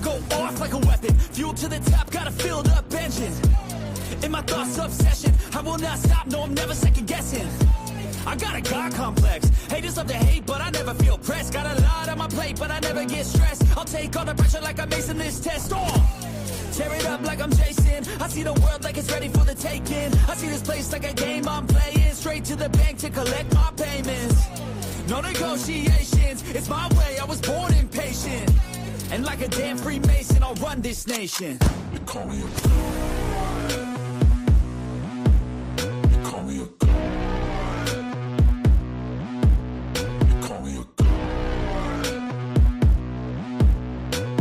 go off like a weapon. Fuel to the top, got a filled up engine. In my thoughts, obsession. I will not stop, no, I'm never second guessing. I got a God complex. Haters love to hate, but I never feel pressed. Got a lot on my plate, but I never get stressed. I'll take all the pressure like I'm acing this test. Tear it up like I'm Jason. I see the world like it's ready for the taking. I see this place like a game I'm playing. Straight to the bank to collect my payments. No negotiations, it's my way, I was born impatient. And like a damn Freemason, I'll run this nation. You call me a god. You call me a god. You call me a god.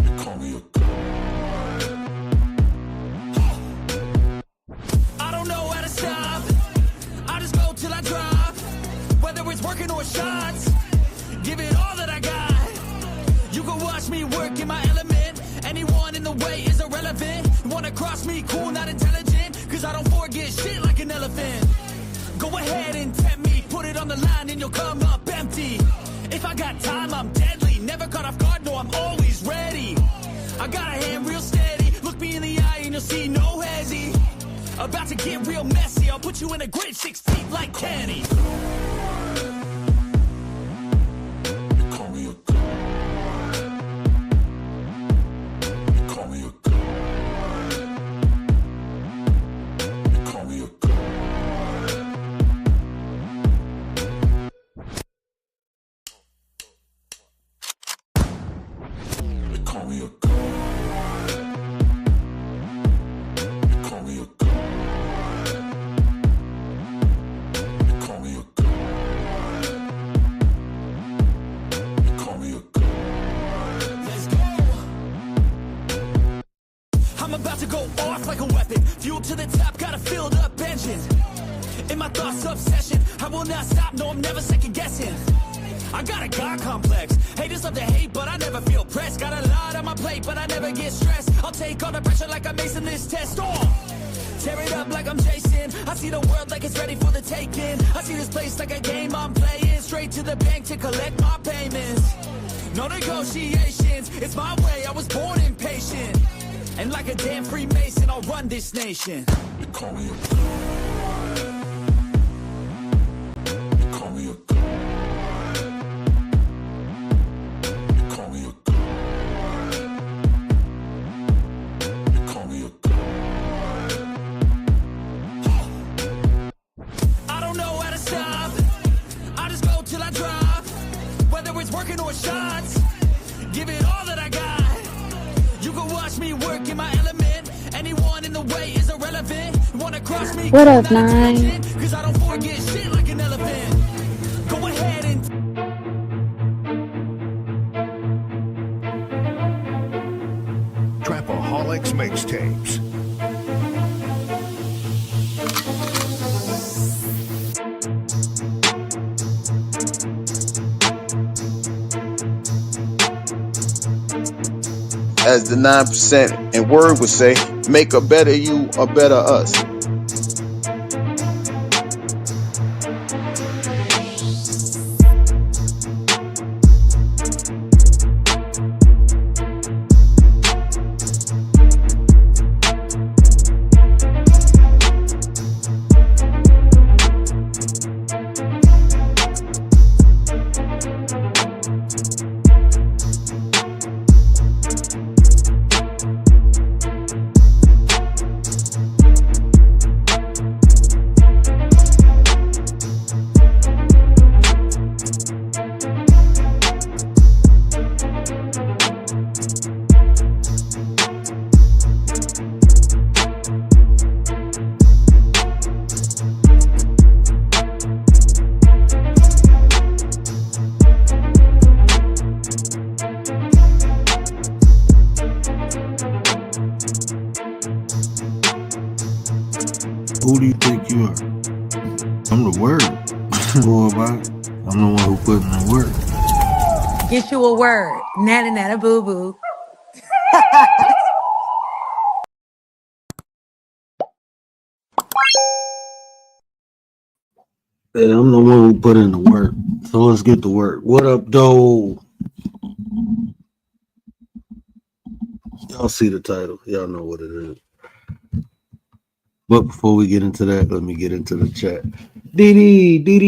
You call me a god. I don't know how to stop. I just go till I drop. Whether it's working or shots, give it all that I got. You can watch me work in my element. Anyone in the way is irrelevant. You wanna cross me, cool, not intelligent. Cause I don't forget shit like an elephant. Go ahead and tempt me, put it on the line and you'll come up empty. If I got time, I'm deadly. Never caught off guard, no, I'm always ready. I got a hand real steady. Look me in the eye and you'll see no hezzy. About to get real messy. I'll put you in a grid 6 feet like Kenny. To the top, got a filled up engine. In my thoughts, obsession. I will not stop, no, I'm never second guessing. I got a God complex. Haters love to hate, but I never feel pressed. Got a lot on my plate, but I never get stressed. I'll take all the pressure like I'm acing this test. Tear it up like I'm Jason. I see the world like it's ready for the taking. I see this place like a game I'm playing. Straight to the bank to collect my payments. No negotiations, it's my way, I was born impatient. And like a damn Freemason, I'll run this nation. You call me a god. You call me a god. You call me a god. You call me a god. I don't know how to stop. I just go till I drop. Whether it's working or shots, give it all that I got. You can watch me work in my element. Anyone in the way is irrelevant. You wanna cross me? What up, man? Cause I don't forget shit like an elephant. Go ahead and Trapaholics Mixtapes. As the 9% and word would say, make a better you, a better us. Who do you think you are? I'm the word. Boy, I'm the one who put in the work. Get you a word. Nana nana boo boo. Yeah, I'm the one who put in the work. So let's get to work. What up, though? Y'all see the title. Y'all know what it is. But before we get into that, let me get into the chat. Dee dee.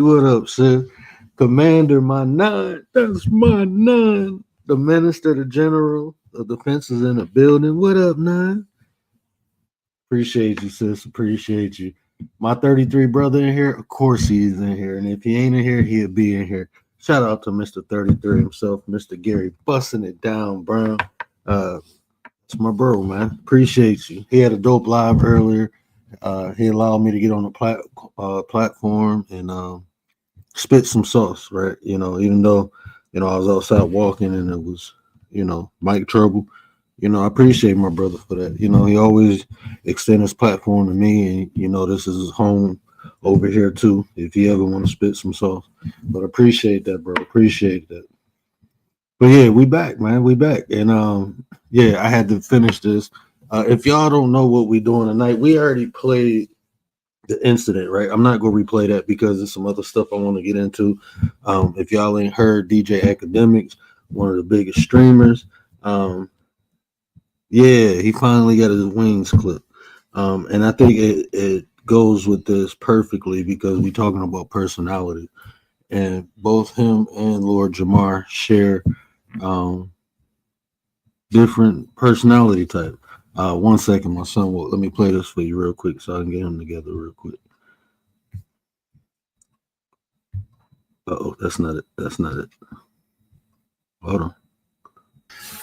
What up, sis? Commander, my nine. That's my nine. The Minister, the General of Defense is in the building. What up, nine? Appreciate you, sis. Appreciate you. My 33 brother in here, of course he's in here. And if he ain't in here, he'll be in here. Shout out to Mr. 33 himself, Mr. Gary, busting it down, Brown. It's my bro, man. Appreciate you. He had a dope live earlier. He allowed me to get on the platform and spit some sauce, right? You know, even though, you know, I was outside walking and it was, you know, mic trouble. You know, I appreciate my brother for that. You know, he always extend his platform to me, and you know, this is his home over here too. If you ever want to spit some sauce, but appreciate that, bro. Appreciate that. But yeah, we back, man. We back, and yeah, I had to finish this. If y'all don't know what we doing tonight, we already played the incident, right? I'm not gonna replay that because there's some other stuff I want to get into. If y'all ain't heard, DJ Akademics, one of the biggest streamers. Yeah, he finally got his wings clipped. And I think it goes with this perfectly because we're talking about personality. And both him and Lord Jamar share different personality type. 1 second, my son will let me play this for you real quick so I can get him together real quick. Oh, that's not it. That's not it. Hold on.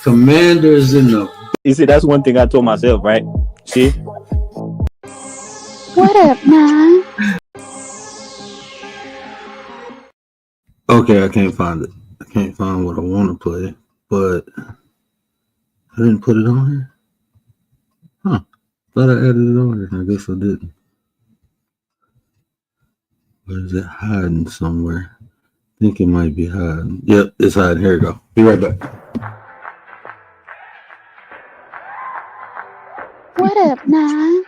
Commanders in the. You see, that's one thing I told myself, right? See? What up, man? Okay, I can't find it. I can't find what I want to play, but I didn't put it on here. Huh. Thought I added it on here. I guess I didn't. Where is it hiding somewhere? I think it might be hiding. Yep, it's hiding. Here we go. Be right back. What up, man?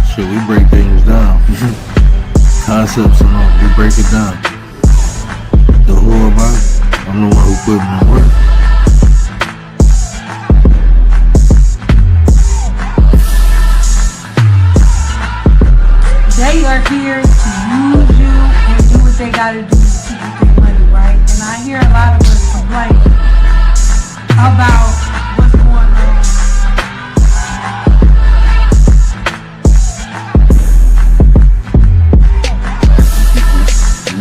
Shit, we break things down. Concepts and all, we break it down. The who am I? I'm the one who put in the work. They are here to use you and do what they gotta do to keep their money, right? And I hear a lot of us complain about what's going on.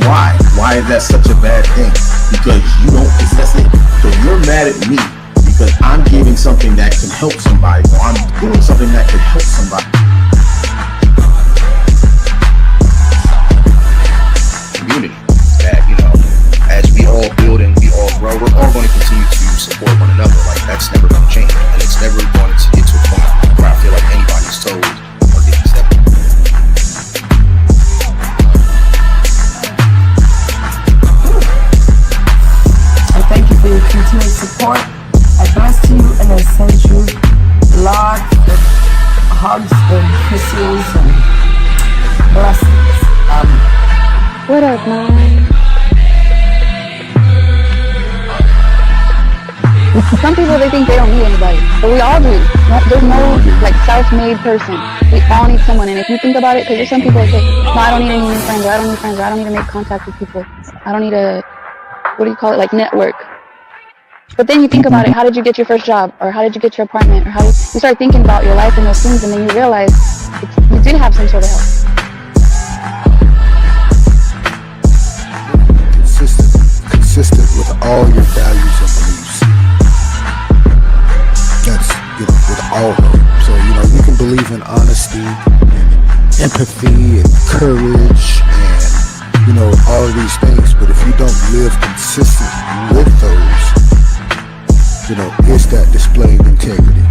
Why? Why is that such a bad thing? Because you don't possess it. So you're mad at me because I'm giving something that can help somebody, or I'm doing something that can help somebody. Community that, you know, as we all build and we all grow, we're all going to continue to support one another. Like, that's never going to change, and it's never going to get to a point where I feel like anybody's told or getting accepted. Thank you for your continued support. I bless you and I send you lots of hugs and kisses and blessings. What up, man? Some people, they think they don't need anybody, but we all do. There's no like self-made person. We all need someone, and if you think about it, because there's some people that say, no, I don't need any new friends, or I don't need friends, or I don't need to make contact with people. I don't need a, what do you call it, like network. But then you think about it, how did you get your first job? Or how did you get your apartment? Or how did you start thinking about your life and those things, and then you realize you did have some sort of help. Consistent with all your values and beliefs. That's, you know, with all of them. So, you know, you can believe in honesty and empathy and courage and, you know, all of these things, but if you don't live consistent with those, you know, is that displaying integrity?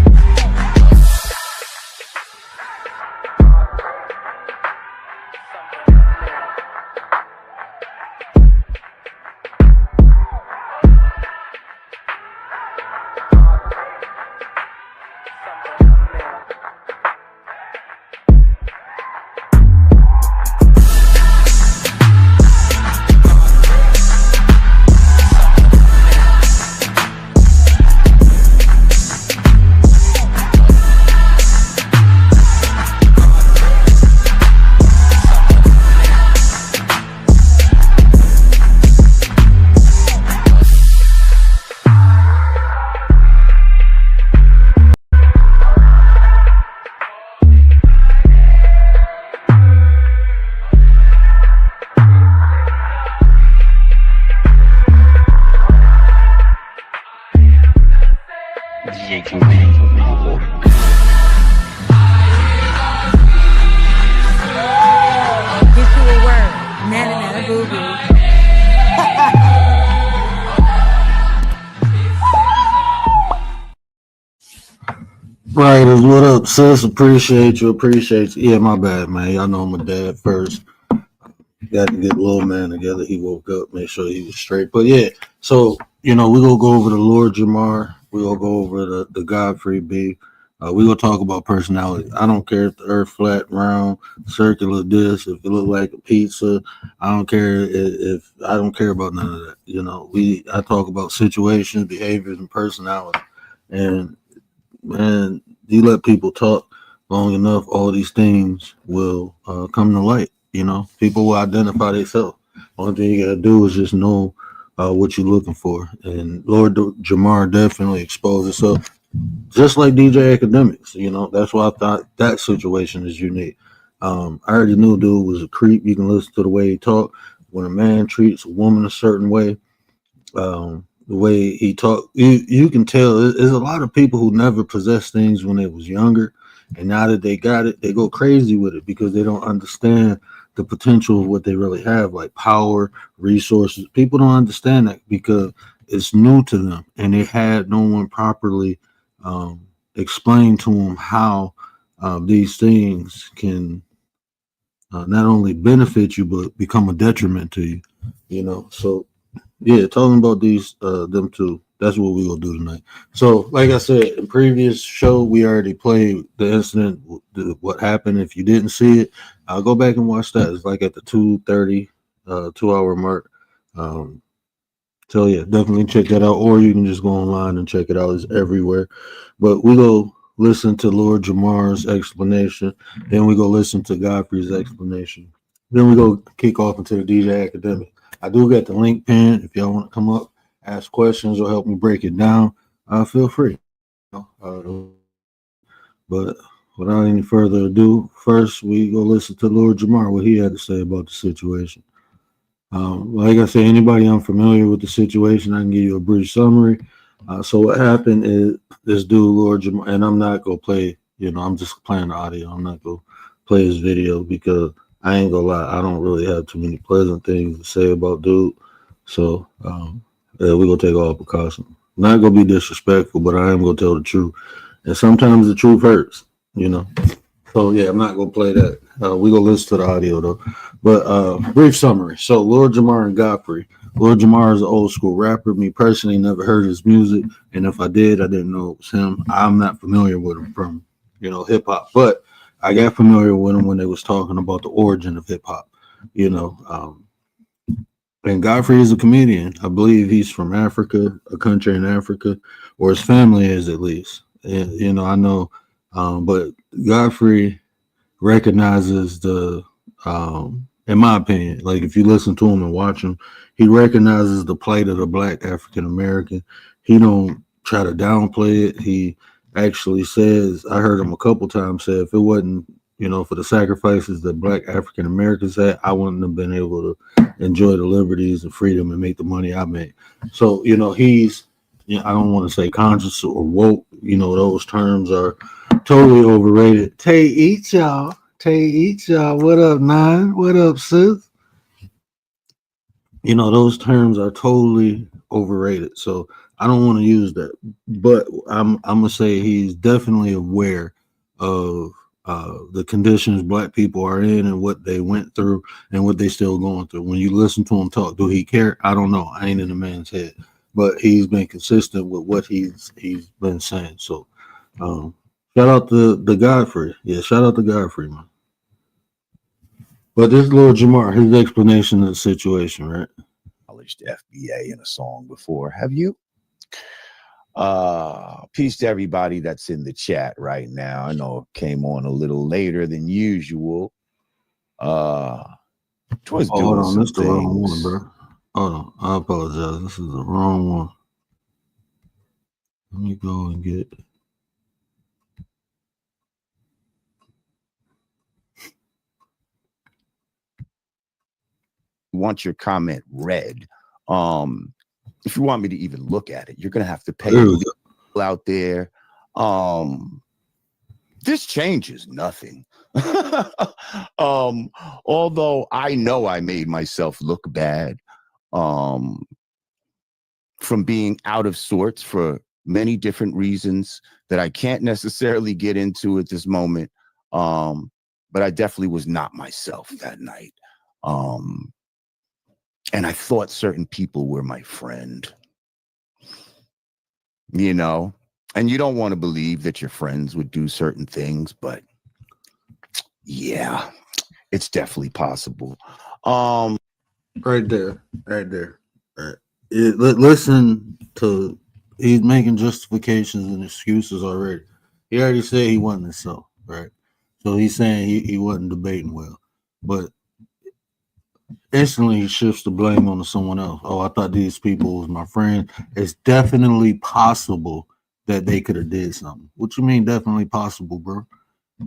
up, sis? Appreciate you. Yeah, my bad, man. Y'all know I'm a dad first. Got to get little man together. He woke up, make sure he was straight. But yeah, so we gonna go over the Lord Jamar. We gonna go over the Godfrey B. We gonna talk about personality. I don't care if the earth flat, round, circular, disc, if it look like a pizza. I don't care if I don't care about none of that. I talk about situations, behaviors, and personality. And man, you let people talk long enough, all these things will come to light. People will identify themselves. Only thing you gotta do is just know what you're looking for. And Lord Jamar definitely exposed himself, just like DJ Academics. That's why I thought that situation is unique. I already knew dude was a creep. You can listen to the way he talked. When a man treats a woman a certain way, the way he talked, you can tell. There's a lot of people who never possessed things when they was younger, and now that they got it, they go crazy with it because they don't understand the potential of what they really have, like power, resources. People don't understand that because it's new to them, and they had no one properly explain to them how these things can not only benefit you but become a detriment to you. So yeah, talking about these them two, that's what we will do tonight. So like I said in previous show, we already played the incident, what happened. If you didn't see it, I'll go back and watch that. It's like at the 2:30 2-hour mark. So yeah, definitely check that out, or you can just go online and check it out. It's everywhere. But we go listen to Lord Jamar's explanation, then we go listen to Godfrey's explanation, then we go kick off into the DJ Academic. I do get the link pinned. If y'all want to come up, ask questions, or help me break it down, feel free. But without any further ado, first we go listen to Lord Jamar, what he had to say about the situation. Like I said, anybody unfamiliar with the situation, I can give you a brief summary. So what happened is this dude, Lord Jamar, and I'm not going to play, I'm just playing the audio. I'm not going to play his video because I ain't gonna lie, I don't really have too many pleasant things to say about dude. So we're gonna take all precautions. Not gonna be disrespectful, but I am gonna tell the truth. And sometimes the truth hurts, So yeah, I'm not gonna play that. We gonna listen to the audio though. But brief summary. So Lord Jamar and Godfrey. Lord Jamar is an old school rapper. Me personally never heard his music, and if I did, I didn't know it was him. I'm not familiar with him from hip hop, but I got familiar with him when they was talking about the origin of hip hop, and Godfrey is a comedian. I believe he's from Africa, a country in Africa, or his family is at least. And, I know, but Godfrey recognizes in my opinion, like if you listen to him and watch him, he recognizes the plight of the Black African American. He don't try to downplay it. He actually says, I heard him a couple times say, if it wasn't, for the sacrifices that Black African Americans had, I wouldn't have been able to enjoy the liberties and freedom and make the money I make. So, he's, I don't want to say conscious or woke. Those terms are totally overrated. Tay eat y'all. What up, Nine? What up, sis? Those terms are totally overrated. So I don't want to use that. But I'm gonna say he's definitely aware of the conditions Black people are in and what they went through and what they still going through. When you listen to him talk, do he care? I don't know. I ain't in the man's head, but he's been consistent with what he's been saying. So shout out to the Godfrey. Yeah, shout out to Godfrey, man. But this Lord Jamar, his explanation of the situation, right? Acknowledged FBA in a song before. Have you? Peace to everybody that's in the chat right now. I know it came on a little later than usual. Hold on, this is the wrong one, bro. Hold on, I apologize. This is the wrong one. Let me go and get. Want your comment read. If you want me to even look at it, you're gonna have to pay out there. This changes nothing. Although I know I made myself look bad from being out of sorts for many different reasons that I can't necessarily get into at this moment. But I definitely was not myself that night. And I thought certain people were my friend, you know, and you don't want to believe that your friends would do certain things, but yeah, it's definitely possible. Right there. Right. Listen to, he's making justifications and excuses already. He already said he wasn't himself, right? So he's saying he wasn't debating well, but instantly he shifts the blame onto someone else. Oh, I thought these people was my friend. It's definitely possible that they could have did something. What you mean definitely possible, bro?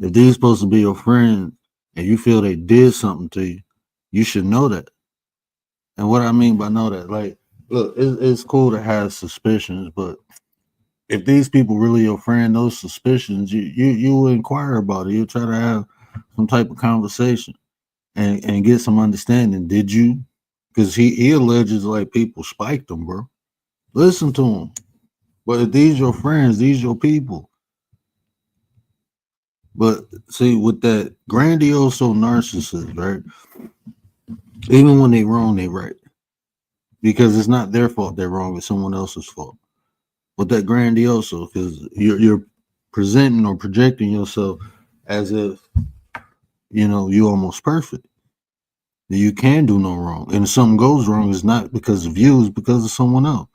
If these supposed to be your friends and you feel they did something to you, you should know that. And what I mean by know that, like, look, it's cool to have suspicions, but if these people really your friend, those suspicions, you will inquire about it. You'll try to have some type of conversation and get some understanding. Did you? Because he alleges like people spiked him, bro. Listen to him. But if these your friends, these your people. But see, with that grandiose narcissist, right? Even when they wrong, they right. Because it's not their fault they're wrong, it's someone else's fault. With that grandiose, because you're presenting or projecting yourself as if, you know, you almost perfect. You can do no wrong. And if something goes wrong, it's not because of you, it's because of someone else.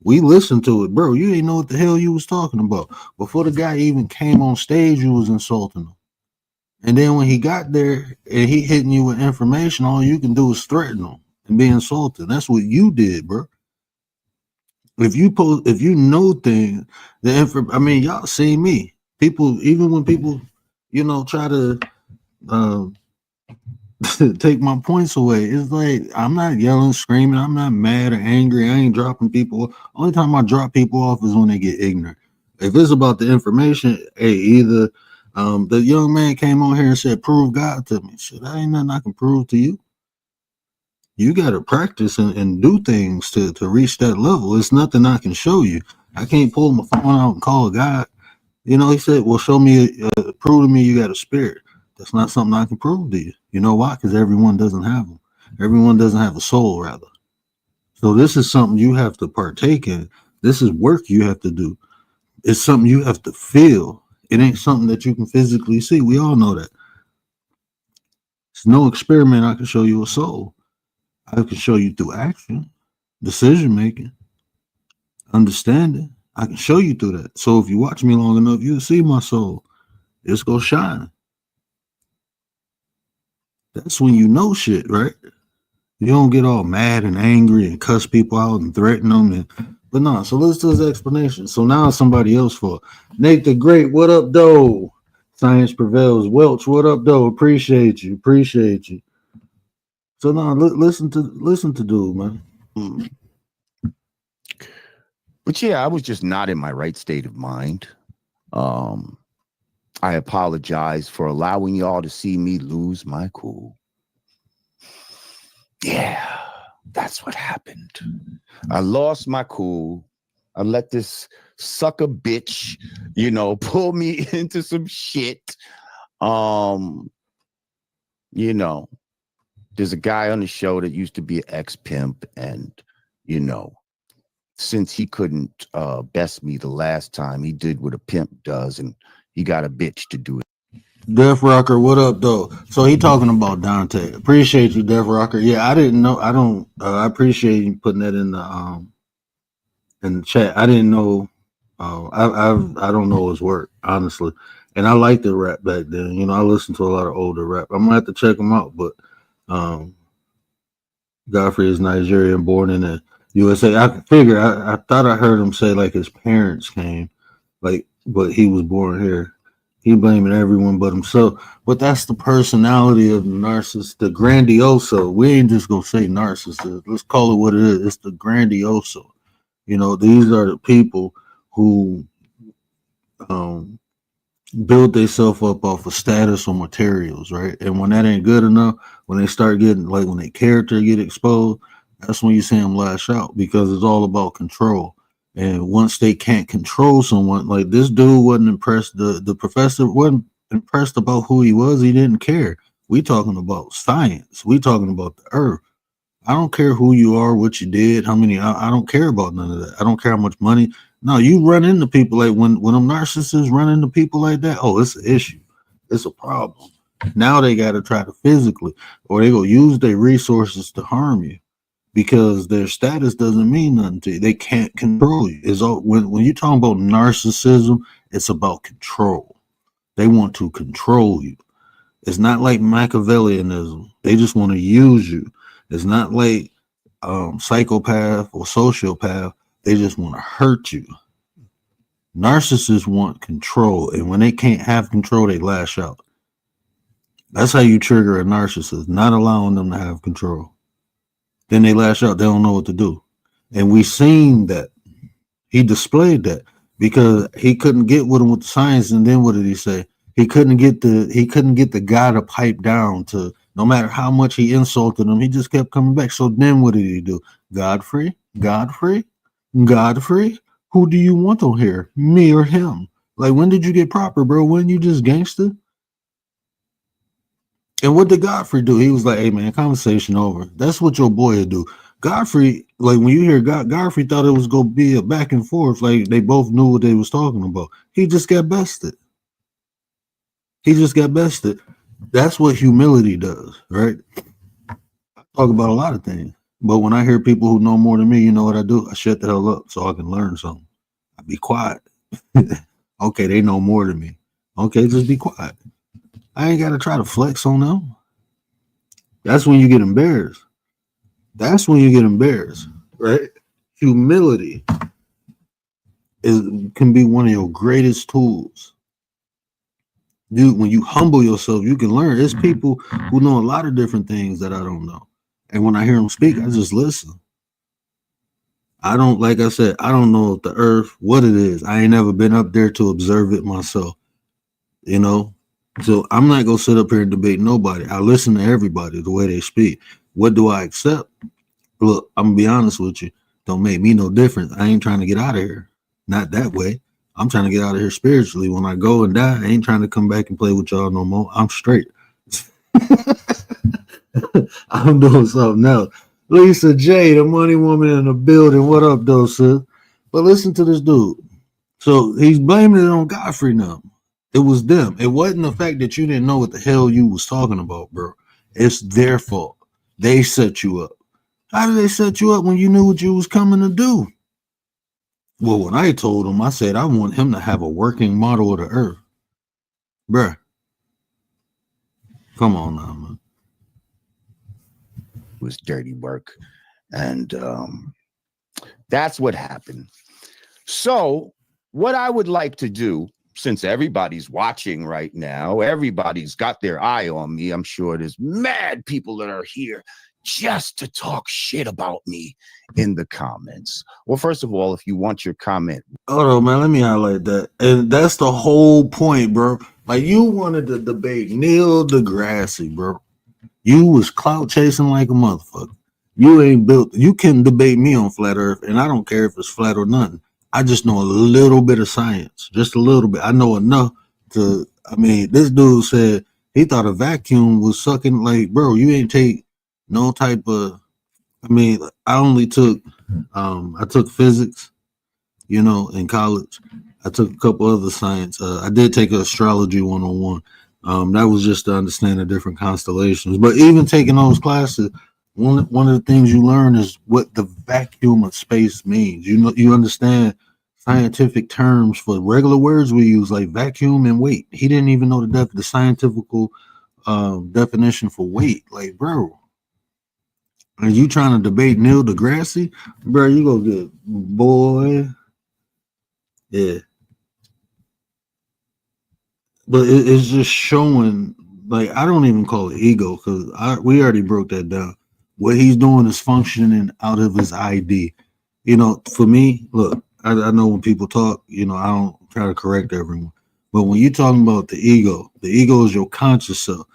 We listened to it, bro. You didn't know what the hell you was talking about. Before the guy even came on stage, you was insulting him. And then when he got there and he hitting you with information, all you can do is threaten him and be insulted. That's what you did, bro. If you know things, I mean, y'all see me. People, even when people, you know, try to take my points away, it's like I'm not yelling, screaming, I'm not mad or angry. I ain't dropping people. Only time I drop people off is when they get ignorant. If it's about the information, hey, either the young man came on here and said, "Prove God to me." Shit, that ain't nothing I can prove to you. You got to practice and do things to reach that level. It's nothing I can show you. I can't pull my phone out and call God. You know, he said, well, show me, prove to me you got a spirit. That's not something I can prove to you. You know why? Because everyone doesn't have them. Everyone doesn't have a soul, rather. So this is something you have to partake in. This is work you have to do. It's something you have to feel. It ain't something that you can physically see. We all know that. It's no experiment I can show you a soul. I can show you through action, decision making, understanding. I can show you through that. So if you watch me long enough, you'll see my soul. It's gonna shine. That's when you know shit, right? You don't get all mad and angry and cuss people out and threaten them. But no, so let's do his explanation. So now it's somebody else's fault. Nate the Great, what up, though? Science prevails. Welch, what up, though? Appreciate you. So now listen to dude, man. But yeah, I was just not in my right state of mind. I apologize for allowing y'all to see me lose my cool. Yeah, that's what happened. I lost my cool. I let this sucker bitch, you know, pull me into some shit. You know, there's a guy on the show that used to be an ex-pimp, and, you know, since he couldn't best me the last time, he did what a pimp does, and he got a bitch to do it. Def Rocker, what up, though? So he talking about Dante. Appreciate you, Def Rocker. Yeah, I didn't know. I don't. I appreciate you putting that in the chat. I didn't know. I don't know his work, honestly. And I liked the rap back then. You know, I listened to a lot of older rap. I'm gonna have to check him out. But Godfrey is Nigerian, born in the USA. I figure. I thought I heard him say like his parents came, like, but he was born here. He blaming everyone but himself. But that's the personality of the narcissist, the grandioso. We ain't just gonna say narcissist. Let's call it what it is. It's the grandioso. You know, these are the people who build themselves up off of status or materials, right? And when that ain't good enough, when they start getting, like, when their character get exposed, that's when you see them lash out, because it's all about control. And once they can't control someone, like this dude wasn't impressed. The professor wasn't impressed about who he was. He didn't care. We talking about science. We talking about the earth. I don't care who you are, what you did, how many. I don't care about none of that. I don't care how much money. No, you run into people like when them narcissists run into people like that. Oh, it's an issue. It's a problem. Now they got to try to physically, or they go use their resources to harm you because their status doesn't mean nothing to you. They can't control you. It's all when you're talking about narcissism, it's about control. They want to control you. It's not like Machiavellianism. They just want to use you. It's not like psychopath or sociopath. They just want to hurt you. Narcissists want control, and when they can't have control, they lash out. That's how you trigger a narcissist, not allowing them to have control. Then they lash out. They don't know what to do. And we seen that. He displayed that because he couldn't get with him with the science. And then what did he say? He couldn't get the guy to pipe down to, no matter how much he insulted him, he just kept coming back. So then what did he do? Godfrey, who do you want on here? Me or him? Like, when did you get proper, bro? When you just gangster? And what did Godfrey do? He was like, hey, man, conversation over. That's what your boy would do. Godfrey, like when you hear Godfrey thought it was going to be a back and forth. Like they both knew what they was talking about. He just got bested. That's what humility does, right? I talk about a lot of things. But when I hear people who know more than me, you know what I do? I shut the hell up so I can learn something. I be quiet. Okay, they know more than me. Okay, just be quiet. I ain't got to try to flex on them. That's when you get embarrassed. Right? Humility can be one of your greatest tools. Dude, when you humble yourself, you can learn. There's people who know a lot of different things that I don't know. And when I hear them speak, I just listen. Like I said, I don't know if the earth, what it is. I ain't never been up there to observe it myself. You know? So I'm not going to sit up here and debate nobody. I listen to everybody, the way they speak. What do I accept? Look, I'm going to be honest with you. Don't make me no difference. I ain't trying to get out of here. Not that way. I'm trying to get out of here spiritually. When I go and die, I ain't trying to come back and play with y'all no more. I'm straight. I'm doing something else. Lisa J, the money woman in the building. What up, though, sis? But listen to this dude. So he's blaming it on Godfrey now. It was them. It wasn't the fact that you didn't know what the hell you was talking about, bro. It's their fault. They set you up. How did they set you up when you knew what you was coming to do? Well, when I told him, I said I want him to have a working model of the earth. Bruh. Come on now, man. It was dirty work. And that's what happened. So what I would like to do, since everybody's watching right now, everybody's got their eye on me. I'm sure there's mad people that are here just to talk shit about me in the comments. Well, first of all, if you want your comment. Hold on, man. Let me highlight that. And that's the whole point, bro. Like, you wanted to debate Neil deGrasse, bro. You was clout chasing like a motherfucker. You ain't built. You can debate me on flat earth, and I don't care if it's flat or nothing. I just know a little bit of science, just a little bit. I know enough to, I mean, this dude said he thought a vacuum was sucking. Like, bro, you ain't take no type of, I mean, I only took, I took physics, you know, in college. I took a couple other science. I did take an astrology 101. That was just to understand the different constellations. But even taking those classes, one of the things you learn is what the vacuum of space means. You know, you understand scientific terms for regular words we use, like vacuum and weight. He didn't even know the scientific definition for weight. Like, bro, are you trying to debate Neil deGrasse? Bro, you go get boy. Yeah. But it's just showing, like, I don't even call it ego because we already broke that down. What he's doing is functioning out of his ID. You know, for me, look, I know when people talk, you know, I don't try to correct everyone. But when you're talking about the ego is your conscious self.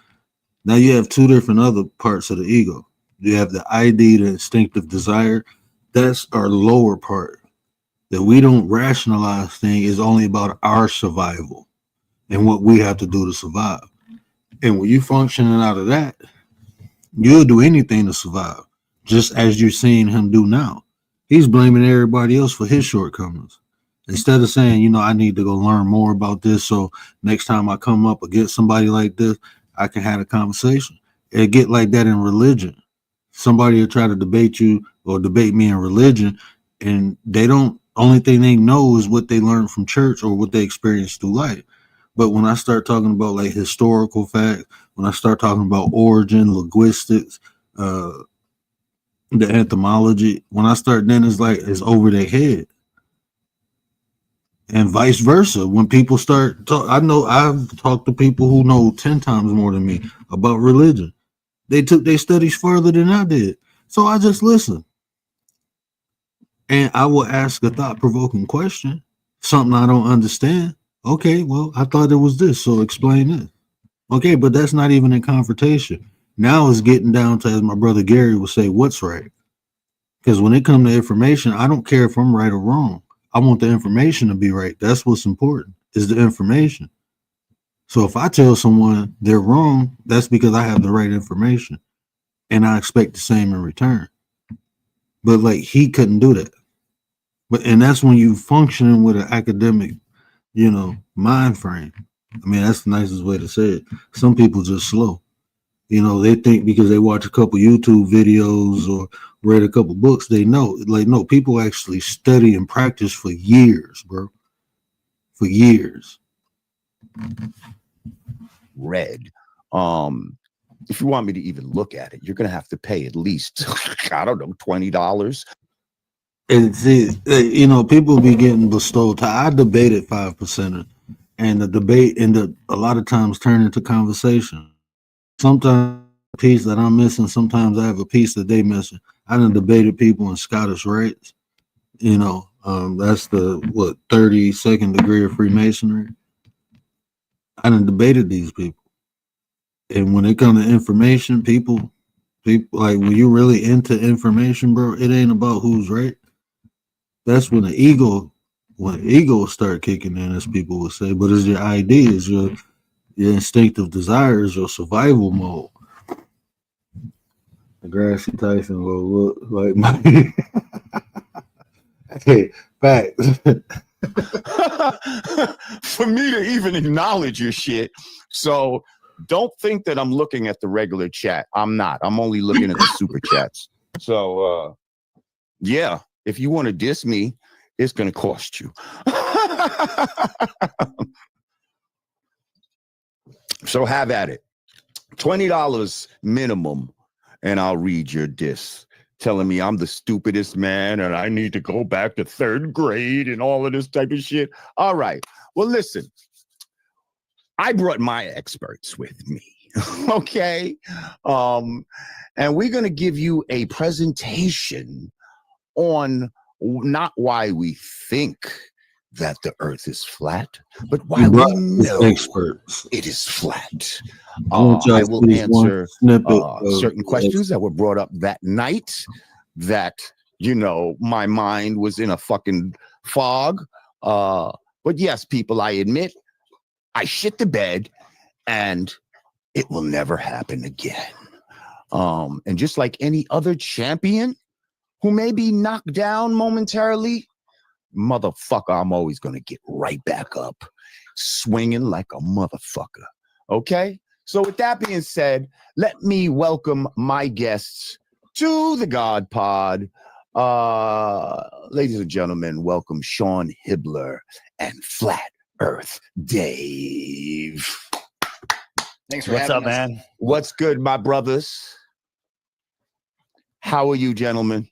Now you have two different other parts of the ego. You have the ID, the instinctive desire. That's our lower part. that we don't rationalize thing is only about our survival and what we have to do to survive. And when you functioning out of that, you'll do anything to survive, just as you're seeing him do now. He's blaming everybody else for his shortcomings. Instead of saying, you know, I need to go learn more about this so next time I come up against somebody like this, I can have a conversation. It get like that in religion. Somebody will try to debate you or debate me in religion, and they don't, only thing they know is what they learned from church or what they experienced through life. But when I start talking about like historical facts, when I start talking about origin, linguistics, the etymology, when I start, then it's like it's over their head. And vice versa. When people start, I know I've talked to people who know 10 times more than me about religion. They took their studies further than I did. So I just listen. And I will ask a thought-provoking question, something I don't understand. Okay, well, I thought it was this, so explain this. Okay, but that's not even in confrontation. Now it's getting down to, as my brother Gary would say, what's right. Because when it comes to information, I don't care if I'm right or wrong. I want the information to be right. That's what's important, is the information. So if I tell someone they're wrong, that's because I have the right information. And I expect the same in return. But like, he couldn't do that. And that's when you functioning with an academic, you know, mind frame. I mean, that's the nicest way to say it. Some people just slow. You know, they think because they watch a couple YouTube videos or read a couple books, they know. Like, no, people actually study and practice for years, bro. For years. Red. If you want me to even look at it, you're gonna have to pay at least, I don't know, $20. And see, you know, people be getting bestowed. I debated 5%, and the debate ended a lot of times turn into conversation. Sometimes a piece that I'm missing, sometimes I have a piece that they missing. I done debated people in Scottish rites. You know, that's the 32nd degree of Freemasonry. I done debated these people. And when it comes to information, people like, when you're really into information, bro, it ain't about who's right. That's when ego start kicking in, as people would say. But it's your ideas, your instinctive desires, your survival mode. The Grassy Tyson will look like my hey, facts. For me to even acknowledge your shit. So don't think that I'm looking at the regular chat. I'm not. I'm only looking at the super chats. So yeah, if you want to diss me, it's going to cost you. So have at it. $20 minimum, and I'll read your diss, telling me I'm the stupidest man and I need to go back to 3rd grade and all of this type of shit. All right. Well, listen, I brought my experts with me. Okay. And we're going to give you a presentation on not why we think that the earth is flat, but why we know experts. It is flat. I will answer certain questions that were brought up that night that, you know, my mind was in a fucking fog. But yes, people, I admit I shit the bed and it will never happen again. And just like any other champion who may be knocked down momentarily, motherfucker, I'm always going to get right back up, swinging like a motherfucker. Okay? So with that being said, let me welcome my guests to the God Pod. Ladies and gentlemen, welcome Sean Hibbler and Flat Earth Dave. Thanks for having us. Man? What's good, my brothers? How are you, gentlemen?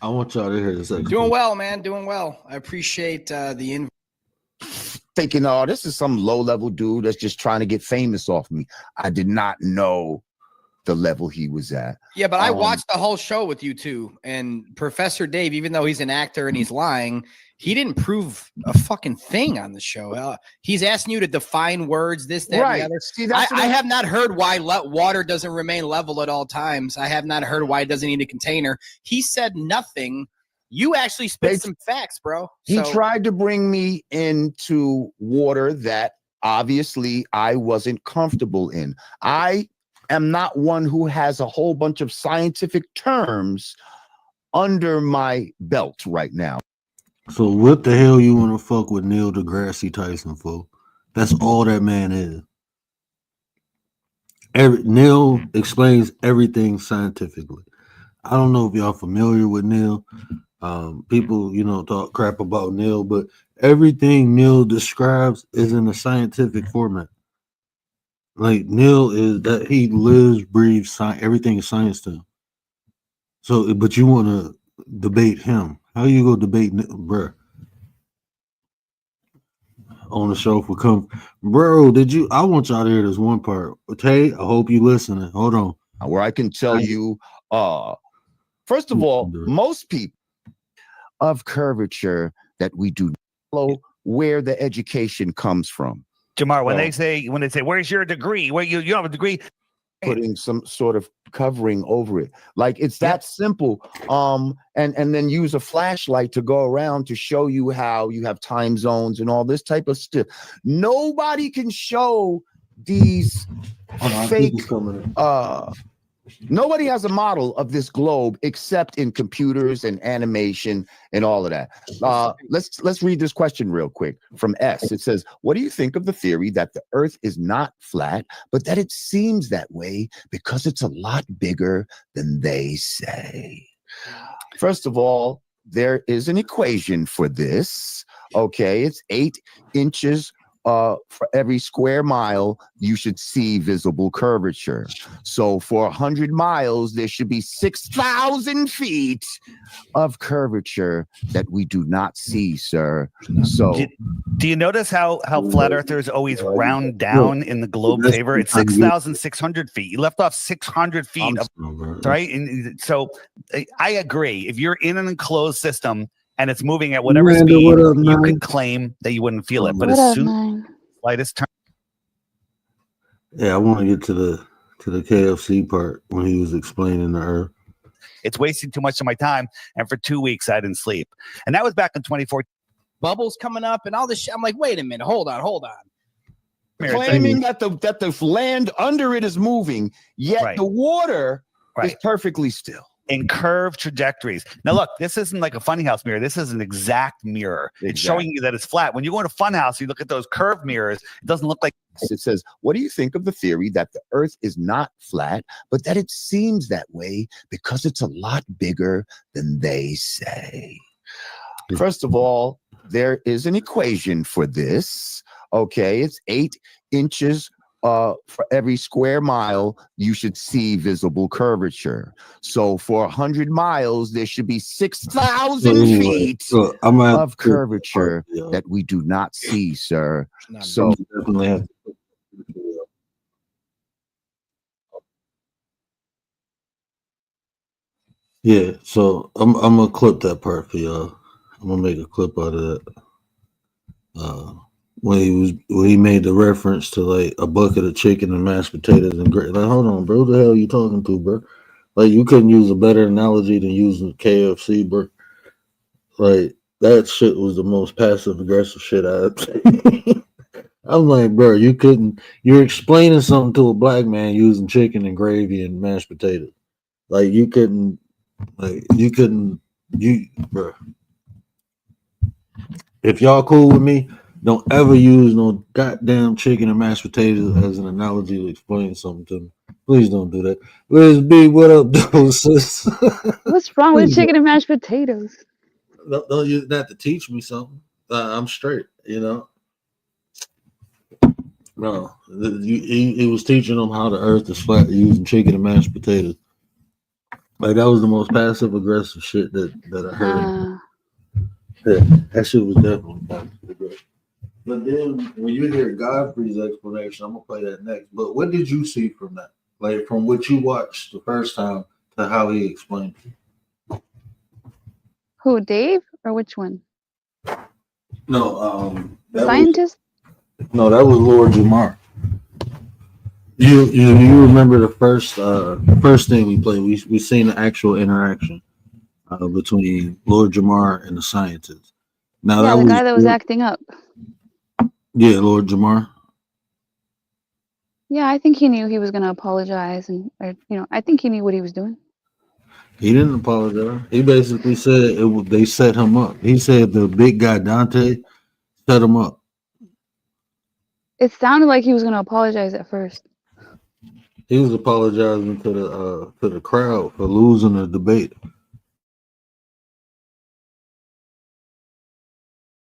I want y'all to hear this. Doing well, man. Doing well. I appreciate the invite. Thinking, oh, this is some low-level dude that's just trying to get famous off me. I did not know the level he was at. Yeah, but I watched the whole show with you two, and Professor Dave, even though he's an actor and he's lying, he didn't prove a fucking thing on the show. He's asking you to define words, this, that, and the other. See, I have not heard why water doesn't remain level at all times. I have not heard why it doesn't need a container. He said nothing You actually spit some facts, bro. He tried to bring me into water that obviously I wasn't comfortable in. I am not one who has a whole bunch of scientific terms under my belt right now. So what the hell you want to fuck with Neil deGrasse Tyson for? That's all that man is. Neil explains everything scientifically. I don't know if y'all familiar with Neil. People, talk crap about Neil, but everything Neil describes is in a scientific format. Like Neil is that he lives, breathes science. Everything is science to him. So, but you want to debate him? How you go debate, bruh? On the show for come, bro. I want y'all to hear this one part. Okay, I hope you listening. Hold on, where I can tell you. First of all, most people of curvature that we do follow where the education comes from. Jamar, when they say, where's your degree? Where you have a degree? Putting some sort of covering over it. Like it's that simple. And then use a flashlight to go around to show you how you have time zones and all this type of stuff. Nobody can show these fake nobody has a model of this globe except in computers and animation and all of that. Let's read this question real quick from S. It says, what do you think of the theory that the earth is not flat, but that it seems that way because it's a lot bigger than they say? First of all, there is an equation for this. Okay, it's 8 inches for every square mile you should see visible curvature. So for 100 miles there should be 6,000 feet of curvature that we do not see, sir. So do you notice how flat earthers always round down in the globe favor? It's 6,600 feet. You left off 600 feet right? And so I agree. If you're in an enclosed system and it's moving at whatever speed, you could claim that you wouldn't feel it. But as soon as the slightest turn. Yeah, I want to get to the KFC part when he was explaining the earth. It's wasting too much of my time. And for 2 weeks, I didn't sleep. And that was back in 2014. Bubbles coming up and all this shit. I'm like, wait a minute. Hold on. Claiming that the land under it is moving, yet the water is perfectly still. In curved trajectories. Now, look, this isn't like a funhouse mirror. This is an exact mirror. It's showing you that it's flat. When you go in a funhouse, you look at those curved mirrors. It doesn't look like. It says, what do you think of the theory that the earth is not flat, but that it seems that way because it's a lot bigger than they say? First of all, there is an equation for this. Okay, it's 8 inches for every square mile you should see visible curvature. So for 100 miles there should be 6,000 feet of curvature that we do not see, sir. So yeah, so I'm gonna clip that part for y'all. I'm gonna make a clip out of that. When he made the reference to like a bucket of chicken and mashed potatoes and gravy. Like, hold on, bro, what the hell are you talking to, bro? Like, you couldn't use a better analogy than using KFC, bro. Like, that shit was the most passive aggressive shit I've seen. I'm like, bro, you're explaining something to a black man using chicken and gravy and mashed potatoes. Like, bro. If y'all cool with me, don't ever use no goddamn chicken and mashed potatoes as an analogy to explain something to me. Please don't do that. Liz B, what up, though, sis? What's wrong with chicken and mashed potatoes? Don't use that to teach me something. I'm straight, No, he was teaching them how the earth is flat using chicken and mashed potatoes. Like, that was the most passive aggressive shit that I heard. Yeah, that shit was definitely passive aggressive. But then when you hear Godfrey's explanation, I'm gonna play that next. But what did you see from that? Like, from what you watched the first time to how he explained it? Who, Dave, or which one? No, scientist. That was Lord Jamar. You remember the first thing we played? We seen the actual interaction. between Lord Jamar and the scientist. Now Yeah, the guy that was acting up. Yeah, Lord Jamar. Yeah, I think he knew he was going to apologize, I think he knew what he was doing. He didn't apologize. He basically said they set him up. He said the big guy Dante set him up. It sounded like he was going to apologize at first. He was apologizing to the crowd for losing the debate.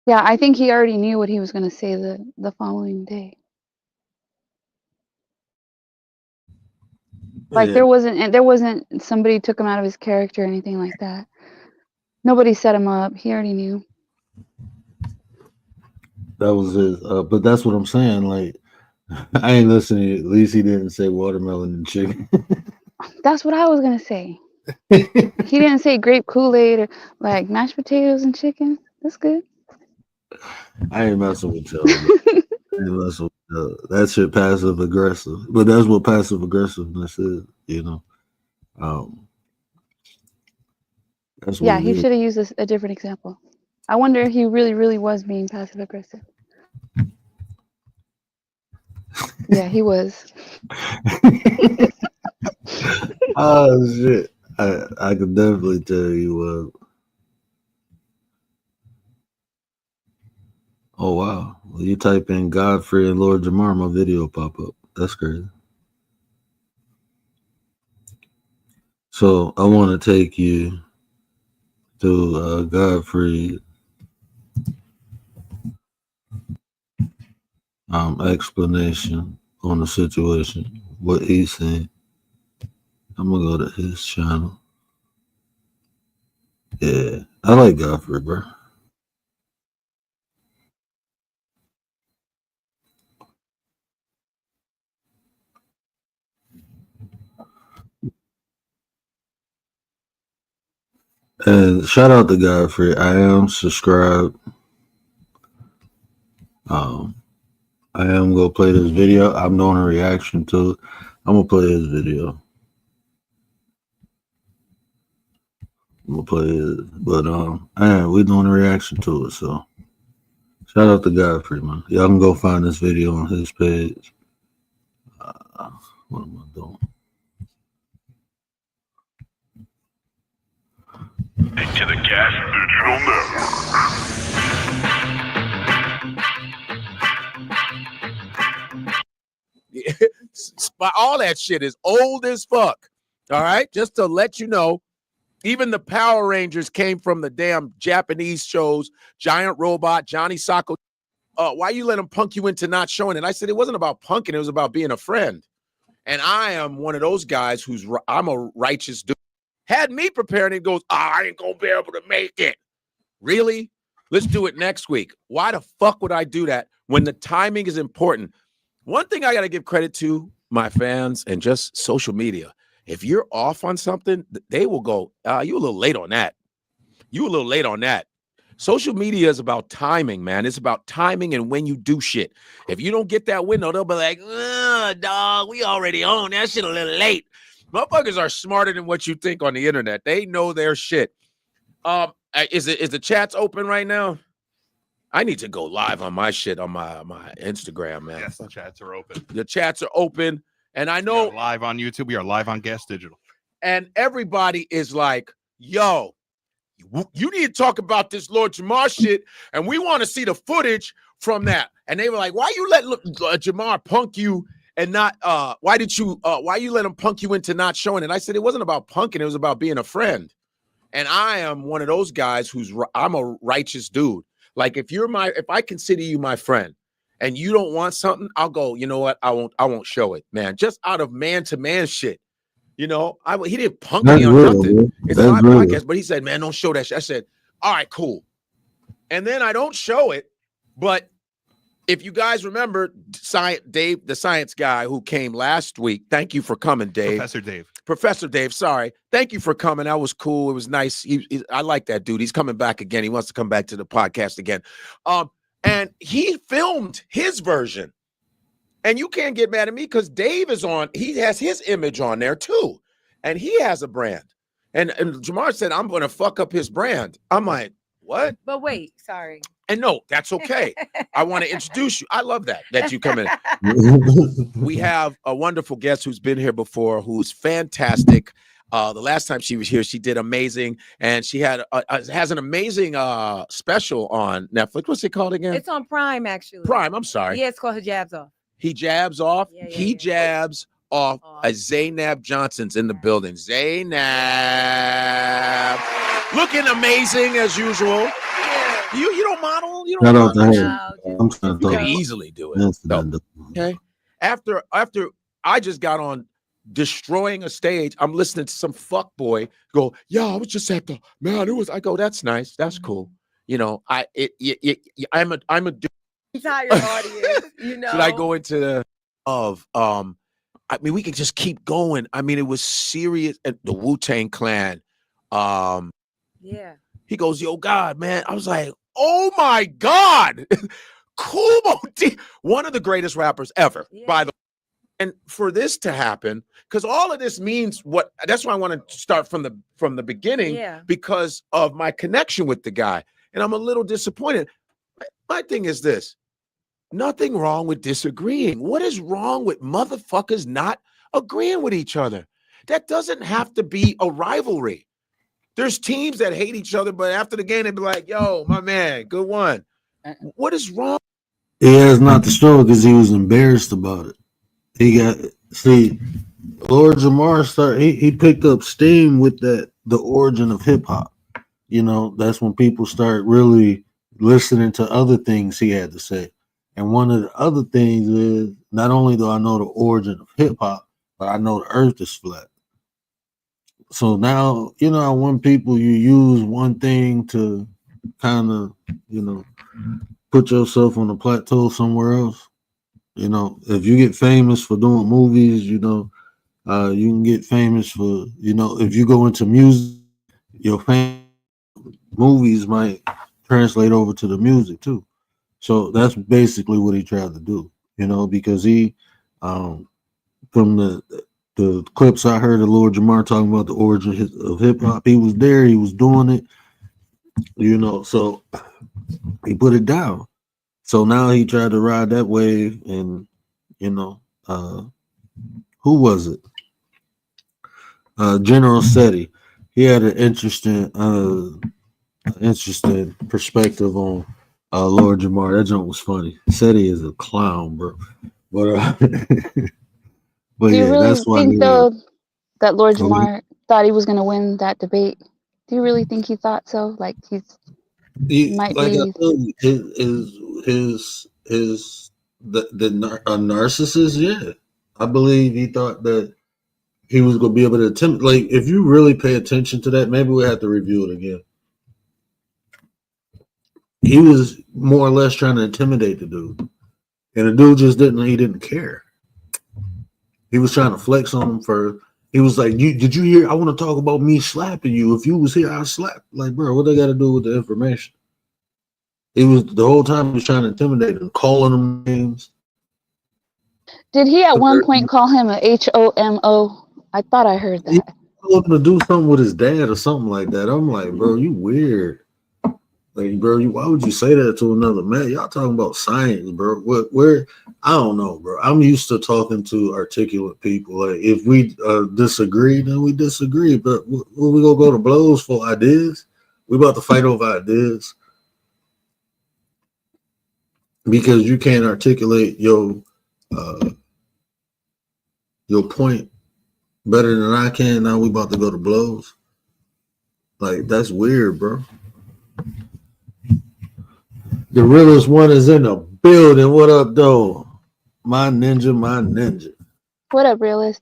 Yeah, I think he already knew what he was going to say the following day. Like there wasn't somebody took him out of his character or anything like that. Nobody set him up. He already knew. That was his. But that's what I'm saying. Like, I ain't listening. At least he didn't say watermelon and chicken. That's what I was gonna say. He didn't say grape Kool-Aid or like mashed potatoes and chicken. That's good. I ain't messing with y'all. That shit passive aggressive. But that's what passive aggressiveness is, you know. That's what he should have used a different example. I wonder if he really was being passive aggressive. Yeah, he was. Oh shit. I could definitely tell you was. Oh wow. Well, you type in Godfrey and Lord Jamar, my video pop up. That's crazy. So I want to take you to Godfrey explanation on the situation, what he's saying. I'm gonna go to his channel. Yeah, I like Godfrey, bro. And shout out to Godfrey. I am subscribed. I am gonna play this video. I'm doing a reaction to it. I'm gonna play his video. I'm gonna play it, but we're doing a reaction to it. So shout out to Godfrey, man. Y'all can go find this video on his page. What am I doing? To the Gas Digital Network. All that shit is old as fuck. All right, just to let you know, even the Power Rangers came from the damn Japanese shows. Giant Robot, Johnny Sacco. Why you let him punk you into not showing it? I said it wasn't about punking; it was about being a friend. And I am one of those guys I'm a righteous dude. Had me prepared, and he goes, I ain't gonna be able to make it. Really? Let's do it next week. Why the fuck would I do that when the timing is important? One thing I got to give credit to my fans and just social media. If you're off on something, they will go, you a little late on that. You a little late on that. Social media is about timing, man. It's about timing and when you do shit. If you don't get that window, they'll be like, dog, we already own that shit a little late. Motherfuckers are smarter than what you think on the internet. They know their shit. Is the chats open right now? I need to go live on my shit on my Instagram, man. Yes, the chats are open. The chats are open. And I know live on YouTube. We are live on Gas Digital. And everybody is like, yo, you need to talk about this Lord Jamar shit. And we want to see the footage from that. And they were like, why you let Jamar punk you and not why you let him punk you into not showing it? I said it wasn't about punking, it was about being a friend. And I am one of those guys I'm a righteous dude. Like if I consider you my friend and you don't want something, I'll go, you know what? I won't show it, man. Just out of man-to-man shit. You know, he didn't punk me on nothing. Man. It's my podcast, but he said, man, don't show that shit. I said, all right, cool. And then I don't show it, but if you guys remember, Dave, the science guy who came last week, thank you for coming, Dave. Professor Dave, sorry. Thank you for coming. That was cool. It was nice. I like that dude. He's coming back again. He wants to come back to the podcast again. And he filmed his version. And you can't get mad at me because Dave is on. He has his image on there too. And he has a brand. And Jamar said, I'm going to fuck up his brand. I'm like, what? But wait, sorry. And no, that's okay. I want to introduce you. I love that you come in. We have a wonderful guest who's been here before, who's fantastic. The last time she was here, she did amazing, and she has an amazing special on Netflix. What's it called again? It's on Prime, actually. Prime. I'm sorry. Yeah, it's called Jabs Off. He jabs off. Yeah, He jabs off. Zaynab Johnson's in the building. Zaynab, looking amazing as usual. You don't model. You don't model. I'm trying to You can easily do it. No. Okay. After I just got on destroying a stage, I'm listening to some fuck boy go, yeah, I was just at the man. I go, that's nice. That's cool. You know, I'm a Entire audience, you know. Should I go into the I mean, we can just keep going. I mean, it was serious. And the Wu-Tang Clan. Yeah. He goes, yo, God, man. I was like, oh my God. Kumo D, one of the greatest rappers ever, by the way. And for this to happen, because all of this means what, that's why I want to start from the beginning, because of my connection with the guy. And I'm a little disappointed. My thing is this. Nothing wrong with disagreeing. What is wrong with motherfuckers not agreeing with each other? That doesn't have to be a rivalry. There's teams that hate each other, but after the game, they be like, yo, my man, good one. What is wrong? He has not the struggle because he was embarrassed about it. Lord Jamar he picked up steam with the origin of hip hop. You know, that's when people start really listening to other things he had to say. And one of the other things is, not only do I know the origin of hip hop, but I know the earth is flat. So now, you know, when people, you use one thing to kind of, you know, put yourself on a plateau somewhere else. You know, if you get famous for doing movies, you know, you can get famous for, you know, if you go into music, your movies might translate over to the music too. So that's basically what he tried to do, you know, because he, from the clips I heard of Lord Jamar talking about the origin of hip hop, he was there, he was doing it, you know, so he put it down. So now he tried to ride that wave, and, you know, who was it? General Seti. He had an interesting perspective on Lord Jamar. That joke was funny. Seti is a clown, bro. But but do you really that's why think though that Lord Jamar thought he was gonna win that debate? Do you really think he thought so? Like he might like be. I told you, a narcissist. Yeah, I believe he thought that he was gonna be able to attempt. Like, if you really pay attention to that, maybe we have to review it again. He was more or less trying to intimidate the dude, and the dude just didn't care. He was trying to flex on him for. He was like, did you hear? I want to talk about me slapping you. If you was here, I'd slap. Like, bro, what they got to do with the information? He was the whole time he was trying to intimidate him, calling him names. Did he at one point call him a HOMO? I thought I heard that. He told him to do something with his dad or something like that. I'm like, bro, you weird. Like, bro, why would you say that to another man? Y'all talking about science, bro. Where I don't know, bro. I'm used to talking to articulate people. Like, if we disagree, then we disagree. But we gonna go to blows for ideas? We about to fight over ideas because you can't articulate your point better than I can. Now we about to go to blows. Like, that's weird, bro. The realest one is in the building. What up, though? My ninja. What up, realist?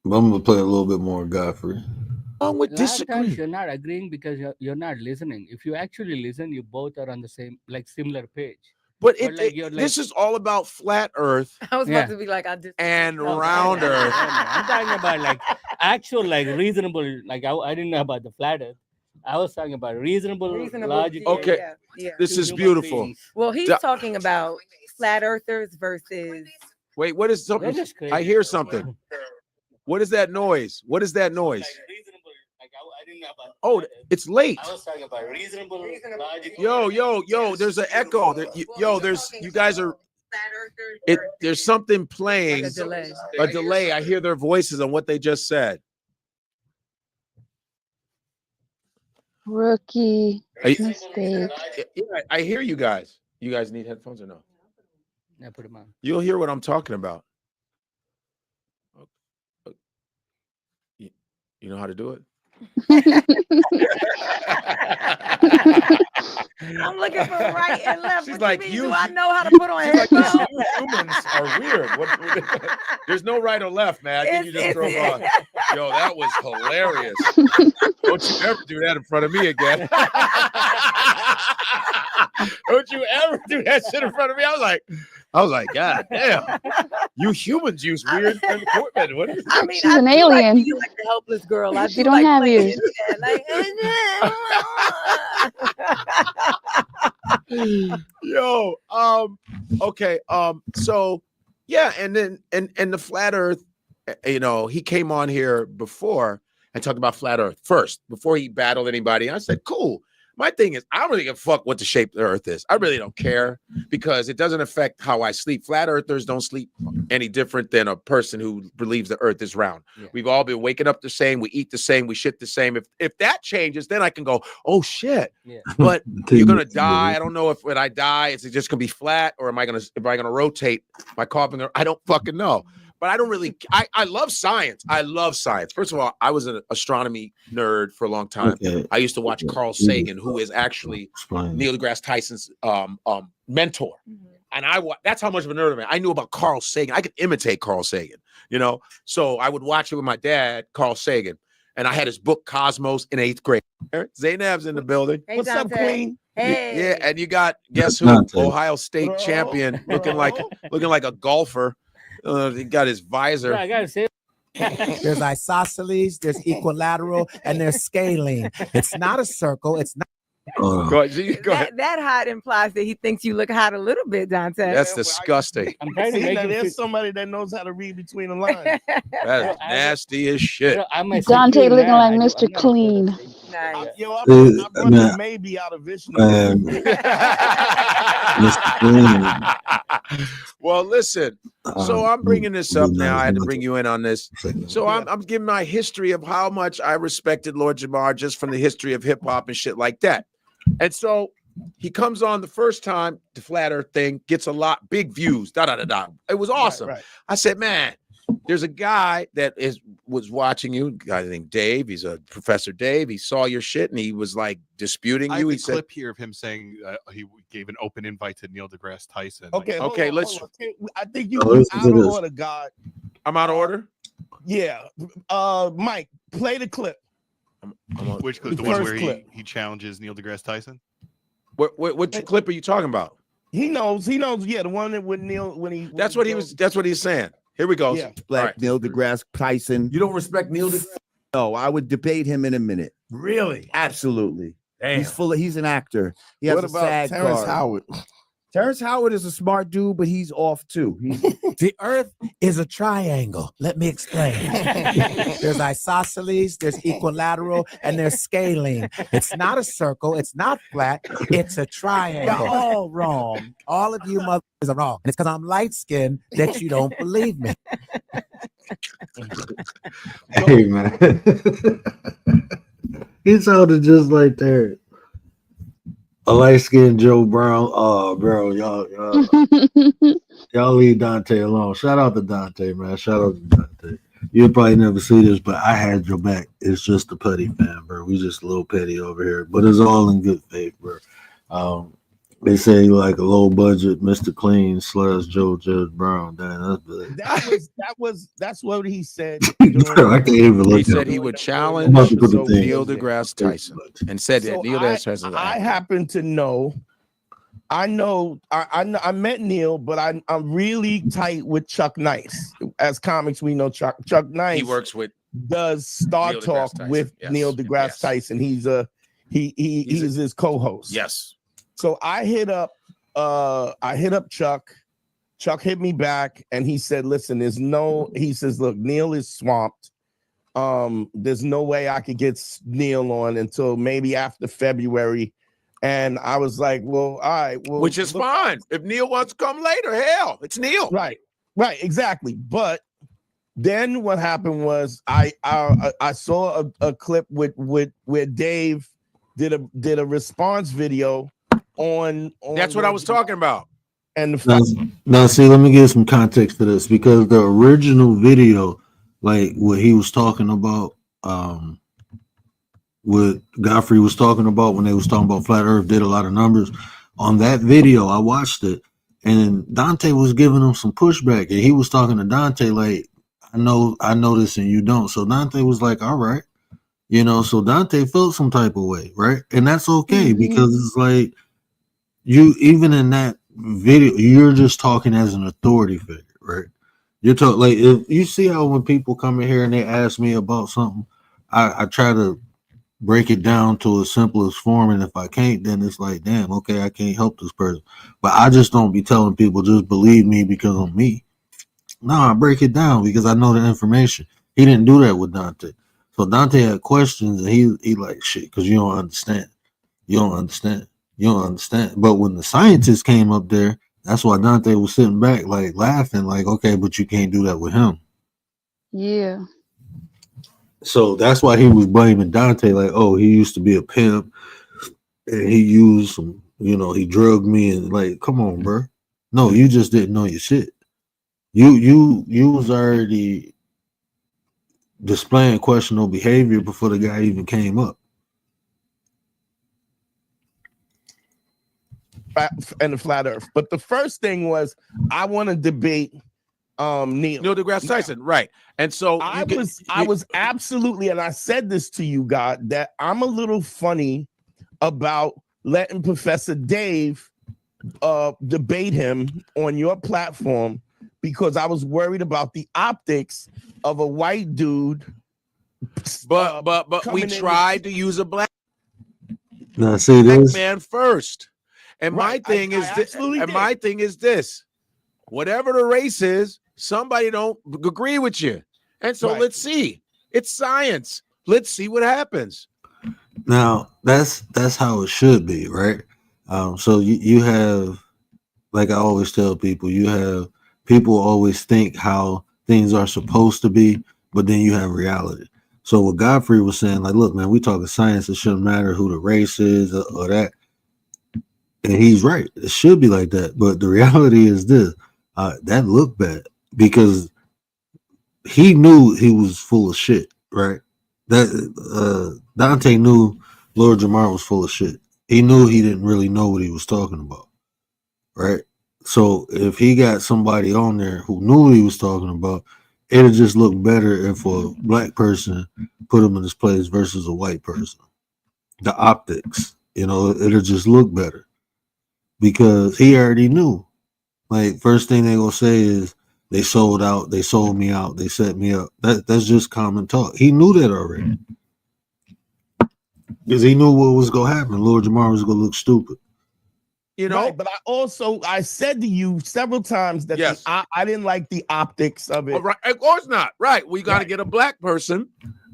I'm gonna play a little bit more Godfrey. With Sometimes you're not agreeing because you're not listening. If you actually listen, you both are on the same, like, similar page. But this is all about flat Earth. I was about to be like, round Earth. I'm talking about like actual, like reasonable. Like I didn't know about the flat Earth. I was talking about reasonable logic. Okay, this is beautiful. Well, he's talking about flat earthers versus Wait, what is something? They're just crazy. I hear something. What is that noise? What is that noise? I didn't know about Oh, it's late. I was talking about reasonable logic. Yo, there's an echo. You guys are. There's something playing. Like a delay. I hear their voices on what they just said. Rookie mistake. Yeah, I hear you guys. You guys need headphones or no? I put them on. You'll hear what I'm talking about. You know how to do it? I'm looking for right and left. She's What like, you mean? Do I know how to put on headphones? Humans are weird. There's no right or left, man. I think you just drove on. Yo, that was hilarious. Don't you ever do that in front of me again. Don't you ever do that shit in front of me. I was like, God damn. You humans use weird equipment. What is I mean, she's an alien. Like, like the helpless girl. She don't have ears. Yo, okay, so yeah, and then and the flat earth, he came on here before and talked about flat earth first before he battled anybody. I said, cool. My thing is, I don't really give a fuck what the shape of the earth is. I really don't care because it doesn't affect how I sleep. Flat earthers don't sleep any different than a person who believes the earth is round. Yeah. We've all been waking up the same. We eat the same. We shit the same. If that changes, then I can go, oh shit. Yeah. But you're going to die. I don't know if when I die, it's just going to be flat or am I going to rotate my coffin? I don't fucking know. But I don't really, I love science. I love science. First of all, I was an astronomy nerd for a long time. Okay. I used to watch Carl Sagan, who is actually Neil deGrasse Tyson's mentor. And that's how much of a nerd I am. I knew about Carl Sagan. I could imitate Carl Sagan, So I would watch it with my dad, Carl Sagan. And I had his book, Cosmos, in 8th grade. Zainab's in the building. Hey, what's Dante. up, Queen? Hey. Yeah, and you got, guess who? Dante. Ohio State champion, looking like a golfer. He got his visor. Yeah, I gotta say. There's isosceles, there's equilateral, and there's scaling. It's not a circle. It's not. Go ahead. That hot implies that he thinks you look hot a little bit, Dante. That's disgusting. I'm trying to make there's somebody that knows how to read between the lines. That is nasty as shit. Dante looking like Mr. Clean. Nice. Yo, I brought the maybe out of vision. Well, listen. So I'm bringing this up now. I had to bring you in on this. So I'm giving my history of how much I respected Lord Jamar just from the history of hip hop and shit like that. And so he comes on the first time, the flat earth thing gets a lot, big views. It was awesome. Right. I said, man, there's a guy that was watching you, a guy named Dave. He's a Professor Dave. He saw your shit and he was like disputing you. He said, clip here of him saying he gave an open invite to Neil deGrasse Tyson. Okay, okay, let's. I think you were out of order, God. I'm out of order. Yeah, Mike, play the clip. Which clip? The one where he challenges Neil deGrasse Tyson. What clip are you talking about? He knows. Yeah, the one that with Neil when he. That's what he's saying. Here we go. Yeah. Right. Neil deGrasse Tyson. You don't respect Neil deGrasse? No, I would debate him in a minute. Really? Absolutely. Damn. He's an actor. He has what a about SAG Terrence card. Howard? Terrence Howard is a smart dude, but he's off too. The earth is a triangle. Let me explain. There's isosceles, there's equilateral, and there's scaling. It's not a circle. It's not flat. It's a triangle. You're all wrong. All of you mothers are wrong. And it's because I'm light-skinned that you don't believe me. Hey, man. He sounded just like that. A light-skinned Joe Brown. Oh, bro, y'all leave Dante alone. Shout out to Dante, man. Shout out to Dante. You'll probably never see this, but I had your back. It's just a petty fan, bro. We just a little petty over here, but it's all in good faith, bro. They say like a low budget Mr. Clean / Joe Judge Brown. Damn, that's what he said. Bro, I can't even look. He said he would challenge Neil deGrasse Tyson and said that Neil deGrasse Tyson. I happen to know. I met Neil, but I'm really tight with Chuck Nice. As comics, we know Chuck Nice. He works with does Star Talk with Neil deGrasse Tyson. He's he's his co-host. Yes. So I hit up Chuck Chuck hit me back and he said, listen, he says, look, Neil is swamped. There's no way I could get Neil on until maybe after February. And I was like, well, all right. Well, which is fine. If Neil wants to come later, hell, it's Neil. Right, exactly. But then what happened was I saw a clip with where Dave did a response video on That's what I was talking about. And now, see, let me give some context to this, because the original video, like what he was talking about, what Godfrey was talking about when they was talking about Flat Earth, did a lot of numbers on that video. I watched it, and Dante was giving him some pushback, and he was talking to Dante like, I know this and you don't. So Dante was like, all right, so Dante felt some type of way, right? And that's okay, because it's like, you, even in that video, you're just talking as an authority figure, right? You're talking like, if you see how when people come in here and they ask me about something, I try to break it down to a simplest form, and if I can't, then it's like, damn, okay, I can't help this person. But I just don't be telling people just believe me because I'm me. No, I break it down because I know the information. He didn't do that with Dante. So Dante had questions, and he like, shit, because you don't understand. You don't understand. But when the scientists came up there, that's why Dante was sitting back, like laughing, like, okay, but you can't do that with him. Yeah. So that's why he was blaming Dante, like, oh, he used to be a pimp, and he used some, he drugged me, and like, come on, bro. No, you just didn't know your shit. You was already displaying questionable behavior before the guy even came up. And the Flat Earth. But the first thing was, I want to debate Neil deGrasse Tyson, right? And so I was absolutely, and I said this to you, God, that I'm a little funny about letting Professor Dave debate him on your platform, because I was worried about the optics of a white dude. But we tried to use a black see this man first. And right. my thing is this: whatever the race is, somebody don't agree with you, and so let's see. It's science. Let's see what happens. Now that's how it should be, right? So you have, like I always tell people, you have people always think how things are supposed to be, but then you have reality. So what Godfrey was saying, like, look, man, we talking science. It shouldn't matter who the race is or that. And he's right. It should be like that. But the reality is this. That looked bad because he knew he was full of shit, right? That Dante knew Lord Jamar was full of shit. He knew he didn't really know what he was talking about, right? So if he got somebody on there who knew what he was talking about, it'll just look better if a black person put him in his place versus a white person. The optics, it'll just look better. Because he already knew. Like, first thing they gonna say is they sold out, they sold me out, they set me up. That's just common talk. He knew that already. Because he knew what was gonna happen. Lord Jamar was gonna look stupid. Right, but I said to you several times that I didn't like the optics of it. Oh, right. Of course not. Right. We got to get a black person.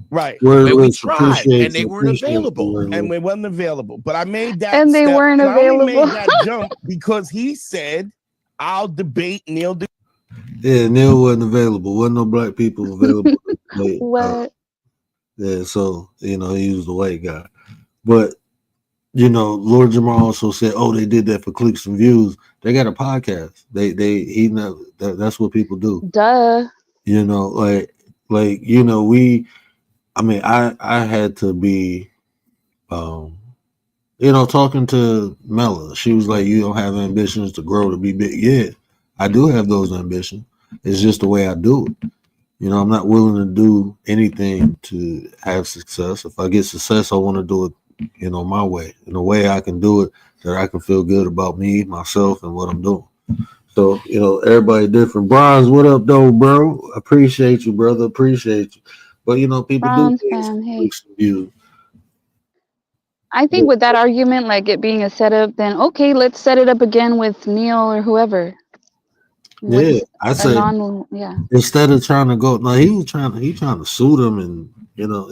Right. We tried, and they weren't available. And we wasn't available. But I made that. And they weren't available. I made that jump because he said, "I'll debate Neil." Yeah, Neil wasn't available. Wasn't no black people available. What? Yeah, so he was the white guy. But Lord Jamar also said, "Oh, they did that for clicks and views." They got a podcast. That's what people do. Duh. I had to be, talking to Mella. She was like, "You don't have ambitions to grow to be big." Yeah, I do have those ambitions. It's just the way I do it. I'm not willing to do anything to have success. If I get success, I want to do it, my way, in a way I can do it that I can feel good about me, myself, and what I'm doing. So, everybody different. Bronze, what up, though, bro? Appreciate you, brother. Appreciate you. But, people Bronze do fan, hey. views. I think with that argument, like it being a setup, then okay, let's set it up again with Neil or whoever. with I a say yeah. instead of trying to go, no, he trying to sue them, and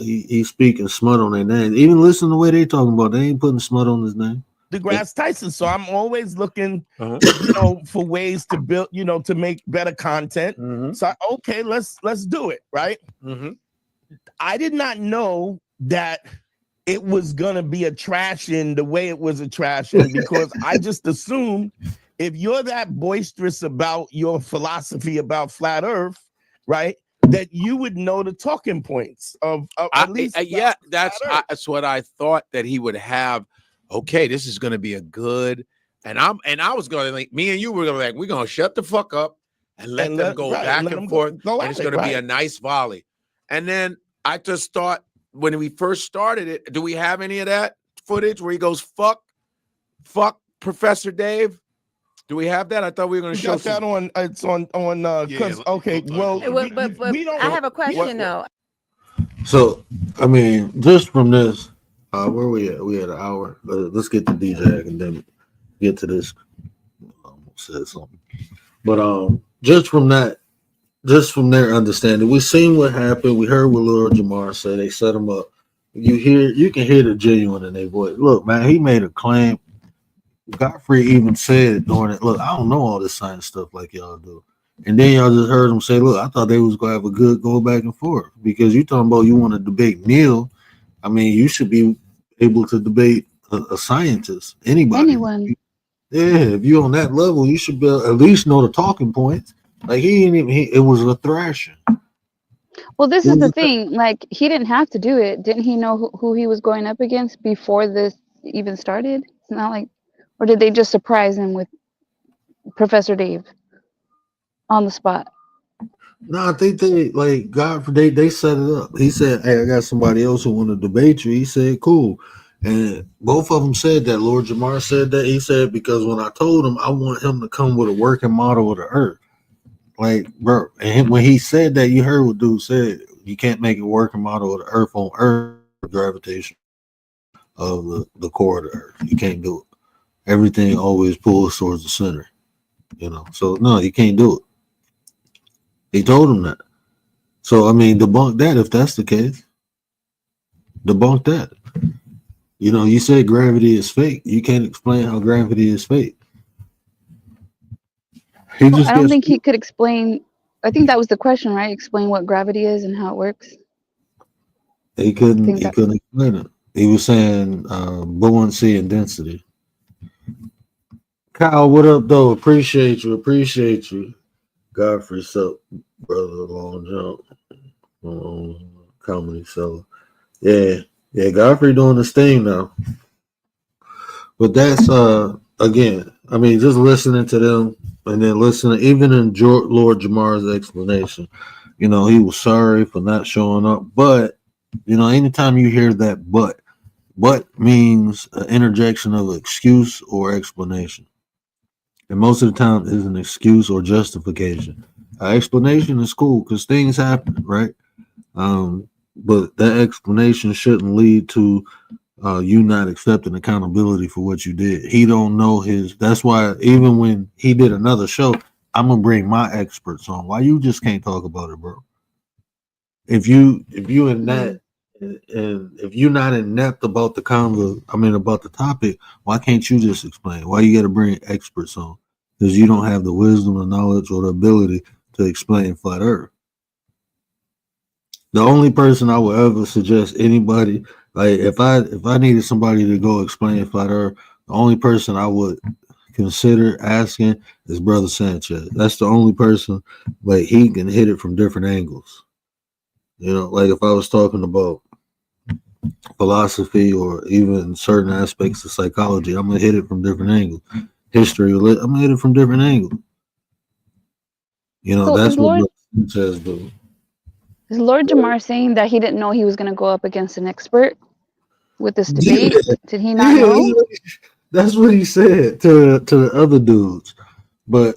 he's speaking smut on their name. Even listen to the way they talking about, they ain't putting smut on his name. DeGrasse Tyson. So I'm always looking, for ways to build, to make better content. So okay, let's do it, right? I did not know that it was gonna be a trash-in the way it was a trash-in, because I just assumed if you're that boisterous about your philosophy about flat Earth, right, that you would know the talking points of at least. That's what I thought that he would have. Okay, this is going to be a good, and I was going to think, me and you were going to like, we're going to shut the fuck up and let them go back and forth, and it's going to be a nice volley. And then I just thought when we first started it, do we have any of that footage where he goes fuck Professor Dave? Do we have that? I thought we were going to show that on. It's on. Because okay, well, but I have a question though. So, I mean, just from this, where we at? We at an hour. Let's get to DJ Academic. Get to this. Almost said something, but just from their understanding, we seen what happened. We heard what Lil Jamar said. They set him up. You can hear the genuine in their voice. Look, man, he made a claim. Godfrey even said during it, look, I don't know all this science stuff like y'all do. And then y'all just heard him say, look, I thought they was gonna have a good go back and forth, because you talking about you want to debate Neil. I mean, you should be able to debate a scientist, Anyone. Yeah, if you're on that level, you should be at least know the talking points. Like he didn't even. It was a thrashing. Well, this is the thing. Like, he didn't have to do it. Didn't he know who he was going up against before this even started? It's not like, or did they just surprise him with Professor Dave on the spot? No, I think they set it up. He said, "Hey, I got somebody else who want to debate you." He said, "Cool," and both of them said that. Lord Jamar said that. He said, because when I told him I want him to come with a working model of the Earth, like, bro, and when he said that, you heard what dude said. You can't make a working model of the Earth on Earth gravitation of the core of the Earth. You can't do it. Everything always pulls towards the center. So no, you can't do it. He told him that. So, I mean, debunk that if that's the case. Debunk that. You said gravity is fake. You can't explain how gravity is fake. I don't think he could explain. I think that was the question, right? Explain what gravity is and how it works. He couldn't explain it. He was saying buoyancy and density. Kyle, what up, though? Appreciate you. Godfrey, sup, brother, long jump, comedy seller. Yeah, Godfrey doing this thing now. But that's again, I mean, just listening to them and then listening, even in Lord Jamar's explanation, he was sorry for not showing up. But anytime you hear that, but means an interjection of excuse or explanation. And most of the time is an excuse or justification. Explanation is cool because things happen, right? But that explanation shouldn't lead to you not accepting accountability for what you did. He don't know that's why even when he did another show, I'm gonna bring my experts on. Why you just can't talk about it, bro? If you in that and if you're not inept about about the topic, why can't you just explain? Why you got to bring experts on? Because you don't have the wisdom, the knowledge, or the ability to explain flat Earth. The only person I would ever suggest anybody, like if I needed somebody to go explain flat Earth, the only person I would consider asking is Brother Sanchez. That's the only person, like, he can hit it from different angles. Like if I was talking about philosophy or even certain aspects of psychology, I'm gonna hit it from different angles. History, I'm gonna hit it from different angles. So that's what Brother Sanchez do. Is Lord Jamar saying that he didn't know he was going to go up against an expert with this debate? Yeah. Did he not know? That's what he said to the other dudes. But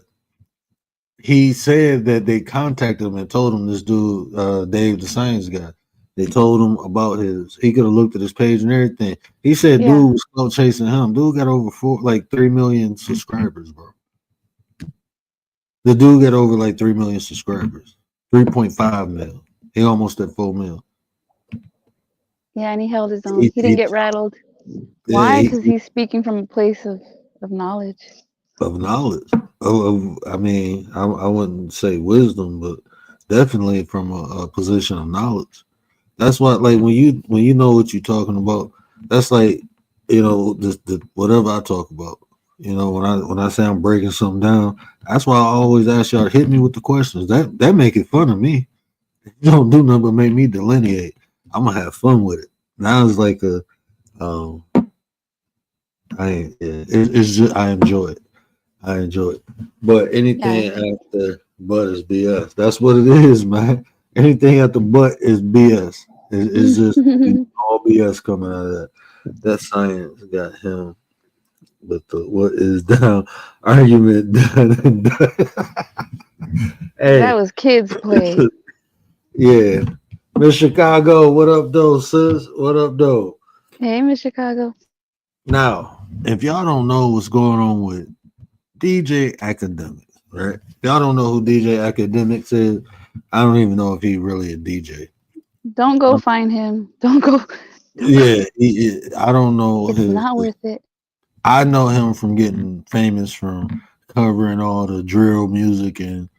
he said that they contacted him and told him this dude, Dave, the science guy, they told him about he could have looked at his page and everything. He said dude was still chasing him. Dude got over 3 million subscribers, bro. The dude got over like 3 million subscribers. 3.5 mil. He almost at 4 mil. Yeah, and he held his own. He didn't get rattled. Why? Because he's speaking from a place of knowledge. Of knowledge. I mean, I wouldn't say wisdom, but definitely from a position of knowledge. That's why, like, when you know what you're talking about, that's like, you know, the whatever I talk about. You know, when I say I'm breaking something down, that's why I always ask y'all to hit me with the questions. That make it fun of me. You don't do nothing but make me delineate. I'm gonna have fun with it. Now it's like it's just I enjoy it. I enjoy it. But anything after but is BS. That's what it is, man. Anything after but is BS. It's just all BS coming out of that. That science got him with the what is down argument done and done. Hey. That was kids play. Yeah. Miss Chicago, what up, though, sis? What up, though? Hey, Miss Chicago. Now, if y'all don't know what's going on with DJ Akademics, right? If y'all don't know who DJ Akademics is, I don't even know if he's really a DJ. Don't go find him. Don't go. Yeah, I don't know. It's not worth it. I know him from getting famous from covering all the drill music and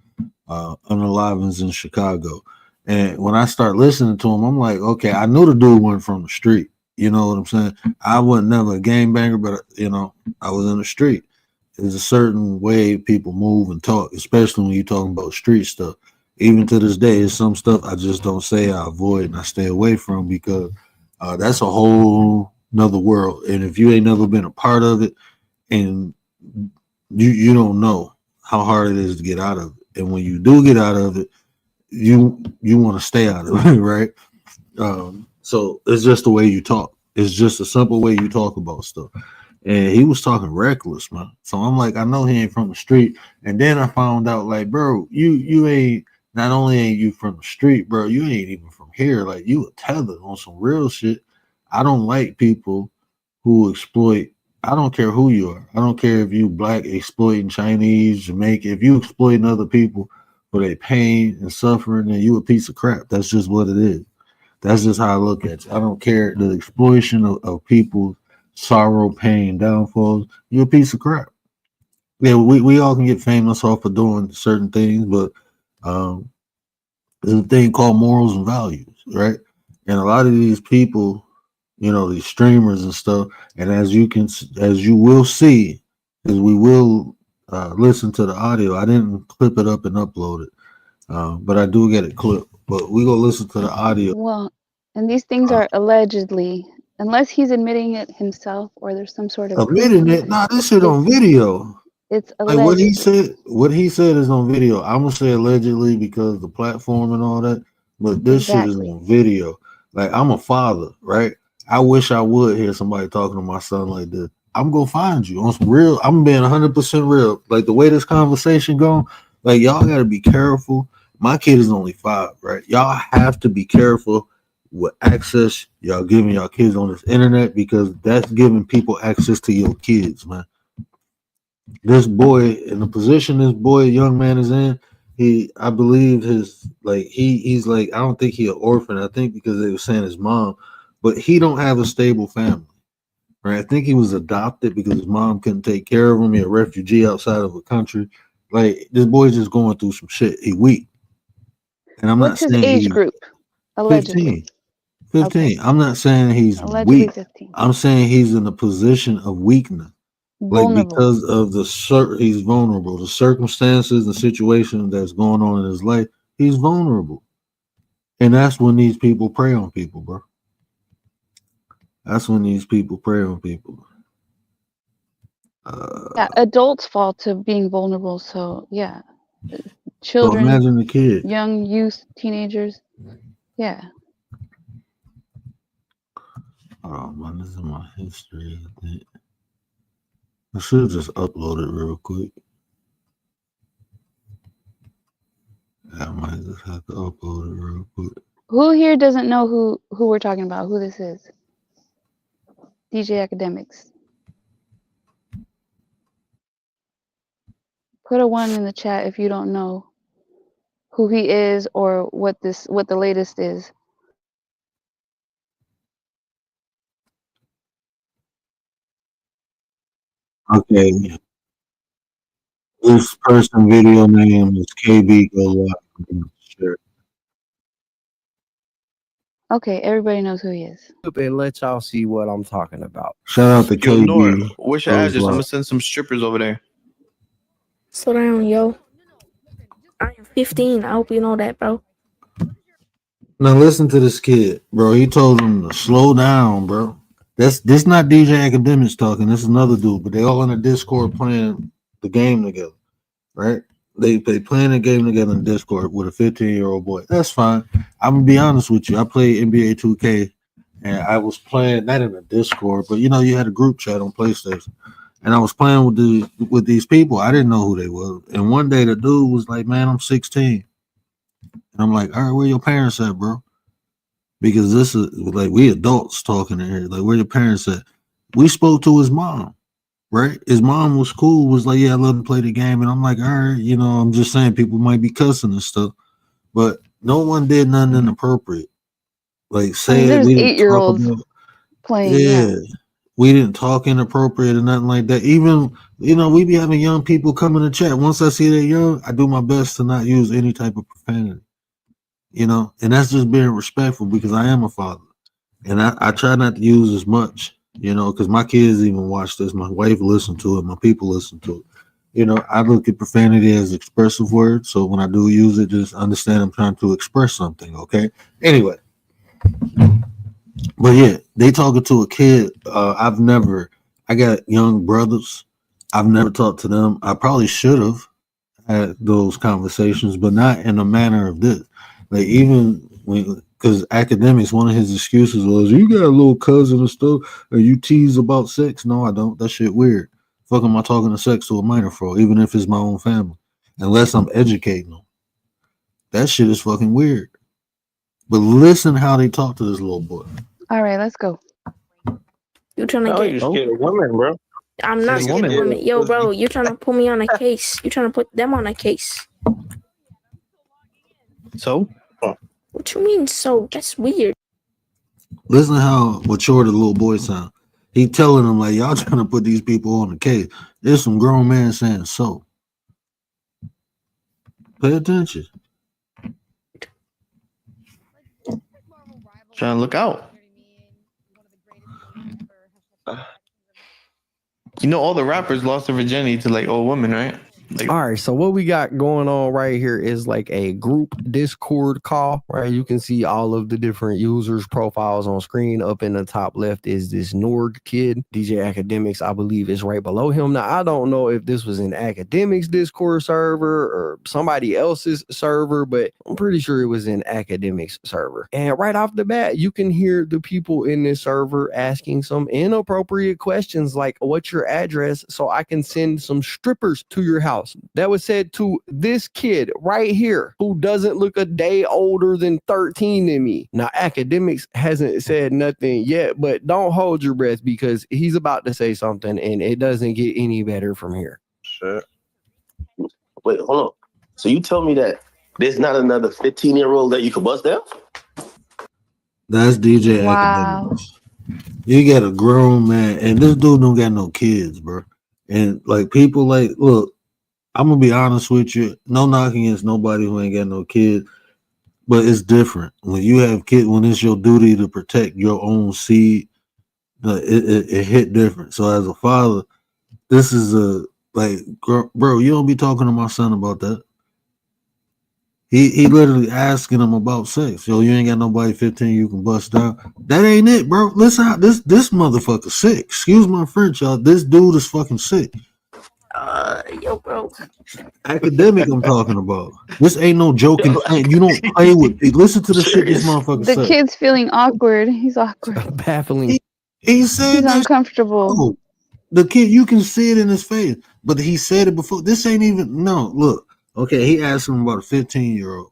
unalivings in Chicago. And when I start listening to him, I'm like, okay, I knew the dude went from the street. You know what I'm saying? I wasn't never a gangbanger, but you know, I was in the street. There's a certain way people move and talk, especially when you're talking about street stuff. Even to this day, there's some stuff I just don't say, I avoid and I stay away from because that's a whole nother world. And if you ain't never been a part of it, and you don't know how hard it is to get out of it. And when you do get out of it, you want to stay out of it, right? So it's just the way you talk. It's just a simple way you talk about stuff. And he was talking reckless, man. So I'm like, I know he ain't from the street. And then I found out, like, bro, you ain't, not only ain't you from the street, bro, you ain't even from here. Like, you a tether on some real shit. I don't like people who exploit. I don't care who you are. I don't care if you black exploiting Chinese, Jamaican. If you exploiting other people for their pain and suffering, then you a piece of crap. That's just what it is. That's just how I look at it. I don't care the exploitation of people's sorrow, pain, downfalls. You're a piece of crap. Yeah, we all can get famous off of doing certain things, but there's a thing called morals and values, right? And a lot of these people, you know, these streamers and stuff, and as you will see, as we will listen to the audio. I didn't clip it up and upload it, but I do get it clipped. But we go listen to the audio. Well, and these things are allegedly, unless he's admitting it himself or there's some sort of Admitting it? Nah, this shit on video. It's like allegedly. what he said is on video. I'm gonna say allegedly because the platform and all that, but this shit is on video. Like, I'm a father, right? I wish I would hear somebody talking to my son like this. I'm gonna find you on some real. I'm being 100% real. Like, the way this conversation going, like, y'all gotta be careful. My kid is only 5, right? Y'all have to be careful with access y'all giving y'all kids on this internet, because that's giving people access to your kids, man. This boy, in the position this boy, young man, is in, I believe he's like, I don't think he an orphan. I think because they were saying his mom, but he don't have a stable family, right? I think he was adopted because his mom couldn't take care of him. He a refugee outside of a country. Like, this boy's just going through some shit. He weak. And I'm What's not his saying age group? Allegedly. 15. Okay. I'm not saying he's Allegedly weak. 15. I'm saying he's in a position of weakness. Like, Vulnerable. because of he's vulnerable. The circumstances, the situation that's going on in his life, he's vulnerable. And that's when these people prey on people, bro. That's when these people prey on people. Yeah, adults fall to being vulnerable. So yeah, children, so imagine the kid. young youth, teenagers. Yeah. Oh man, this is my history. I should just upload it real quick. I might just have to upload it real quick. Who here doesn't know who we're talking about? Who this is? DJ Akademics. Put a 1 in the chat if you don't know who he is or what the latest is. Okay. This person video name is KB Go Live. Sure. Okay, everybody knows who he is. And let y'all see what I'm talking about. Shout out to Yo, Nord, KB. what's your Goes address? I'm Live. gonna send some strippers over there. Slow down, yo. I am 15. I hope you know that, bro. Now listen to this kid, bro. He told him to slow down, bro. This not DJ Academics talking. This is another dude, but they all in a Discord playing the game together, right? They playing the game together in Discord with a 15-year-old boy. That's fine. I'm gonna be honest with you. I played NBA 2K, and I was playing not in a Discord, but you know you had a group chat on PlayStation, and I was playing with these people. I didn't know who they were, and one day the dude was like, "Man, I'm 16," and I'm like, "All right, where your parents at, bro?" Because this is like we adults talking in here. Like, where your parents at? We spoke to his mom, right? His mom was cool, was like, yeah, I let him play the game. And I'm like, all right, you know, I'm just saying people might be cussing and stuff. But no one did nothing inappropriate. Like, say there's we didn't talk 8-year-olds about, playing. yeah, we didn't talk inappropriate or nothing like that. Even, you know, we be having young people come in the chat. Once I see they're young, I do my best to not use any type of profanity. You know, and that's just being respectful because I am a father, and I try not to use as much, you know, because my kids even watch this. My wife listen to it. My people listen to it. You know, I look at profanity as expressive words. So when I do use it, just understand I'm trying to express something. Okay. Anyway, but yeah, they talking to a kid. I got young brothers. I've never talked to them. I probably should have had those conversations, but not in a manner of this. Like even when, because Academics, one of his excuses was, "You got a little cousin and stuff, or you tease about sex." No, I don't. That shit weird. Fuck am I talking to sex to a minor for? Even if it's my own family, unless I'm educating them. That shit is fucking weird. But listen how they talk to this little boy. All right, let's go. You trying to Oh, get? you scared of women, bro? I'm not scared of women. Yo, bro, you trying to put me on a case? You trying to put them on a case? So? What you mean? So that's weird. Listen how mature the little boy sound. He telling them like, y'all trying to put these people on the case. There's some grown man saying so. Pay attention. Trying to look out. You know, all the rappers lost their virginity to like old women, right? Like, all right, so what we got going on right here is like a group Discord call, right? You can see all of the different users' profiles on screen. Up in the top left is this Nord kid. DJ Academics, I believe, is right below him. Now, I don't know if this was an Academics Discord server or somebody else's server, but I'm pretty sure it was an Academics server. And right off the bat, you can hear the people in this server asking some inappropriate questions like, what's your address so I can send some strippers to your house? That was said to this kid right here who doesn't look a day older than 13 than me. Now, Academics hasn't said nothing yet, but don't hold your breath because he's about to say something and it doesn't get any better from here. sure. Wait, hold on. So you tell me that there's not another 15-year-old that you could bust down? That's DJ Academics. You got a grown man, and this dude don't got no kids, bro. And like people like, look, I'm gonna be honest with you. No knocking against nobody who ain't got no kids, but it's different when you have kids. When it's your duty to protect your own seed, it hit different. So as a father, this is a like, bro, you don't be talking to my son about that. He literally asking him about sex. Yo, you ain't got nobody 15 you can bust down. That ain't it, bro. Listen how this motherfucker sick. Excuse my French, y'all. This dude is fucking sick. Yo, bro. Academic I'm talking about. This ain't no joking thing. You don't play with it. Listen to the shit this motherfucker The said. kid's feeling awkward. He's awkward. Baffling. He said He's that uncomfortable. shit. The kid, you can see it in his face. But he said it before. This ain't even look. Okay, he asked him about a 15-year-old.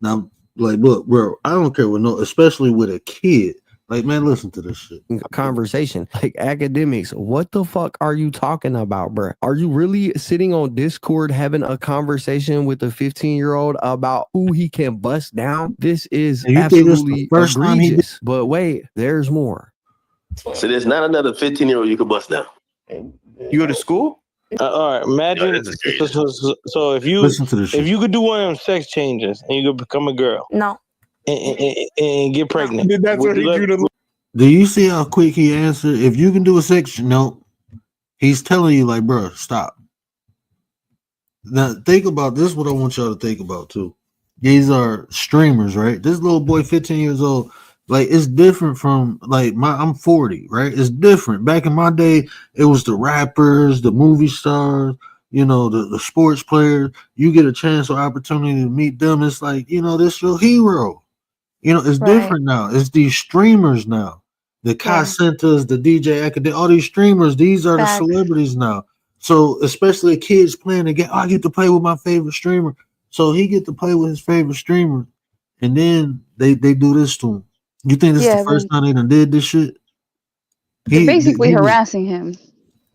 Now, like, look, bro, I don't care with especially with a kid. Like, man, listen to this shit. Conversation. Like, Academics, what the fuck are you talking about, bro? Are you really sitting on Discord having a conversation with a 15-year-old about who he can bust down? This is And you think this the absolutely first time he did? egregious. But wait, there's more. So there's not another 15-year-old you could bust down. You go to school? All right, imagine. So if you Listen to this shit. if you could do one of them sex changes and you could become a girl No. and get pregnant, That's what he drew the. Do you see how quick he answered? If you can do a section, no. He's telling you, like, bro, stop. Now, think about this. What I want y'all to think about, too. These are streamers, right? This little boy, 15 years old, like, it's different from, like, I'm 40, right? It's different. Back in my day, it was the rappers, the movie stars, you know, the sports players. You get a chance or opportunity to meet them. It's like, you know, this your hero. You know, it's different now. It's these streamers now. The Kai Centers, the DJ Academics, all these streamers, these are the celebrities now. So especially kids playing the game, I get to play with my favorite streamer. So he get to play with his favorite streamer. And then they do this to him. You think this is the first time they done did this shit? They're basically harassing him.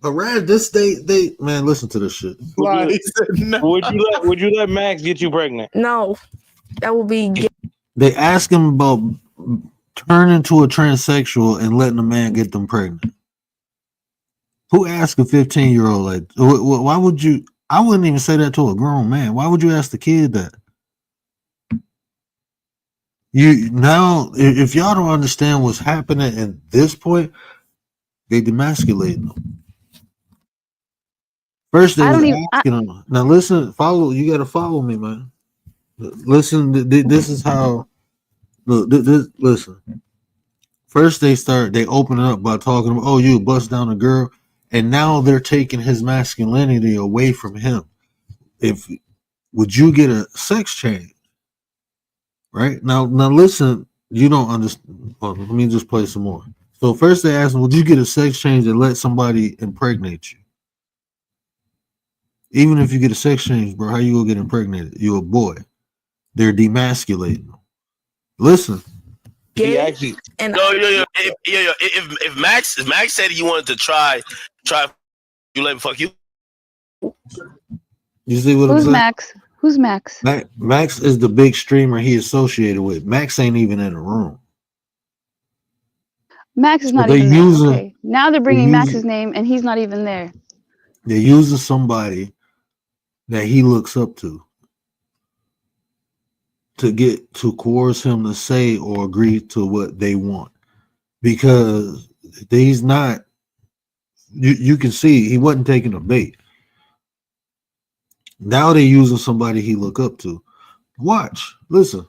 Harass this they man, listen to this shit. Would you let Max get you pregnant? No. That would be They ask him about turning to a transsexual and letting a man get them pregnant. Who asked a 15-year-old like? Why would you? I wouldn't even say that to a grown man. Why would you ask the kid that? You now, if y'all don't understand what's happening at this point, they demasculating them. First, they were asking them. Now listen, follow. You got to follow me, man. Listen, this is how. Look, listen. First, they open it up by talking about, oh, you bust down a girl, and now they're taking his masculinity away from him. Would you get a sex change? Right now, listen. You don't understand. Well, let me just play some more. So first, they ask him, would you get a sex change and let somebody impregnate you? Even if you get a sex change, bro, how you gonna get impregnated? You're a boy. They're demasculating. Listen. He actually. If Max said he wanted to try, you let him fuck you. You see what I'm Who's saying? Max? Who's Max? Max is the big streamer he associated with. Max ain't even in the room. Max is not even there. Okay. Now they're bringing Max's name, and he's not even there. They're using somebody that he looks up to get to coerce him to say or agree to what they want, because he's not. You can see he wasn't taking a bait. Now they're using somebody he look up to. Watch, listen.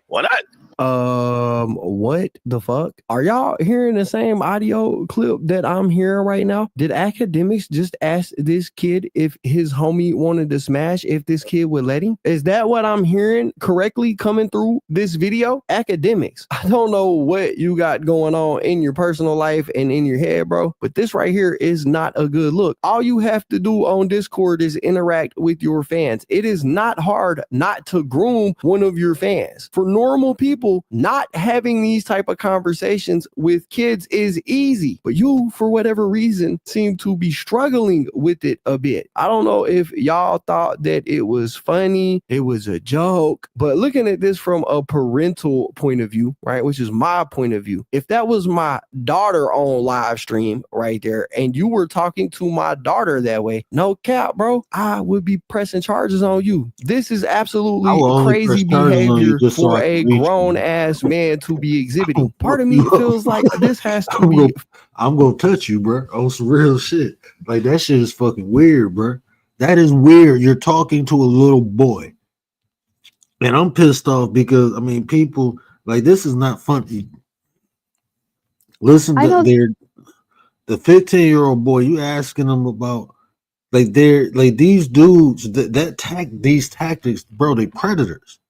Why not? What the fuck? Are y'all hearing the same audio clip that I'm hearing right now? Did Academics just ask this kid if his homie wanted to smash, if this kid would let him? Is that what I'm hearing correctly coming through this video? Academics, I don't know what you got going on in your personal life and in your head, bro, but this right here is not a good look. All you have to do on Discord is interact with your fans. It is not hard not to groom one of your fans. For normal people, not having these type of conversations with kids is easy, but you, for whatever reason, seem to be struggling with it a bit. I don't know if y'all thought that it was funny, it was a joke, but looking at this from a parental point of view, right, which is my point of view, if that was my daughter on live stream right there, and you were talking to my daughter that way, no cap, bro, I would be pressing charges on you. This is absolutely crazy behavior for a grown ass man to be exhibiting. Part of me feels like this has to be. I'm gonna touch you, bro. On some real shit. Like, that shit is fucking weird, bro. That is weird. You're talking to a little boy, and I'm pissed off because I mean, people like, this is not funny. Listen, the 15-year-old boy. You asking them about, like, they're like these dudes these tactics, bro. They predators.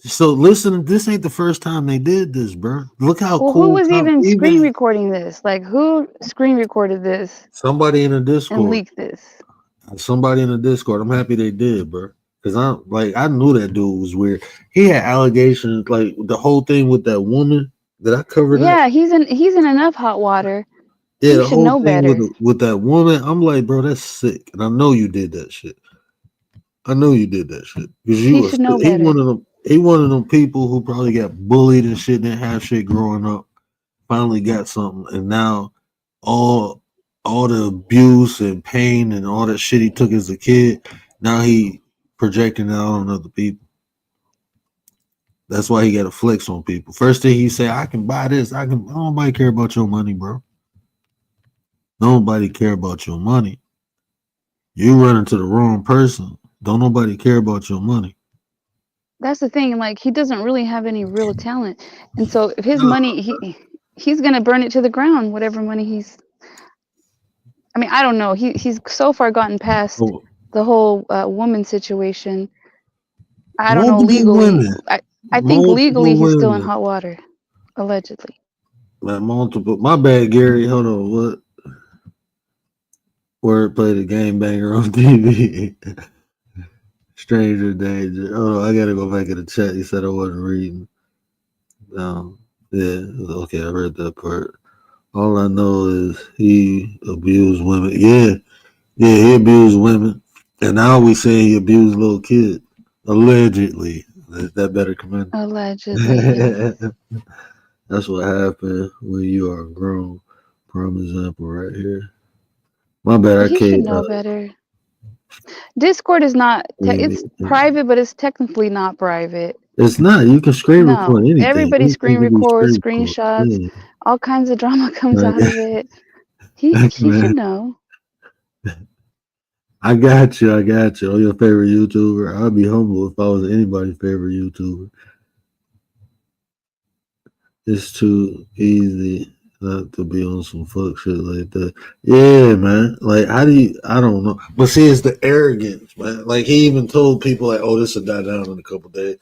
So listen, this ain't the first time they did this, bro. Look how cool. Who was even screen recording this? Like, who screen recorded this? Somebody in the Discord. And leaked this. Somebody in the Discord. I'm happy they did, bro. Because I knew that dude was weird. He had allegations, like the whole thing with that woman. Did I cover that? Yeah, he's in enough hot water. Yeah, He the should whole know thing better. with that woman, I'm like, bro, that's sick, and I know you did that shit. I know you did that shit because He should know he better. one of them. He one of them people who probably got bullied and shit, didn't have shit growing up. Finally got something, and now all the abuse and pain and all that shit he took as a kid, now he projecting it out on other people. That's why he got to flex on people. First thing he said, I can buy this. Nobody care about your money, bro. Nobody care about your money. You run into the wrong person. Don't nobody care about your money. That's the thing. Like, he doesn't really have any real talent, and so if his money, he's gonna burn it to the ground. Whatever money he's. I mean, I don't know. He's so far gotten past the whole woman situation. I don't know Multiple legally. women. I think legally Multiple he's still in women. hot water, allegedly. Man, multiple. My bad, Gary. Hold on. What? Word play the game banger on TV. Stranger danger. Oh, I gotta go back in the chat. You said I wasn't reading. Yeah. Okay, I read that part. All I know is he abused women. Yeah, he abused women, and now we say he abused little kids. Allegedly, is that better, Commander? Allegedly, yeah. That's what happened when you are grown. Prime example right here. My bad, I He should can't. know better. Discord is not. It's private, but it's technically not private. It's not. You can screen No, record anything. everybody screen Anything can be records, screen recorded. screenshots. Yeah. All kinds of drama comes Right. out of it. He should know. I got you. I'm your favorite YouTuber. I'd be humble if I was anybody's favorite YouTuber. It's too easy not to be on some fuck shit like that. Yeah, man. Like, how do you? I don't know. But see, it's the arrogance, man. Like, he even told people, like, "Oh, this will die down in a couple days."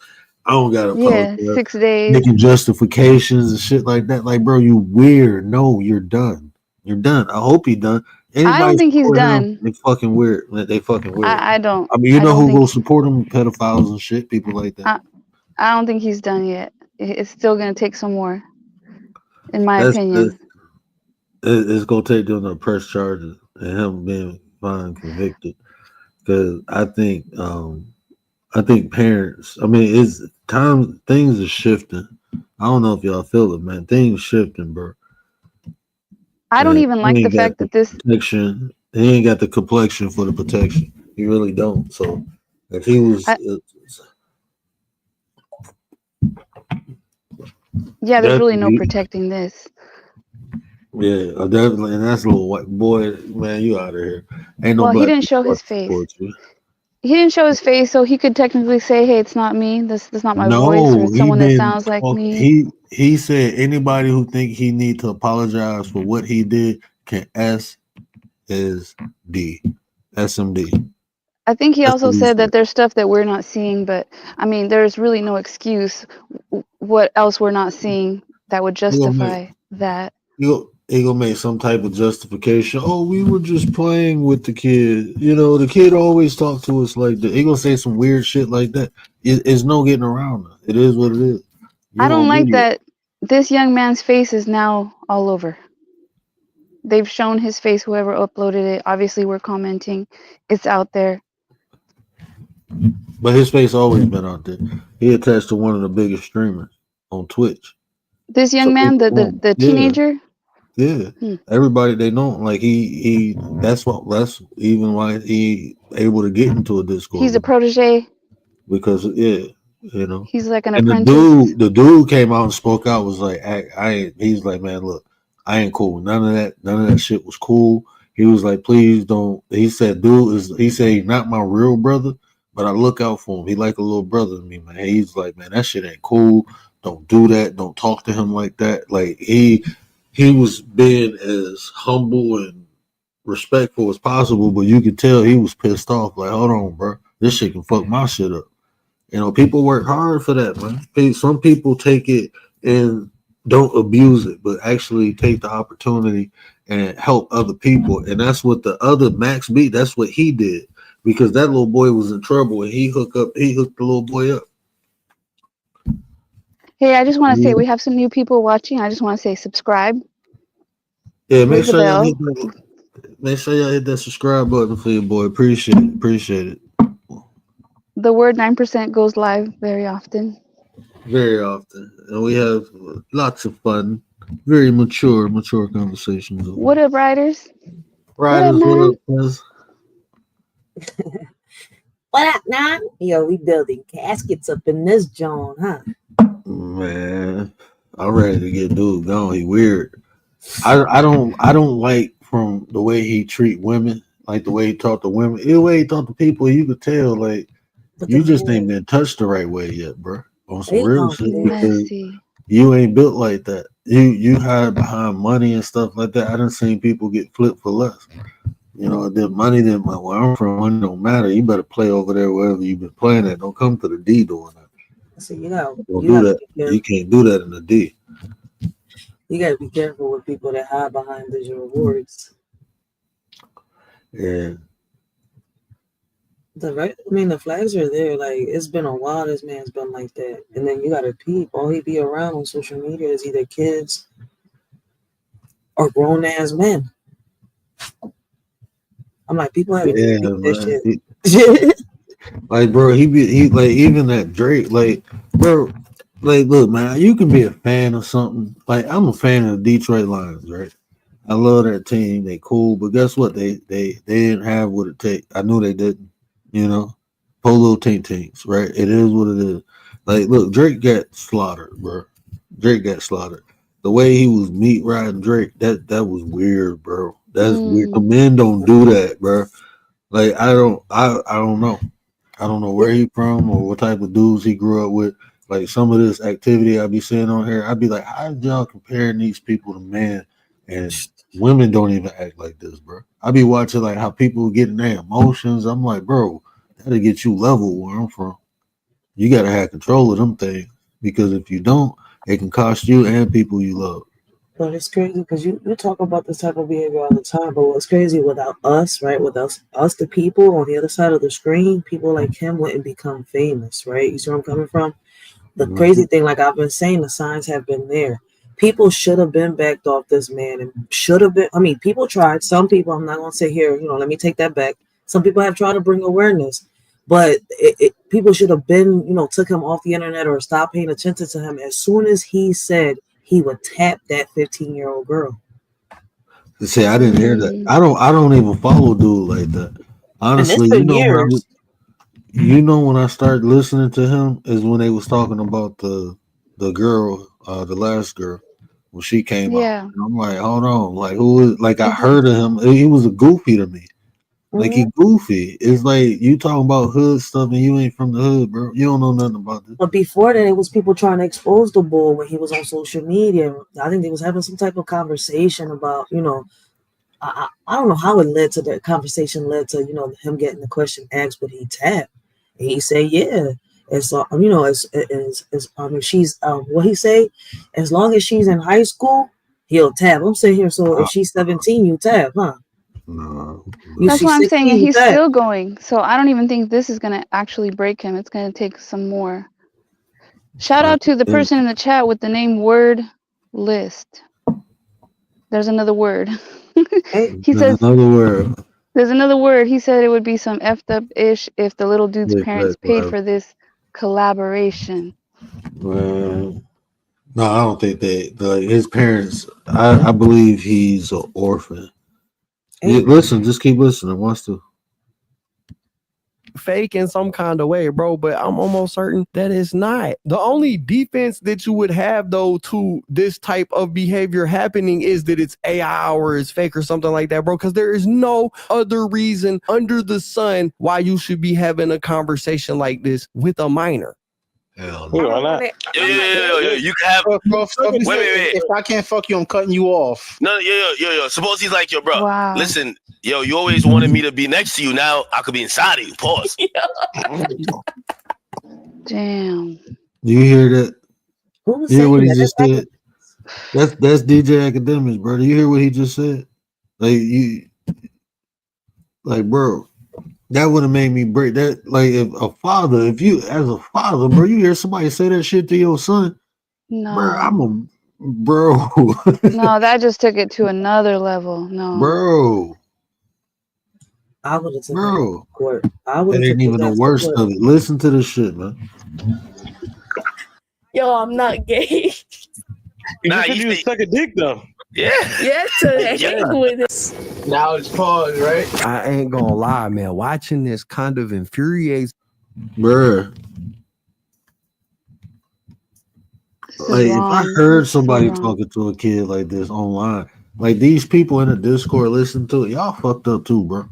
I don't gotta apologize. Yeah, 6 days. Making justifications and shit like that. Like, bro, you weird. No, you're done. You're done. I hope you're done. I don't think he's done. They fucking weird. They fucking weird. I don't. I mean, you I know don't who think will support him? Pedophiles and shit. People like that. I don't think he's done yet. It's still gonna take some more, in my opinion. It's gonna take them to press charges and him being fined, convicted. Because I think parents. I mean, it's time. Things are shifting. I don't know if y'all feel it, man. Things shifting, bro. I don't even like the fact that this protection. He ain't got the complexion for the protection. He really don't. So if he was, yeah, there's really no protecting this. Yeah, definitely, and that's a little white boy, man. You out of here? Ain't no. Well, black he didn't show his face. He didn't show his face, so he could technically say, "Hey, it's not me. This is not my voice, or it's someone that sounds like me." He said anybody who think he need to apologize for what he did can SMD. I think he also said that there's stuff that we're not seeing, but I mean, there's really no excuse. What else we're not seeing that would justify that? He gonna make some type of justification. Oh, we were just playing with the kid. You know, the kid always talk to us like that. He gonna say some weird shit like that. It's no getting around it. It is what it is. I don't like that this young man's face is now all over. They've shown his face, whoever uploaded it. Obviously, we're commenting. It's out there. But his face always been out there. He attached to one of the biggest streamers on Twitch. This young man, the teenager? Yeah. Everybody they know, like he that's even why he able to get into a Discord. He's a protege. Because you know. He's like an and apprentice. The dude came out and spoke out, was like, he's like, man, look, I ain't cool. None of that shit was cool. He was like, please don't. He said, he said he's not my real brother, but I look out for him. He like a little brother to me, man. He's like, man, that shit ain't cool. Don't do that. Don't talk to him like that. Like he was being as humble and respectful as possible, but you could tell he was pissed off. Like, hold on, bro, this shit can fuck my shit up. You know, people work hard for that, man. Some people take it and don't abuse it, but actually take the opportunity and help other people. And that's what the other Max B, that's what he did, because that little boy was in trouble and he hooked the little boy up. Hey, I just want to say we have some new people watching. I just want to say subscribe. Yeah, Hit the bell. Make sure y'all hit that subscribe button for your boy. Appreciate it. The word 9% goes live very often. Very often. And we have lots of fun, very mature conversations. What up, Riders? Riders, what up, cuz? What up, man? Yo, we building caskets up in this joint, huh? Man, I'm ready to get dude gone. He weird. I don't like from the way he treat women, like the way he talk to women. The way he talk to people, you could tell like you just ain't been touched the right way yet, bro. On some real shit, because you ain't built like that. You hide behind money and stuff like that. I done seen people get flipped for less. You know, the money that where I'm from, money don't matter. You better play over there wherever you've been playing at. Don't come to the D doing that. So Don't do that. You can't do that in the D. You gotta be careful with people that hide behind these rewards. Yeah. The flags are there. Like, it's been a while this man's been like that. And then you gotta peep. All he be around on social media is either kids or grown ass men. I'm like, people haven't that shit. Like, bro, he like even that Drake, like, bro, like, look, man, you can be a fan of something. Like, I'm a fan of the Detroit Lions, right? I love that team. They cool, but guess what? They didn't have what it takes. I knew they didn't. You know, polo tinks, right? It is what it is. Like, look, Drake got slaughtered, bro. Drake got slaughtered. The way he was meat riding Drake, that was weird, bro. That's weird. The men don't do that, bro. Like, I don't know. I don't know where he from or what type of dudes he grew up with. Like, some of this activity I be seeing on here, I'd be like, how did y'all comparing these people to men? And women don't even act like this, bro. I be watching like how people get in their emotions. I'm like, bro, that'll get you level where I'm from. You gotta have control of them things, because if you don't, it can cost you and people you love. But it's crazy because you talk about this type of behavior all the time. But what's crazy, without us, right? Without us, the people on the other side of the screen, people like him wouldn't become famous, right? You see where I'm coming from? The crazy thing, like I've been saying, the signs have been there. People should have been backed off this man and should have been. I mean, people tried. Some people, I'm not going to say here, let me take that back. Some people have tried to bring awareness, but people should have been, took him off the internet or stopped paying attention to him as soon as he said he would tap that 15-year-old girl. See, I didn't hear that. I don't even follow dude like that. Honestly, when I started listening to him is when they was talking about the girl, the last girl, when she came out. And I'm like, hold on, like who is? Like I heard of him. He was a goofy to me. Like he goofy. It's like you talking about hood stuff and you ain't from the hood, bro. You don't know nothing about this. But before that, it was people trying to expose the bull when he was on social media. I think they was having some type of conversation about, I don't know how it led to that conversation led to, him getting the question asked, would he tap? And he said, yeah. And so, she's, what he say? As long as she's in high school, he'll tap. I'm saying here, so if she's 17, you tap, huh? No. That's what I'm saying. And he's still going. So I don't even think this is going to actually break him. It's going to take some more. Shout out to the person in the chat with the name word list. There's another word. He says another word. There's another word. He said it would be some effed up ish if the little dude's parents paid for this collaboration. No, I don't think his parents. I believe he's an orphan. Listen, just keep listening. Wants to fake in some kind of way, bro, but I'm almost certain that it's not. The only defense that you would have though to this type of behavior happening is that it's AI or it's fake or something like that, bro, because there is no other reason under the sun why you should be having a conversation like this with a minor. Hell no. Yeah. You can have. Wait. If I can't fuck you, I'm cutting you off. No, yo. Suppose he's like, yo, bro. Wow. Listen, yo, you always wanted me to be next to you. Now I could be inside of you. Pause. Damn. Do you hear that? You hear what he just said? That's DJ Akademics, bro. Do you hear what he just said? Bro. That would have made me break that. Like, if you as a father, bro, you hear somebody say that shit to your son, No. Bro, I'm a bro. No, that just took it to another level. No. Bro. I would have taken Bro. it to court. I would That have ain't taken even the that to worst court. of it. Listen to this shit, man. Yo, I'm not gay. You said you suck a dick though. Yeah. Yes, today with it. Now it's paused, right? I ain't gonna lie, man. Watching this kind of infuriates. Bruh. Like, if I heard somebody talking to a kid like this online, like these people in the Discord listening to it, y'all fucked up too, bro.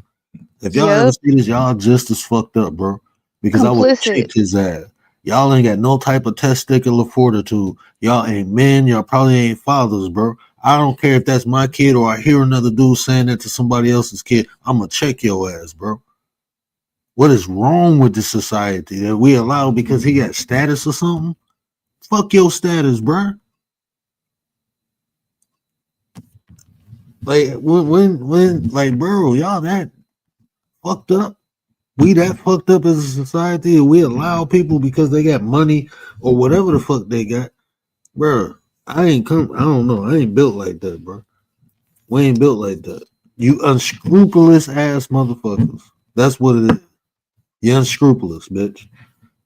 If y'all ever see this, y'all just as fucked up, bro. Because I would Complicit. kick his ass. Y'all ain't got no type of testicular fortitude. Y'all ain't men. Y'all probably ain't fathers, bro. I don't care if that's my kid or I hear another dude saying that to somebody else's kid. I'm gonna check your ass, bro. What is wrong with this society that we allow because he got status or something? Fuck your status, bro. Like when like bro, y'all that fucked up. We that fucked up as a society, and we allow people because they got money or whatever the fuck they got, bro. I don't know. I ain't built like that, bro. We ain't built like that. You unscrupulous ass motherfuckers. That's what it is. You unscrupulous, bitch.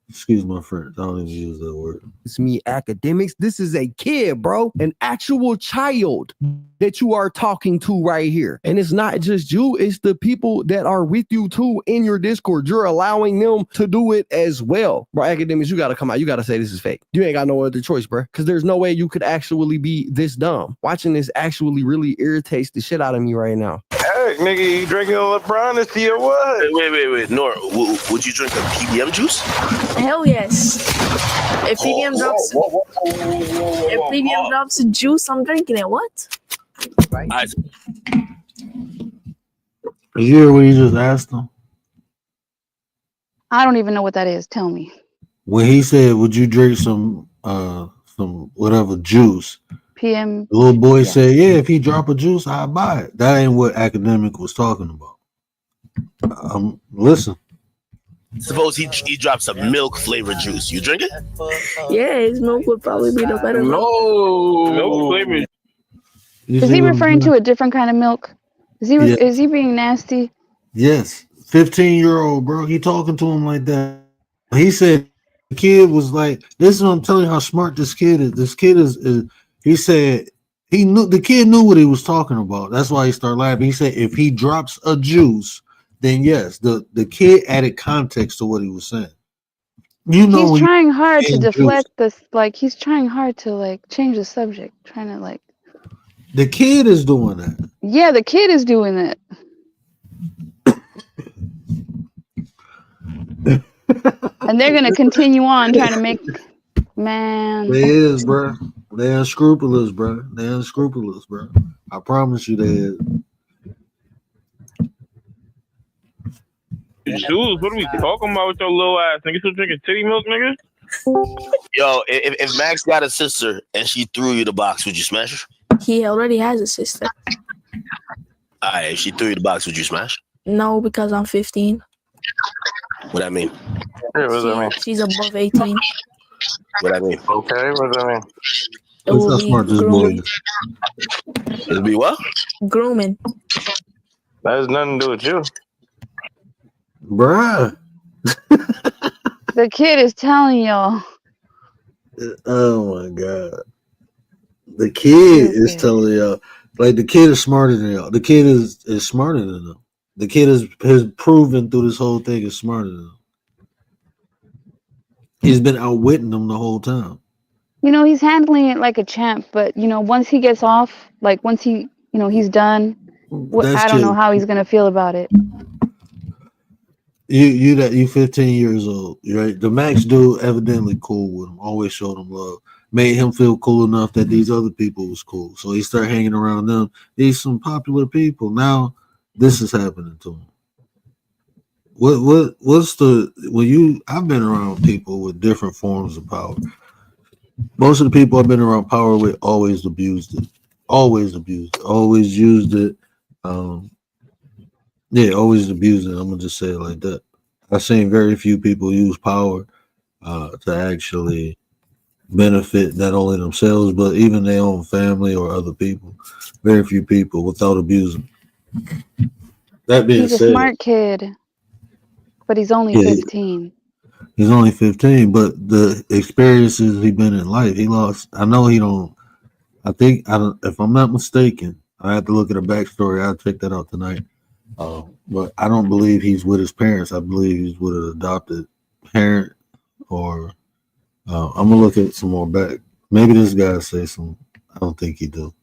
Excuse my French. I don't even use that word. It's me, Academics. This is a kid, bro. An actual child that you are talking to right here. And it's not just you, it's the people that are with you too in your Discord. You're allowing them to do it as well. Bro, Academics, you gotta come out. You gotta say this is fake. You ain't got no other choice, bro. Because there's no way you could actually be this dumb. Watching this actually really irritates the shit out of me right now. Hey, nigga, you drinking a LeBron this year or what? Wait. Nora, would you drink a PBM juice? Hell yes. If PBM drops, if PBM drops a juice, I'm drinking it. What? Right. You hear what you just asked him? I don't even know what that is. Tell me. When he said, would you drink some whatever juice? PM. The little boy said, yeah, if he drop a juice, I'll buy it. That ain't what Academic was talking about. Listen. Suppose he drops a milk flavored juice. You drink it? Yeah, his milk would probably be the better milk. Milk flavor. Is he referring to a different kind of milk? Is he is he being nasty? Yes. 15-year-old, bro. He talking to him like that. He said the kid was like, this is what I'm telling you how smart this kid is. This kid is he said the kid knew what he was talking about. That's why he started laughing. He said if he drops a juice, then yes, the kid added context to what he was saying. You know, he's trying hard to deflect this, like he's trying hard to like change the subject, trying to like. The kid is doing that. Yeah, the kid is doing that. And they're gonna continue on trying to make, man. They is, bro. They unscrupulous, bro. They unscrupulous, bro. I promise you, they is. Jules, what are we talking about with your little ass? Nigga, still drinking titty milk, nigga? Yo, if Max got a sister and she threw you the box, would you smash her? He already has a sister. All right, if she threw you the box, would you smash? No, because I'm 15. What I mean? Yeah, what does that mean? She's above 18. What I mean? Okay, what does that mean? It will be grooming. It'll be what? Grooming. That has nothing to do with you. Bruh. The kid is telling y'all. Oh my god. The kid is telling y'all. Like the kid is smarter than y'all. The kid is smarter than them. The kid has proven through this whole thing is smarter than them. He's been outwitting them the whole time. You know, he's handling it like a champ, but you know, once he gets off, like once he, you know, he's done. I don't know how he's gonna feel about it. You 15 years old, right? The Max dude evidently cool with him, always showed him love, made him feel cool enough that these other people was cool. So he started hanging around them. These some popular people. Now this is happening to him. I've been around people with different forms of power. Most of the people I've been around power with always abused it. Always abused it. Always used it. Always abused it. I'm gonna just say it like that. I've seen very few people use power to actually benefit not only themselves but even their own family or other people. Very few people without abusing. That being He's a said, smart kid, but he's only yeah, 15. he's only 15, but the experiences he's been in life, he lost. I know he don't. I think I don't. If I'm not mistaken, I have to look at a backstory. I'll check that out tonight. But I don't believe he's with his parents. I believe he's with an adopted parent, or I'm gonna look at some more back. Maybe this guy say some. I don't think he do.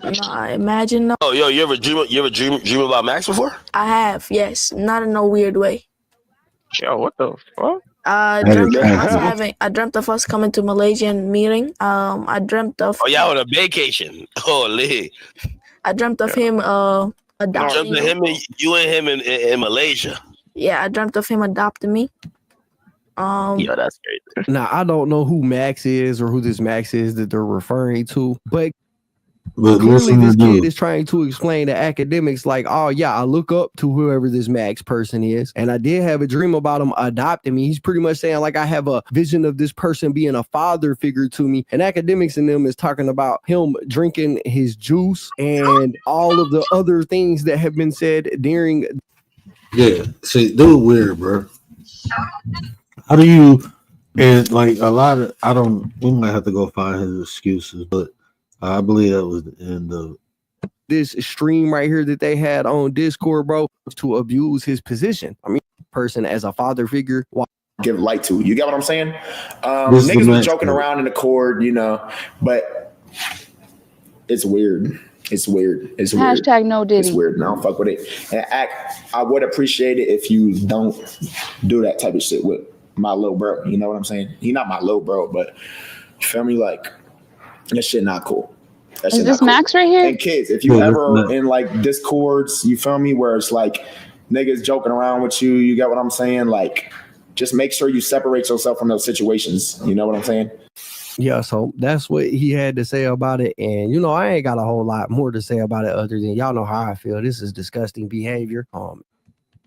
Nah, imagine no. Oh, yo, you ever dream about Max before? I have, yes, not in a weird way. Yo, what the fuck? I dreamt of us coming to Malaysian meeting. I dreamt of. Oh, yeah, on a vacation. Holy. I dreamt of him adopting me. You and him in Malaysia. Yeah, I dreamt of him adopting me. Yo, that's crazy. Now I don't know who Max is or who this Max is that they're referring to, but clearly this kid is trying to explain to academics like, oh yeah, I look up to whoever this Max person is, and I did have a dream about him adopting me. He's pretty much saying like I have a vision of this person being a father figure to me, and academics in them is talking about him drinking his juice and all of the other things that have been said during. Yeah, see, dude, weird, bro. How do you? And like a lot of, I don't. We might have to go find his excuses, but I believe that was the end of this stream right here that they had on Discord, bro, to abuse his position. I mean, person as a father figure. Give light to. You get what I'm saying? Niggas was joking around in the court, you know, but it's weird. It's weird. It's weird. Hashtag no Diddy. It's weird. And I don't fuck with it. And I would appreciate it if you don't do that type of shit with my little bro. You know what I'm saying? He not my little bro, but you feel me? Like, that shit not cool. That shit Is this not cool. Max right here? And kids, if you ever in like Discords, you feel me, where it's like niggas joking around with you, you get what I'm saying? Like, just make sure you separate yourself from those situations. You know what I'm saying? Yeah, so that's what he had to say about it. And, you know, I ain't got a whole lot more to say about it other than y'all know how I feel. This is disgusting behavior.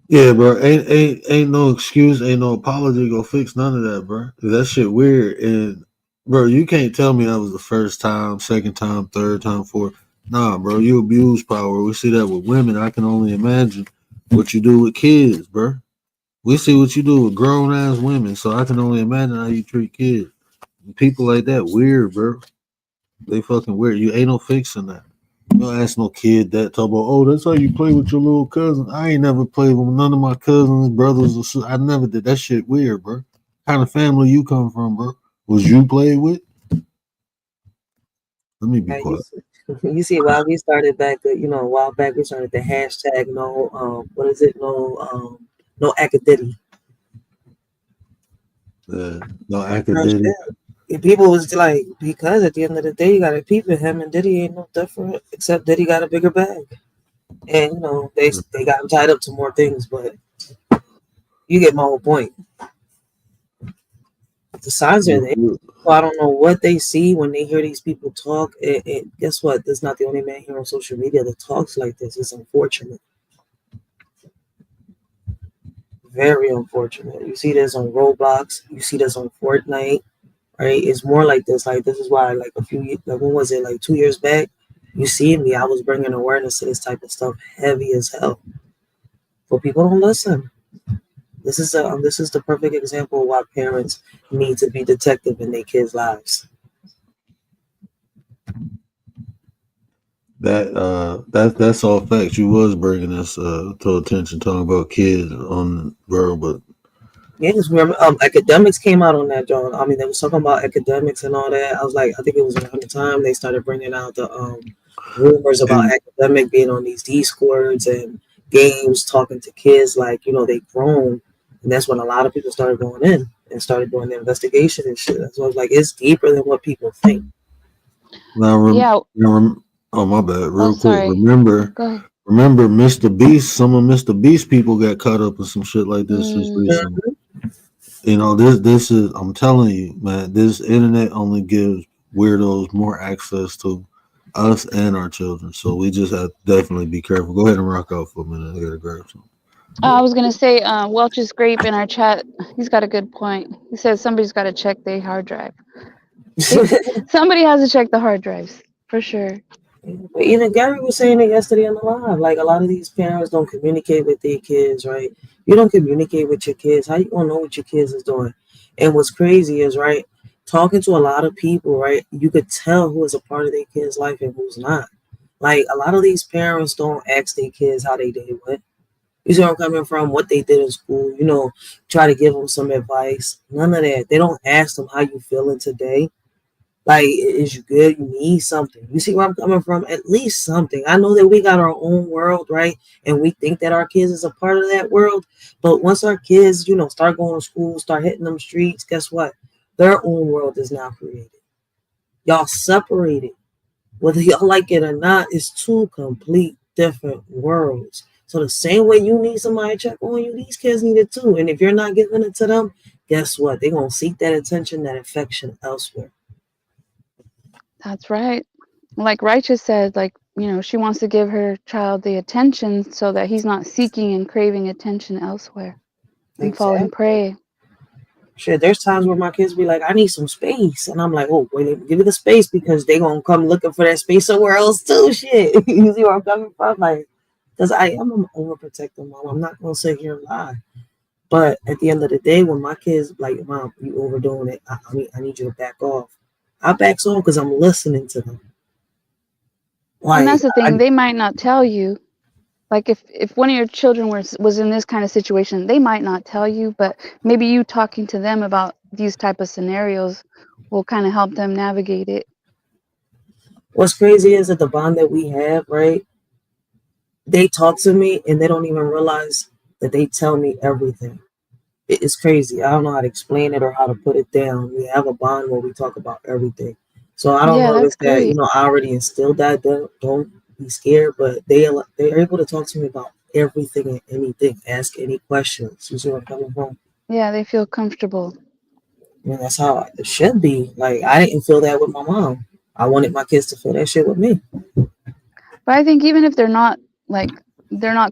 Yeah, bro. Ain't no excuse, ain't no apology go fix none of that, bro. That shit weird. And bro, you can't tell me that was the first time, second time, third time, fourth. Nah, bro, you abuse power. We see that with women. I can only imagine what you do with kids, bro. We see what you do with grown ass women, so I can only imagine how you treat kids. People like that weird, bro. They fucking weird. You ain't no fixing that. You don't ask no kid that talk about, oh, that's how you play with your little cousin. I ain't never played with none of my cousins, brothers, or sisters. I never did. That shit weird, bro. What kind of family you come from, bro? Was you played with? Let me be quiet. You see, while we started back, a while back, we started the hashtag no Akademics. No Akademics. People was like, because at the end of the day, you got to peep at him, and Diddy ain't no different, except Diddy got a bigger bag. And, they got him tied up to more things, but you get my whole point. The signs are there. I don't know what they see when they hear these people talk. And guess what? There's not the only man here on social media that talks like this. It's unfortunate. Very unfortunate. You see this on Roblox. You see this on Fortnite. Right? It's more like this. Like, this is why, like, when was it? Like 2 years back, you see me, I was bringing awareness to this type of stuff heavy as hell. But people don't listen. This is the perfect example of why parents need to be detective in their kids' lives. That's all facts. You was bringing us to attention, talking about kids on world, but Yeah, just remember, Akademics came out on that, John. I mean, they was talking about Akademics and all that. I was like, I think it was around the time they started bringing out the rumors about Academic being on these Discords and games, talking to kids like, they grown. And that's when a lot of people started going in and started doing the investigation and shit. So I was like, it's deeper than what people think. Now, oh, my bad. Real quick. sorry. Remember Mr. Beast? Some of Mr. Beast people got caught up in some shit like this just recently. This is, I'm telling you, man, this internet only gives weirdos more access to us and our children. So we just have to definitely be careful. Go ahead and rock out for a minute. I gotta grab something. I was gonna say, Welch's grape in our chat. He's got a good point. He says somebody's got to check their hard drive. Somebody has to check the hard drives for sure. But even Gary was saying it yesterday on the live. Like a lot of these parents don't communicate with their kids, right? You don't communicate with your kids. How you gonna know what your kids is doing? And what's crazy is, right, talking to a lot of people, right, you could tell who is a part of their kid's life and who's not. Like a lot of these parents don't ask their kids how they day went. You see where I'm coming from? What they did in school, try to give them some advice. None of that. They don't ask them how you feeling today. Like, is you good? You need something. You see where I'm coming from? At least something. I know that we got our own world, right? And we think that our kids is a part of that world. But once our kids, start going to school, start hitting them streets, guess what? Their own world is now created. Y'all separated. Whether y'all like it or not, it's two complete different worlds. So the same way you need somebody to check on you, these kids need it too. And if you're not giving it to them, guess what? They're going to seek that attention, that affection elsewhere. That's right. Like Righteous said, like, she wants to give her child the attention so that he's not seeking and craving attention elsewhere and falling prey. Shit, there's times where my kids be like, I need some space. And I'm like, oh, wait, give me the space because they going to come looking for that space somewhere else too. Shit. You see where I'm coming from? Like, because I'm an overprotective mom. I'm not going to sit here and lie. But at the end of the day, when my kids like, Mom, you overdoing it. I need you to back off. I backs off because I'm listening to them. Like, and that's the thing. They might not tell you. Like if one of your children was in this kind of situation, they might not tell you, but maybe you talking to them about these type of scenarios will kind of help them navigate it. What's crazy is that the bond that we have, right? They talk to me and they don't even realize that they tell me everything. It's crazy. I don't know how to explain it or how to put it down. We have a bond where we talk about everything. So I don't know if that, I already instilled that. Don't be scared, but they're able to talk to me about everything and anything. Ask any questions. You see where I'm coming from? Yeah, they feel comfortable. I mean, that's how it should be. Like, I didn't feel that with my mom. I wanted my kids to feel that shit with me. But I think even if they're not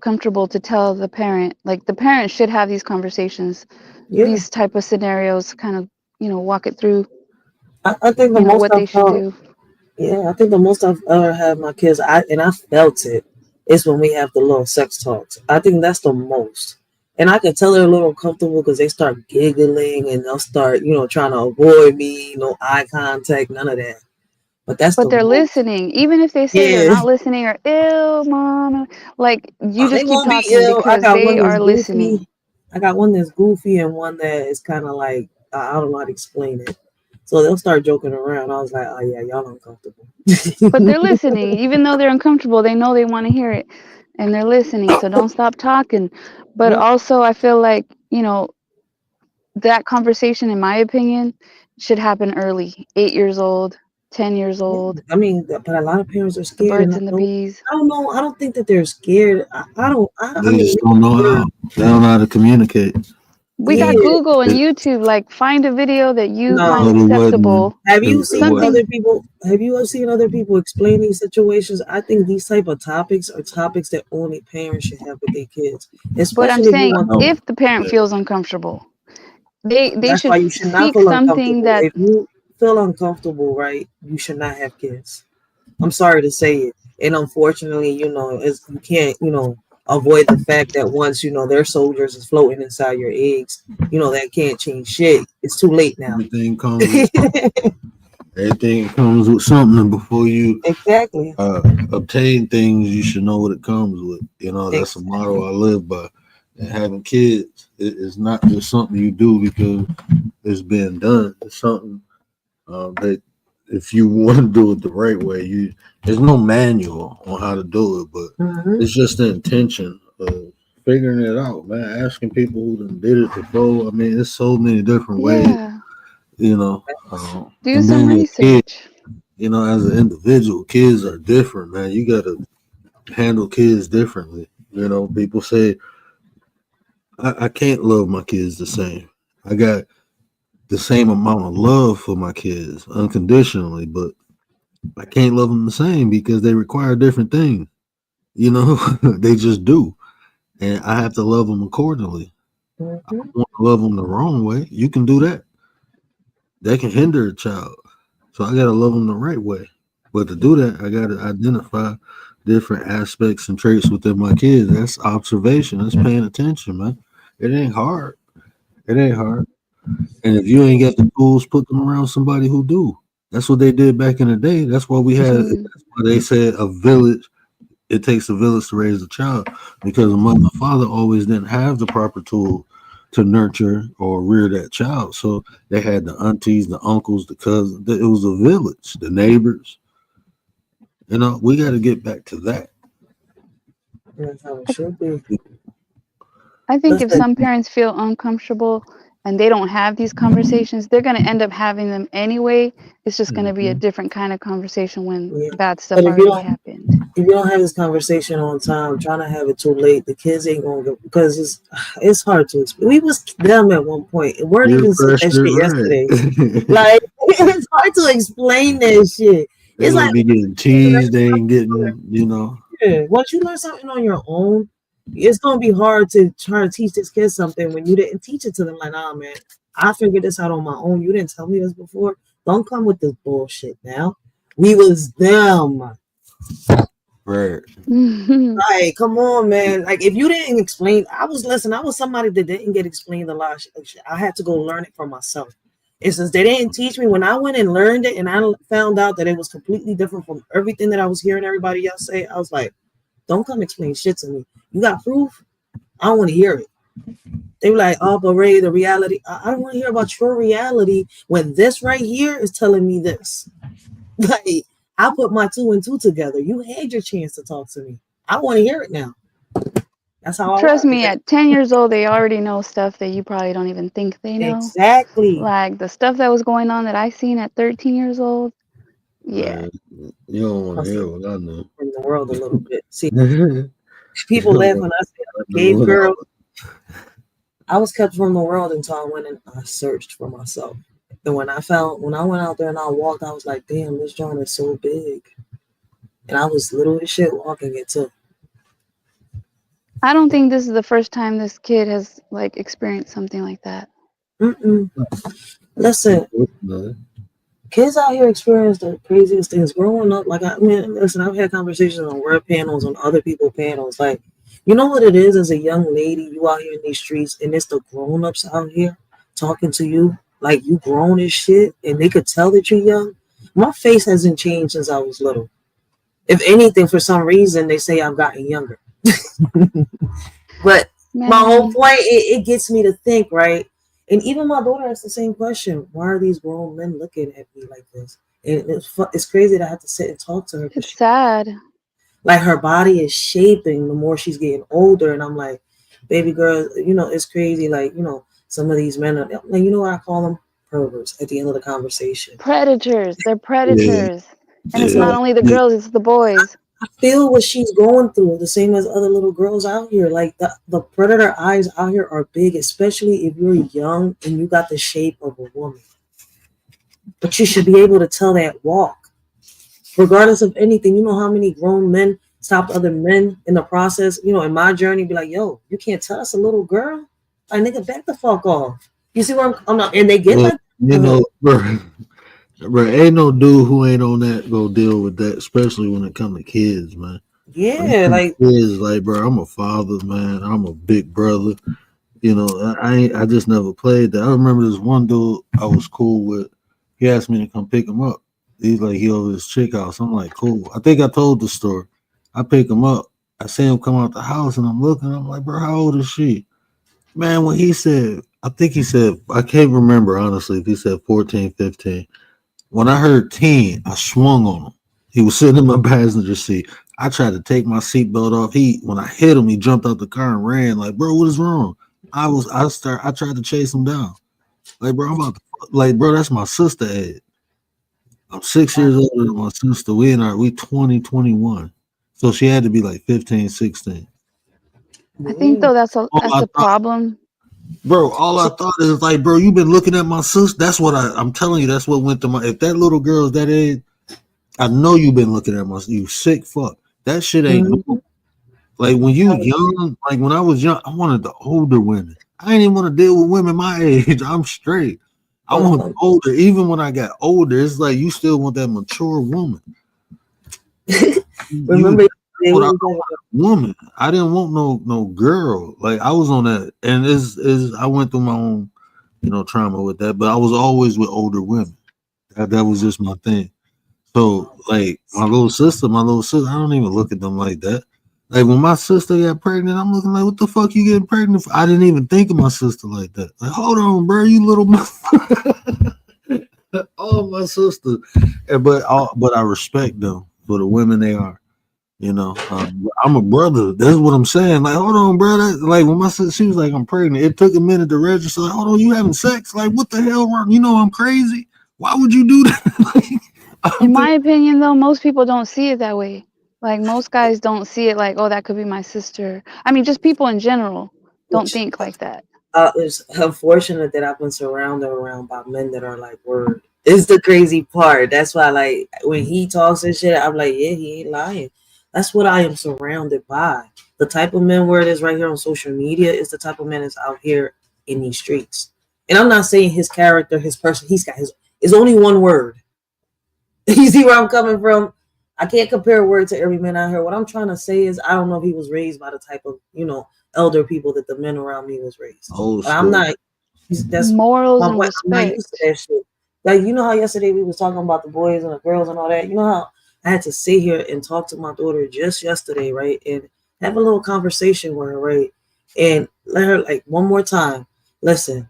comfortable to tell the parent, like the parent should have these conversations, these type of scenarios, kind of, walk it through. I think the most what they should do. Yeah, I think the most I've ever had my kids, I felt it, is when we have the little sex talks. I think that's the most. And I can tell they're a little uncomfortable because they start giggling and they'll start, trying to avoid me, no eye contact, none of that. But they're listening, even if they say they're not listening or ew, mom. Like you just keep talking because they are listening. I got one that's goofy and one that is kind of like I don't know how to explain it. So they'll start joking around. I was like, oh yeah, y'all uncomfortable. But they're listening, even though they're uncomfortable. They know they want to hear it, and they're listening. So don't stop talking. But also, I feel like that conversation, in my opinion, should happen early. 8 years old. 10 years old. I mean, but a lot of parents are scared. The birds and the bees. I don't know. I don't think that they're scared. They just don't know how. They don't know how to communicate. We got Google and YouTube. Like, find a video that you find acceptable. Have you seen other people? Have you seen other people explain these situations? I think these type of topics are topics that only parents should have with their kids. But I'm saying, if the parent feels uncomfortable, they should seek something that. If you feel uncomfortable, right, you should not have kids. I'm sorry to say it, and unfortunately, you can't, avoid the fact that once their soldiers is floating inside your eggs, that can't change shit. It's too late now. Everything comes with something, before you obtain things, you should know what it comes with. That's a motto I live by. And having kids is not just something you do because it's been done. It's something that if you want to do it the right way, there's no manual on how to do it, but it's just the intention of figuring it out, man. Asking people who done did it before. I mean, there's so many different ways, do some research. As an individual, kids are different, man. You got to handle kids differently. People say, I can't love my kids the same. I got the same amount of love for my kids unconditionally, but I can't love them the same because they require different things. They just do. and I have to love them accordingly. I Mm-hmm. don't want to love them the wrong way. You can do that. That can hinder a child. So I gotta love them the right way. But to do that, I gotta identify different aspects and traits within my kids. That's observation. That's paying attention, man. It ain't hard. It ain't hard. And if you ain't got the tools, put them around somebody who do. That's what they did back in the day. That's why we had. That's why they said a village. It takes a village to raise a child, because a mother and father always didn't have the proper tool to nurture or rear that child. So they had the aunties, the uncles, the cousins. It was a village, the neighbors. You know, we got to get back to that. That's how it should be. I think if Listen. some parents feel uncomfortable and they don't have these conversations, they're going to end up having them anyway. It's just going to be a different kind of conversation when bad stuff But if you already don't, happened. if you don't have this conversation on time, trying to have it too late, the kids ain't gonna go, because it's hard to explain. We was them at one point. It weren't Peer even saying that pressure, shit yesterday. right. Like it's hard to explain that shit. They It's gonna like be getting teased. They ain't getting, you know. yeah, once you learn something on your own, it's gonna be hard to try to teach this kid something when you didn't teach it to them. Like, nah, man, I figured this out on my own. You didn't tell me this before. Don't come with this bullshit now. We was them. Right. Like, come on, man. Like, if you didn't explain, I was somebody that didn't get explained a lot of shit. I had to go learn it for myself. And since they didn't teach me, when I went and learned it and I found out that it was completely different from everything that I was hearing everybody else say, I was like, don't come explain shit to me. You got proof? I don't want to hear it. They were like, oh, but Ray, the reality, I don't want to hear about your reality when this right here is telling me this. Like, I put my 2 and 2 together. You had your chance to talk to me. I want to hear it now. That's how Trust I me, at 10 years old, they already know stuff that you probably don't even think they know. Exactly. Like the stuff that was going on that I seen at 13 years old. Yeah. Man, you don't want to hear what I know. From the world a little bit. See, people laugh when I say I'm a cave girl. I was kept from the world until I went and I searched for myself. And when I went out there and I walked, I was like, damn, this joint is so big. And I was little as shit walking it too. I don't think this is the first time this kid has like experienced something like that. Listen, kids out here experience the craziest things growing up. Like, listen, I've had conversations on web panels, on other people's panels. Like, you know what it is as a young lady, you out here in these streets, and it's the grown-ups out here talking to you like you grown as shit, and they could tell that you're young. My face hasn't changed since I was little. If anything, for some reason, they say I've gotten younger. But my whole point, it gets me to think, right? And even my daughter asks the same question. Why are these grown men looking at me like this? And it's crazy that I have to sit and talk to her. It's sad. Like, her body is shaping the more she's getting older. And I'm like, baby girl, you know, it's crazy. Like, you know, some of these men are, like, you know what I call them? Perverts at the end of the conversation. Predators. They're predators. Yeah. And it's not only the girls, it's the boys. I feel what she's going through, the same as other little girls out here. Like, the predator eyes out here are big, especially if you're young and you got the shape of a woman. But you should be able to tell that walk. Regardless of anything, you know how many grown men stopped other men in the process? You know, in my journey, be like, yo, you can't tell us a little girl? Like, nigga, back the fuck off. You see where I'm not, and they get like, you know, bro, ain't no dude who ain't on that go deal with that, especially when it comes to kids, man. Yeah, like kids, like, bro, I'm a father, man. I'm a big brother. You know, I just never played that. I remember this one dude I was cool with. He asked me to come pick him up. He's like, he over his chick house. I'm like, cool. I think I told the story. I pick him up. I see him come out the house, and I'm looking. I'm like, bro, how old is she? Man, when he said, I think he said, I can't remember, honestly, if he said 14, 15. When I heard 10, I swung on him. He was sitting in my passenger seat. I tried to take my seatbelt off. When I hit him, he jumped out the car and ran. Like, bro, what is wrong? I tried to chase him down. Like, bro, bro, that's my sister age. I'm 6 years older than my sister. We 20, 21. So she had to be like 15, 16. I think though that's the problem. Bro, all I thought is like, bro, you've been looking at my sister. That's what I'm telling you. That's what went to my. If that little girl's that age, I know you've been looking at my. You sick fuck. That shit ain't. Like when you young, like when I was young, I wanted the older women. I didn't even want to deal with women my age. I'm straight. I want older. Even when I got older, it's like you still want that mature woman. Remember, woman. I didn't want no girl. Like I was on that, and is I went through my own, trauma with that. But I was always with older women. That was just my thing. So like my little sister, I don't even look at them like that. Like when my sister got pregnant, I'm looking like, what the fuck you getting pregnant for? I didn't even think of my sister like that. Like, hold on, bro, you little oh, my sister. But I respect them for the women they are. I'm a brother. That's what I'm saying. Like, hold on, bro. Like when my sister, she was like, I'm pregnant. It took a minute to register. Like, hold on, you having sex? Like, what the hell wrong? I'm crazy. Why would you do that? In my opinion, though, most people don't see it that way. Like most guys don't see it like, oh, that could be my sister. I mean, just people in general don't think like that. It's unfortunate that I've been surrounded around by men that are like, word. It's the crazy part. That's why, like, when he talks and shit, I'm like, yeah, he ain't lying. That's what I am surrounded by. The type of men where it is right here on social media is the type of men that's out here in these streets. And I'm not saying his character, his person, he's got his only one word. You see where I'm coming from? I can't compare a word to every man out here. What I'm trying to say is I don't know if he was raised by the type of, elder people that the men around me was raised. But I'm not. That's morals and respect. I'm not used to that shit. Like, how yesterday we was talking about the boys and the girls and all that. You know how I had to sit here and talk to my daughter just yesterday, right? And have a little conversation with her, right? And let her, like, one more time, listen,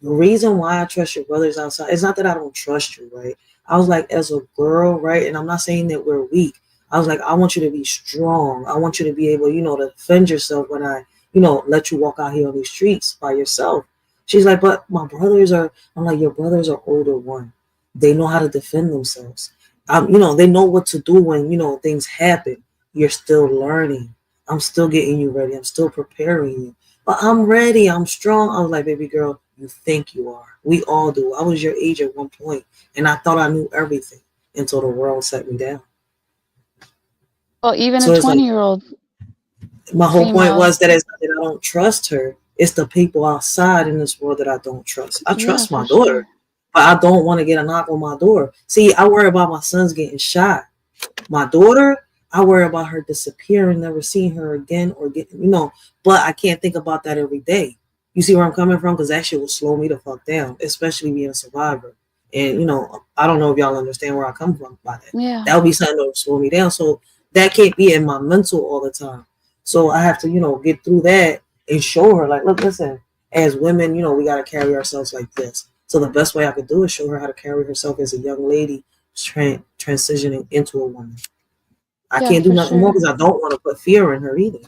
the reason why I trust your brothers outside, it's not that I don't trust you, right? I was like, as a girl, right? And I'm not saying that we're weak. I was like, I want you to be strong. I want you to be able, to defend yourself when I, let you walk out here on these streets by yourself. She's like, but my brothers I'm like, your brothers are older one. They know how to defend themselves. They know what to do when, things happen. You're still learning. I'm still getting you ready. I'm still preparing you. But I'm ready. I'm strong. I was like, baby girl, you think you are. We all do. I was your age at one point, and I thought I knew everything until the world set me down. Well, even a 20-year-old. My whole point was that it's not that I don't trust her. It's the people outside in this world that I don't trust. I trust my daughter, but I don't want to get a knock on my door. See, I worry about my sons getting shot. My daughter, I worry about her disappearing, never seeing her again or getting, but I can't think about that every day. You see where I'm coming from? Because that shit will slow me the fuck down, especially being a survivor. And, I don't know if y'all understand where I come from by that. Yeah. That would be something that would slow me down. So that can't be in my mental all the time. So I have to, get through that and show her, like, look, listen, as women, we got to carry ourselves like this. So the best way I could do is show her how to carry herself as a young lady transitioning into a woman. I can't do nothing more because I don't want to put fear in her either.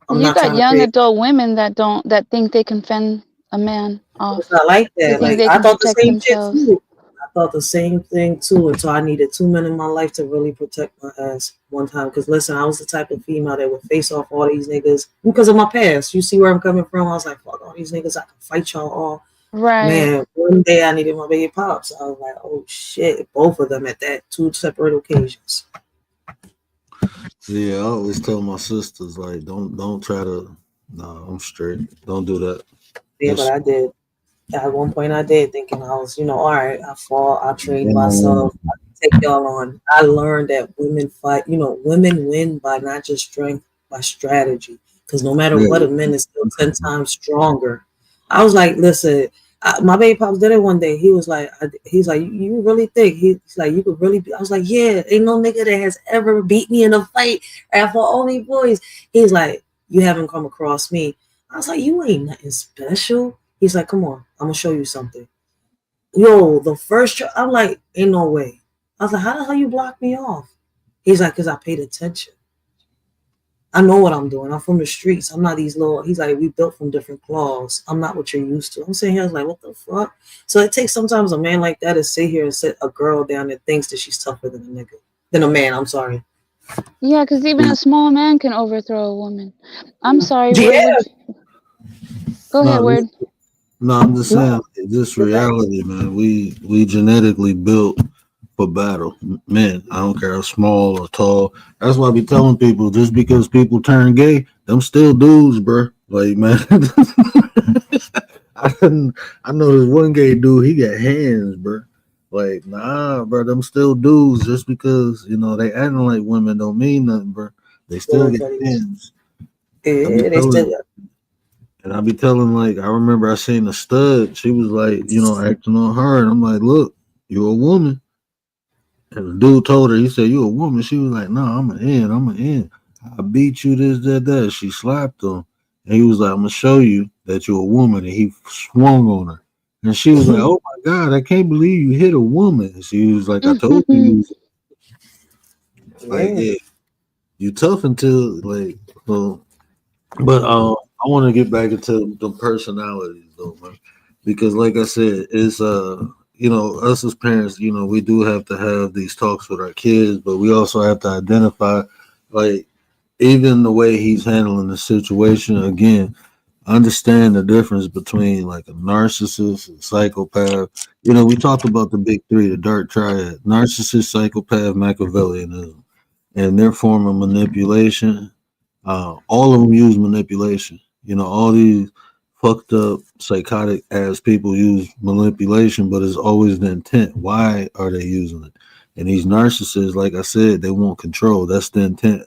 You got young adult women that think they can fend a man off. It's not like that. They think they can protect themselves. I thought the same thing too, and so I needed 2 men in my life to really protect my ass one time. Because listen, I was the type of female that would face off all these niggas because of my past. You see where I'm coming from? I was like, fuck all these niggas, I can fight y'all all. Right. Man, one day I needed my baby pops. I was like, oh shit, both of them at that 2 separate occasions. Yeah, I always tell my sisters, like, don't try to. No, I'm straight. Don't do that. Yeah, but I did. At one point, I did, thinking I was, all right, I fall, I train myself, I take y'all on. I learned that women fight, women win by not just strength, by strategy. Because no matter what, a man is still 10 times stronger. I was like, listen, my baby pops did it one day. He was like, you really think? He's like, you could really be? I was like, yeah, ain't no nigga that has ever beat me in a fight. And for only boys, he's like, you haven't come across me. I was like, you ain't nothing special. He's like, come on, I'm gonna show you something. Yo, the first I'm like, ain't no way. I was like, how the hell you block me off? He's like, because I paid attention. I know what I'm doing. I'm from the streets. I'm not these little, he's like, we built from different claws. I'm not what you're used to. I'm sitting here, I was like, what the fuck? So it takes sometimes a man like that to sit here and sit a girl down that thinks that she's tougher than a man, I'm sorry. Yeah, because even a small man can overthrow a woman. I'm sorry. Yeah. Go ahead, Word. No, I'm just saying, this reality, man. We genetically built for battle. Men, I don't care how small or tall. That's why I be telling people, just because people turn gay, them still dudes, bro. Like, man, I know this one gay dude, he got hands, bro. Like, nah, bro, them still dudes. Just because, you know, they acting like women don't mean nothing, bro. They still get hands. Yeah, they still got. And I be telling, like, I remember I seen a stud. She was like, you know, acting on her, and I'm like, look, you're a woman. And the dude told her, he said, you a woman. She was like, no, I'm an in. I'm an in. I beat you this, that, that. She slapped him. And he was like, I'm going to show you that you're a woman. And he swung on her. And she was like, oh my God, I can't believe you hit a woman. And she was like, I told you. Like, yeah, you tough until, like, well, but I want to get back into the personalities, though, man. Because, like I said, it's, you know, us as parents, you know, we do have to have these talks with our kids, but we also have to identify, like, even the way he's handling the situation. Again, understand the difference between like a narcissist and psychopath. You know, we talked about the big three, the dark triad: narcissist, psychopath, Machiavellianism, and their form of manipulation. All of them use manipulation. You know, all these fucked up psychotic ass people use manipulation, but it's always the intent. Why are they using it? And these narcissists, like I said, they want control. That's the intent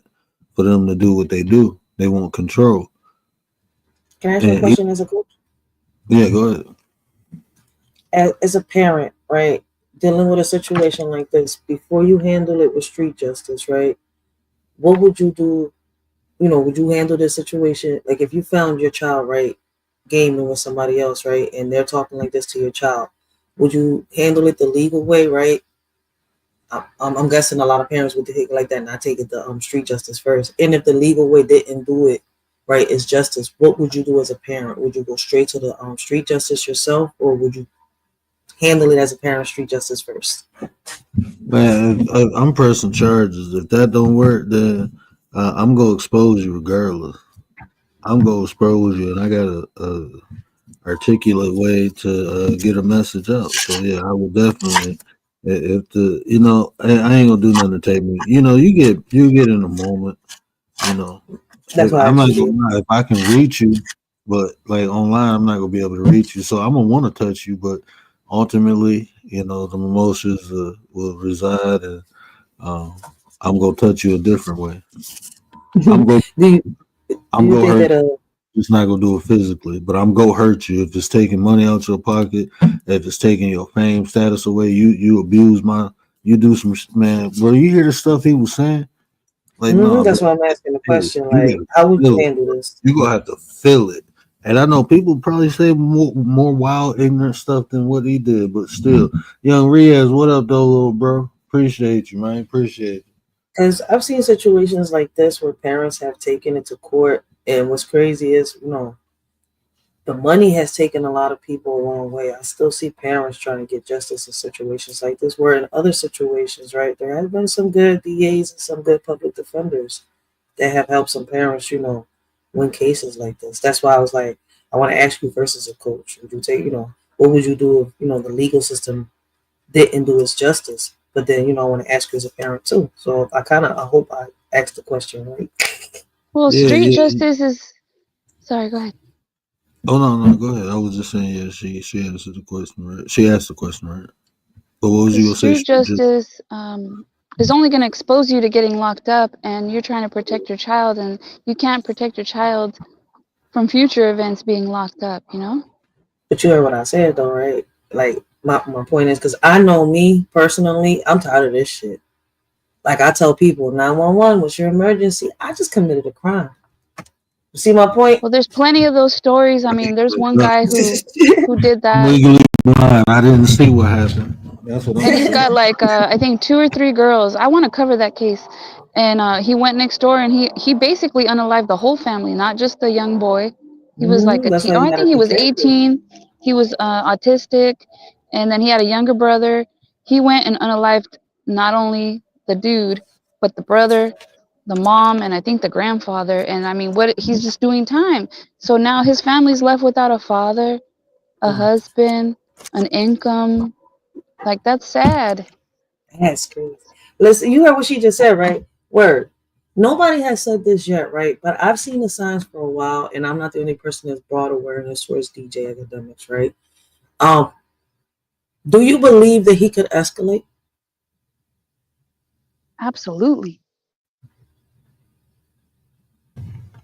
for them to do what they do. They want control. Can I ask you a question as a coach? Yeah, go ahead. As a parent, right, dealing with a situation like this, before you handle it with street justice, right, what would you do? You know, would you handle this situation? Like if you found your child, right, gaming with somebody else, right, and they're talking like this to your child, would you handle it the legal way, right? I'm guessing a lot of parents would take it like that, not take it the street justice first. And if the legal way didn't do it, right, is justice, what would you do as a parent? Would you go straight to the street justice yourself, or would you handle it as a parent, street justice first? Man, I'm pressing charges. If that don't work, then I'm gonna expose you regardless. I'm gonna expose you, and I got a articulate way to get a message out. So yeah, I would definitely. If the, you know, I ain't gonna do nothing to take me. You know, you get in a moment. You know, That's why I'm not gonna lie, if I can reach you, but like online, I'm not gonna be able to reach you. So I'm gonna want to touch you, but ultimately, you know, the emotions will reside, and I'm gonna touch you a different way. I'm gonna hurt you. It's not gonna do it physically, but I'm gonna hurt you if it's taking money out your pocket, if it's taking your fame status away. You abuse you do some, man. Bro, you hear the stuff he was saying? Like, no, that's why I'm asking the question. Like, how would you handle this? You're gonna have to feel it. And I know people probably say more wild, ignorant stuff than what he did, but still, young Riaz, what up, though, little bro? Appreciate you, man. Appreciate it. Because I've seen situations like this where parents have taken it to court, and what's crazy is, you know, the money has taken a lot of people a long way. I still see parents trying to get justice in situations like this, where in other situations, right, there have been some good DAs and some good public defenders that have helped some parents, you know, win cases like this. That's why I was like, I want to ask you first as a coach, would you take, you know, what would you do if, you know, the legal system didn't do its justice? But then, you know, I want to ask you as a parent too. So I hope I asked the question right. Well, street justice is. Sorry, go ahead. Oh no, go ahead. I was just saying, yeah, she answered the question right. She asked the question right. But what was you gonna say? Street justice is only going to expose you to getting locked up, and you're trying to protect your child, and you can't protect your child from future events being locked up, you know? But you heard what I said though, right? Like my point is, because I know me personally, I'm tired of this shit. Like I tell people, 911, what's your emergency? I just committed a crime. You see my point? Well, there's plenty of those stories. I mean, there's one guy who did that. Legally blind. I didn't see what happened. That's what I'm And he's got like I think 2 or 3 girls. I want to cover that case. And he went next door and he basically unalived the whole family, not just the young boy. He was like a teen. I think he was 18. He was autistic, and then he had a younger brother. He went and unalived not only the dude, but the brother, the mom, and I think the grandfather. And I mean, he's just doing time. So now his family's left without a father, a husband, an income. Like, that's sad. That's crazy. Listen, you heard what she just said, right? Word. Nobody has said this yet, right? But I've seen the signs for a while, and I'm not the only person that's brought awareness towards DJ Academics, right? Do you believe that he could escalate? Absolutely.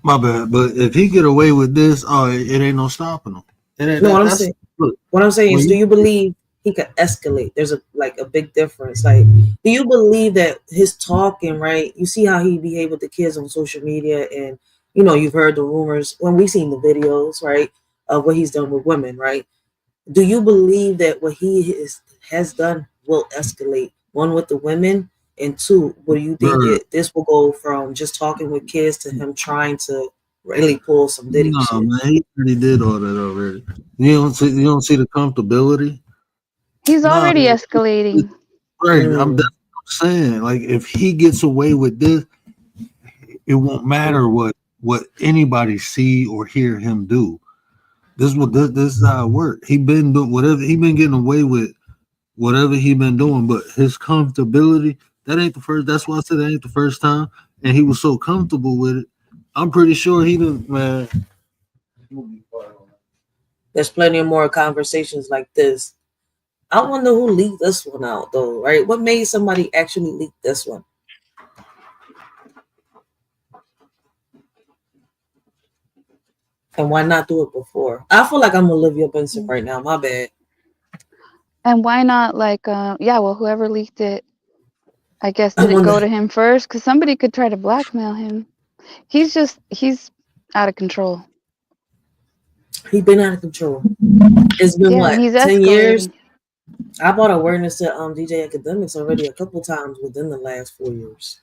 My bad, but if he get away with this, it ain't no stopping him. It ain't, No, look, what I'm saying is, do you believe he could escalate? There's a big difference. Like, do you believe that his talking, right? You see how he behaved with the kids on social media, and you've heard the rumors when we've seen the videos, right, of what he's done with women, right? Do you believe that what he has done will escalate? One, with the women, and two, what do you think this will go from just talking with kids to him trying to really pull some Diddy shit? Man, he already did all that already. You don't see the comfortability. He's already escalating. Right, I'm saying, like, if he gets away with this, it won't matter what anybody see or hear him do. This is how it works. He been doing whatever he been getting away with, whatever he been doing, but his comfortability, that ain't the first. That's why I said that ain't the first time, and he was so comfortable with it. I'm pretty sure he didn't, man. There's plenty of more conversations like this. I wonder who leaked this one out, though, right? What made somebody actually leak this one? And why not do it before? I feel like I'm Olivia Benson right now. My bad. And why not, whoever leaked it, I guess, didn't go to him first? Because somebody could try to blackmail him. He's out of control. He's been out of control. It's been what, 10 years? I brought awareness to DJ Academics already a couple times within the last 4 years.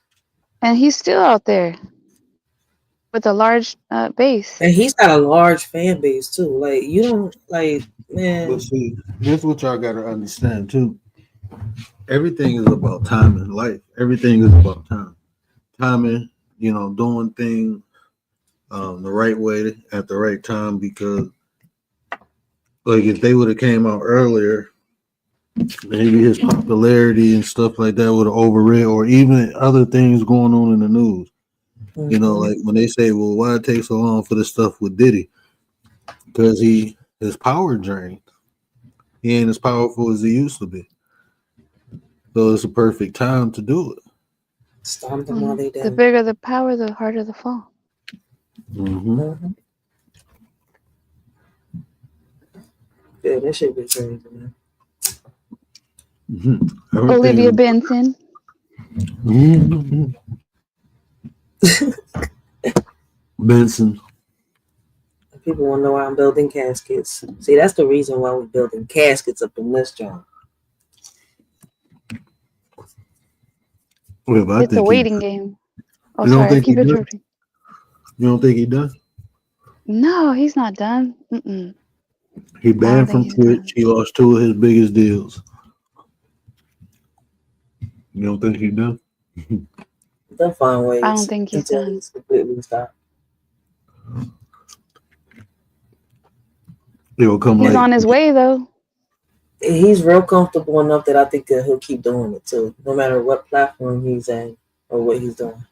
And he's still out there with a large base. And he's got a large fan base too. Like, you don't, like, man. But see, this is what y'all gotta understand too. Everything is about time in life. Everything is about time. Timing, doing things the right way at the right time, because like if they would have came out earlier, maybe his popularity and stuff like that would have overrid, or even other things going on in the news. Like when they say, well, why it take so long for the stuff with Diddy? Because his power drained. He ain't as powerful as he used to be. So it's a perfect time to do it. Stomp them while they down. The bigger the power, the harder the fall. Yeah, that should be crazy, man. Olivia Benson. Benson. People want to know why I'm building caskets. See, that's the reason why we're building caskets up in this joint. It's a waiting game. Oh, you don't sorry, think keep he done? interrupting. You don't think he done? No, he's not done. Mm-mm. He banned from Twitch. He lost 2 of his biggest deals. You don't think he done? They'll find ways. I don't think he's done. He's completely stopped. He's on his way, though. He's real comfortable enough that I think that he'll keep doing it too, no matter what platform he's in or what he's doing.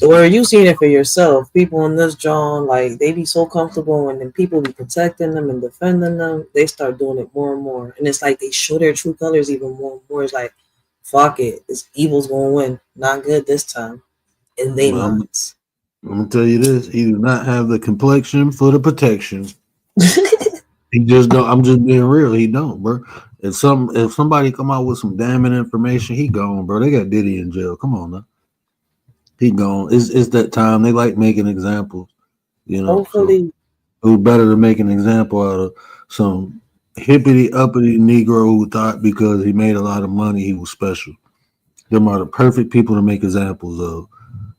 Where you seen it for yourself, people in this John, like, they be so comfortable, and then people be protecting them and defending them. They start doing it more and more, and it's like they show their true colors even more and more. It's like, fuck it, this evil's gonna win. Not good this time. In they minds. I'm gonna tell you this: he do not have the complexion for the protection. He just don't. I'm just being real. He don't, bro. If somebody come out with some damning information, he gone, bro. They got Diddy in jail. Come on now. He gone. It's that time. They like making examples, Hopefully, so it was better to make an example out of some hippity uppity Negro who thought because he made a lot of money he was special. Them are the perfect people to make examples of,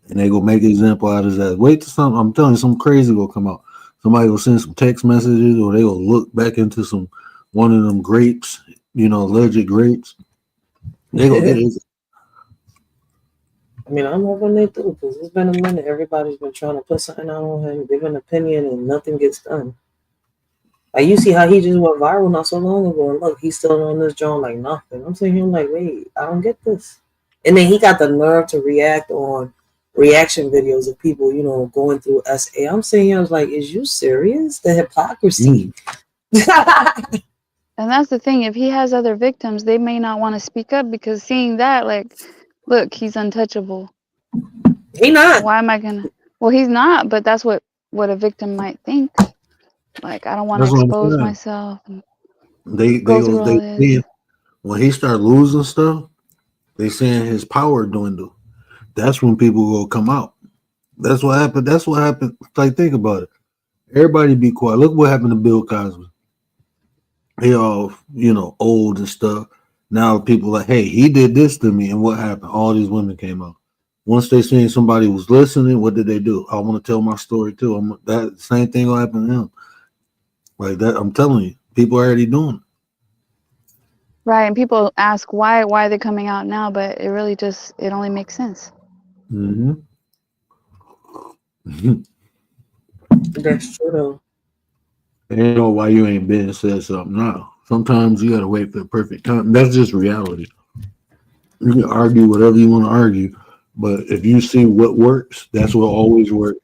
and they go make an example out of that. Wait till something. I'm telling you, something crazy will come out. Somebody will send some text messages, or they will look back into one of them grapes, alleged grapes. They gonna get it. I mean, I'm hoping they do, because it's been a minute. Everybody's been trying to put something out on him, give an opinion, and nothing gets done. Like you see how he just went viral not so long ago, and look, he's still on this joint like nothing. I'm sitting here like, wait, I don't get this. And then he got the nerve to react on reaction videos of people, going through SA. I'm sitting here, I was like, is you serious? The hypocrisy. And that's the thing. If he has other victims, they may not want to speak up because seeing that, like, look, he's untouchable. He not. Why am I gonna? Well, he's not. But that's what a victim might think. Like, I don't want to That's what I'm expose saying. myself. And They go through all this. saying when he start losing stuff, they saying his power dwindle. That's when people will come out. That's what happened. That's what happened. Like, think about it. Everybody be quiet. Look what happened to Bill Cosby. He all, old and stuff. Now people like, hey, he did this to me, and what happened? All these women came out. Once they seen somebody was listening, what did they do? I want to tell my story too. That same thing will happen to him. Like that, I'm telling you, people are already doing it. Right, and people ask why are they coming out now? But it really it only makes sense. Mm-hmm. That's true though. You know why you ain't been said something now. Sometimes you gotta wait for the perfect time. That's just reality. You can argue whatever you want to argue, but if you see what works, that's what always works.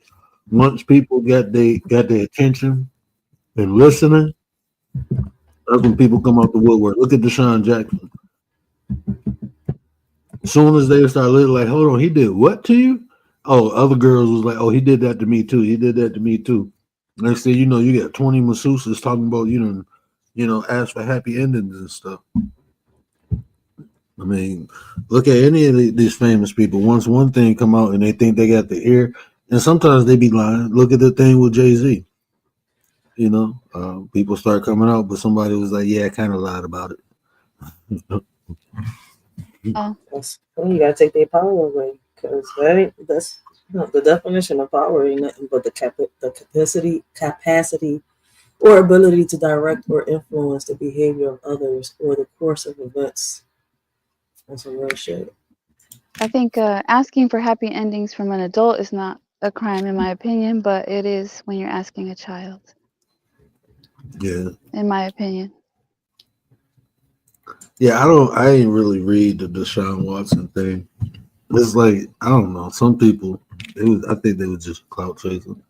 Once people got their attention and listening, that's when people come out the woodwork. Look at Deshaun Jackson. As soon as they start looking like, hold on, he did what to you? Oh, other girls was like, oh, he did that to me too. He did that to me too. Next thing you know, you got 20 masseuses talking about, ask for happy endings and stuff. I mean, look at any of these famous people. Once one thing come out and they think they got the ear, and sometimes they be lying. Look at the thing with Jay-Z. People start coming out, but somebody was like, yeah, I kind of lied about it. You gotta take their power away, because that's the definition of power ain't nothing but the capacity or ability to direct or influence the behavior of others or the course of events. That's some real shit. I think asking for happy endings from an adult is not a crime, in my opinion, but it is when you're asking a child. Yeah. In my opinion. Yeah, I ain't really read the Deshaun Watson thing. It's like, I don't know. Some people, I think they were just clout chasing.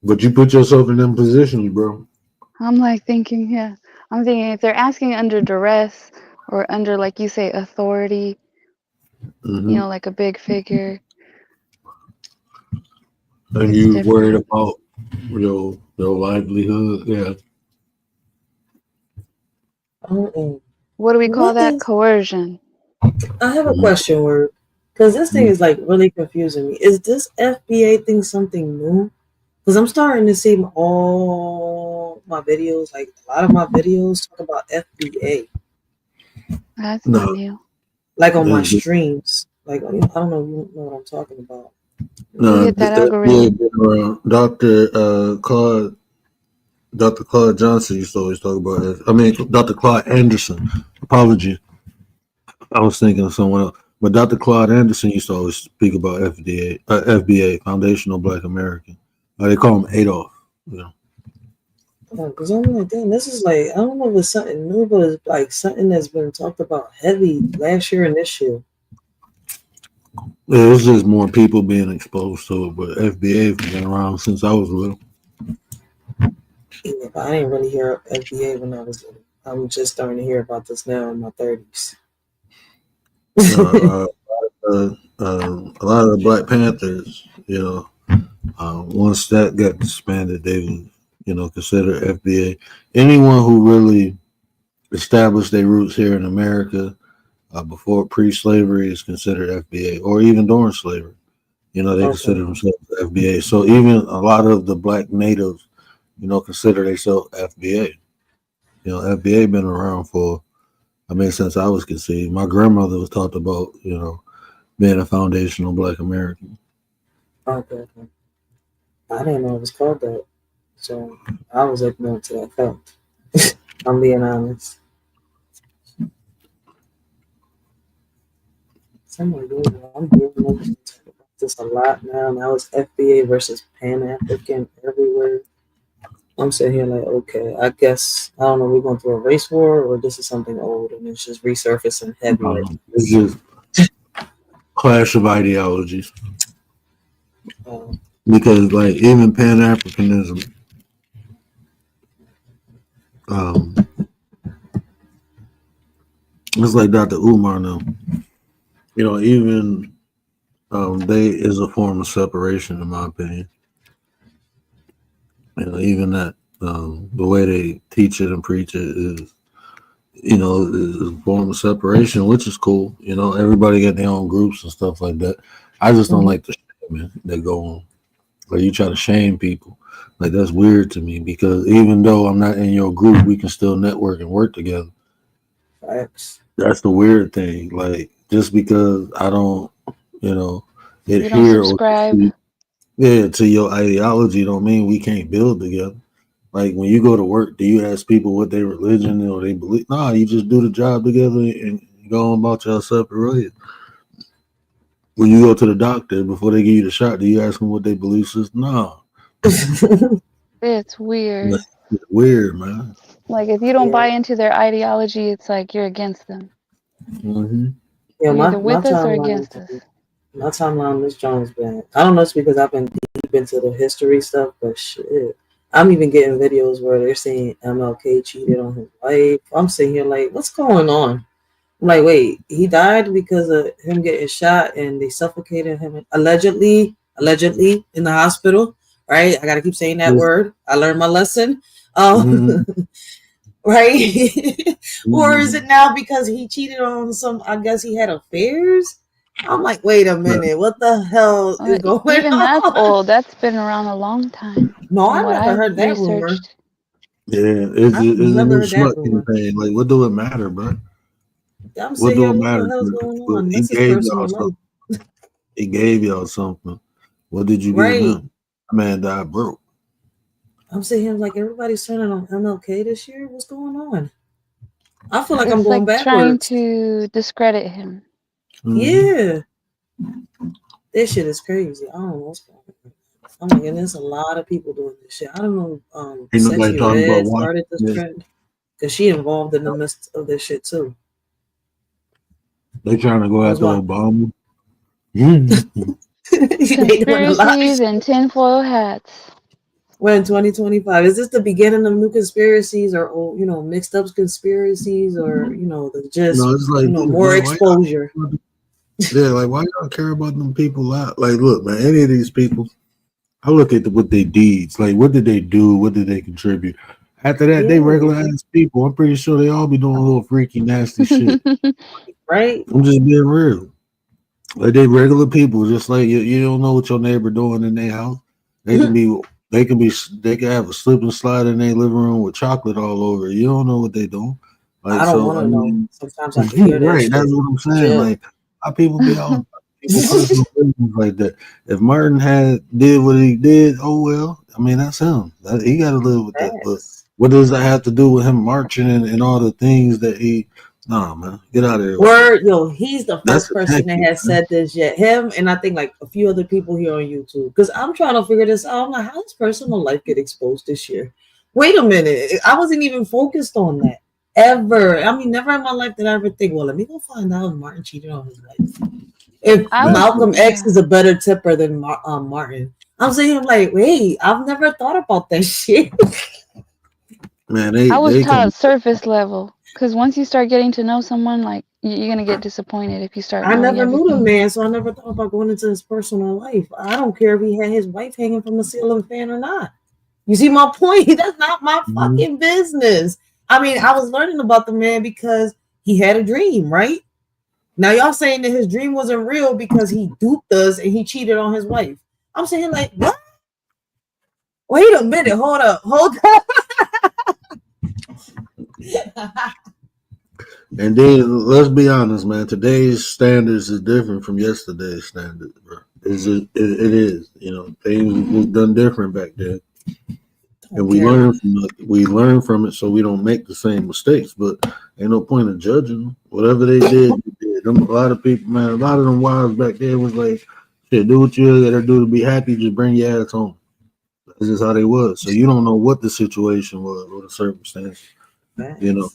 But you put yourself in them positions, bro. I'm like thinking, I'm thinking if they're asking under duress or under, like you say, authority, like a big figure. And you worried about your livelihood, yeah. What do we call that? Coercion. I have a question, word, because this thing is like really confusing me. Is this FBA thing something new? Because I'm starting to see all my videos, like a lot of my videos talk about FBA. That's not new. Like on my streams. Like, I don't know if you know what I'm talking about. No, hit that algorithm. Dr. Claude Johnson used to always talk about it. I mean, Dr. Claude Anderson. Apology. I was thinking of someone else. But Dr. Claude Anderson used to always speak about FBA, Foundational Black American. They call him Adolf. Because I'm like, damn, this is like, I don't know if it's something new, but it's like something that's been talked about heavy last year and this year. Yeah, it's just more people being exposed to it, but FBA has been around since I was little. Yeah, I didn't really hear FBA when I was little. I'm just starting to hear about this now in my 30s. A lot of the Black Panthers, once that got disbanded, they would, consider FBA. Anyone who really established their roots here in America before pre-slavery is considered FBA, or even during slavery. They consider themselves FBA. So even a lot of the Black natives, consider themselves FBA. FBA been around since I was conceived. My grandmother was taught about, being a foundational Black American. Okay. I didn't know it was called that. So I was ignorant to that fact. I'm being honest. I'm like, yo, I'm hearing this a lot now. Now it's FBA versus Pan African everywhere. I'm sitting here like, okay, I guess I don't know. We're going through a race war, or this is something old and it's just resurfacing heavy. It's just clash of ideologies. Because like even Pan Africanism, it's like Dr. Umar now. You know, even they is a form of separation, in my opinion. You know, even that the way they teach it and preach it is, you know, is a form of separation, which is cool. You know, everybody got their own groups and stuff like that. I just don't like the shaming that go on. Like you try to shame people. Like that's weird to me because even though I'm not in your group, we can still network and work together. Facts. That's the weird thing. Like just because I don't, you know, You don't adhere subscribe. to your ideology don't mean we can't build together. Like when you go to work, do you ask people what their religion or they believe? Nah, you just do the job together and go on about your separate ways. When you go to the doctor before they give you the shot, do you ask them what they believe system? No. It's weird. It's weird, man. Like if you don't buy into their ideology, it's like you're against them. Mm-hmm. Yeah, You're my either with us or timeline, against us. my timeline on this Jones been. I don't know it's because I've been deep into the history stuff, but shit. I'm even getting videos where they're saying MLK cheated on his wife. I'm sitting here like, what's going on? I'm like, wait, he died because of him getting shot and they suffocated him allegedly in the hospital, right? I gotta keep saying that word. I learned my lesson. Right? Or is it now because he cheated on some, I guess he had affairs? I'm like, wait a minute, what the hell is going Even on? that's old. That's been around a long time. No, from I what never I've heard that rumor. researched. Yeah, it's a I've new never heard that slut rumor. campaign. Like, what do it matter, bro? I'm What saying, do it what matter? the hell's going But on? he That's his gave personal y'all life. something. He gave y'all something. What did you give Right. him? That man died broke. I'm sitting here like everybody's turning on MLK this year. What's going on? I feel like I'm It's going like trying backwards. to discredit him. Yeah. This shit is crazy. I don't know what's going on. Oh my goodness, a lot of people doing this shit. I don't know. Ain't nobody Sexy talking about Red watching started this this. trend because she involved in the midst of this shit too. They trying to go after Obama. They doing a lot of Conspiracies and tinfoil hats. When 2025 is this the beginning of new conspiracies or mixed up conspiracies or the just No, it's like more like, exposure? Yeah, like why y'all care about them people out? Like, look, man, any of these people, I look at what they deeds. Like, what did they do? What did they contribute? After that, they regular ass people. I'm pretty sure they all be doing a little freaky, nasty shit. Right? I'm just being real. Like they regular people, just like you don't know what your neighbor doing in their house. They can have a slip and slide in their living room with chocolate all over it. You don't know what they doing. Like, I don't so want I to know. mean, Sometimes I can hear that right? shit. That's what I'm saying. Yeah. Like, how people be all people personal business like that. If Martin did what he did, oh well. I mean, that's him. He got to live with that. But what does that have to do with him marching and all the things that he? Nah, man, get out of here. Word, he's the That's first person that has said this yet. Him and I think like a few other people here on YouTube. Because I'm trying to figure this out. I'm like, how does personal life get exposed this year? Wait a minute. I wasn't even focused on that. Ever. I mean, never in my life did I ever think, well, let me go find out if Martin cheated on his wife. If Malcolm X is a better tipper than Martin. I'm saying, like, wait, I've never thought about that shit. Man, I was taught surface level because once you start getting to know someone, like you're gonna get disappointed if you start. I knowing never knew the everything. man, so I never thought about going into his personal life. I don't care if he had his wife hanging from the ceiling fan or not. You see my point? That's not my fucking business. I mean, I was learning about the man because he had a dream, right? Now y'all saying that his dream wasn't real because he duped us and he cheated on his wife. I'm saying like, what? Wait a minute, hold up. And then let's be honest, man. Today's standards is different from yesterday's standards, bro. It is. You know, things was done different back then. and we learn from it, so we don't make the same mistakes. But ain't no point in judging them. Whatever they did, they did. A lot of people, man, a lot of them wives back there was like, shit, do what you gotta do to be happy. Just bring your ass home. That's just how they was. So you don't know what the situation was or the circumstances. You know.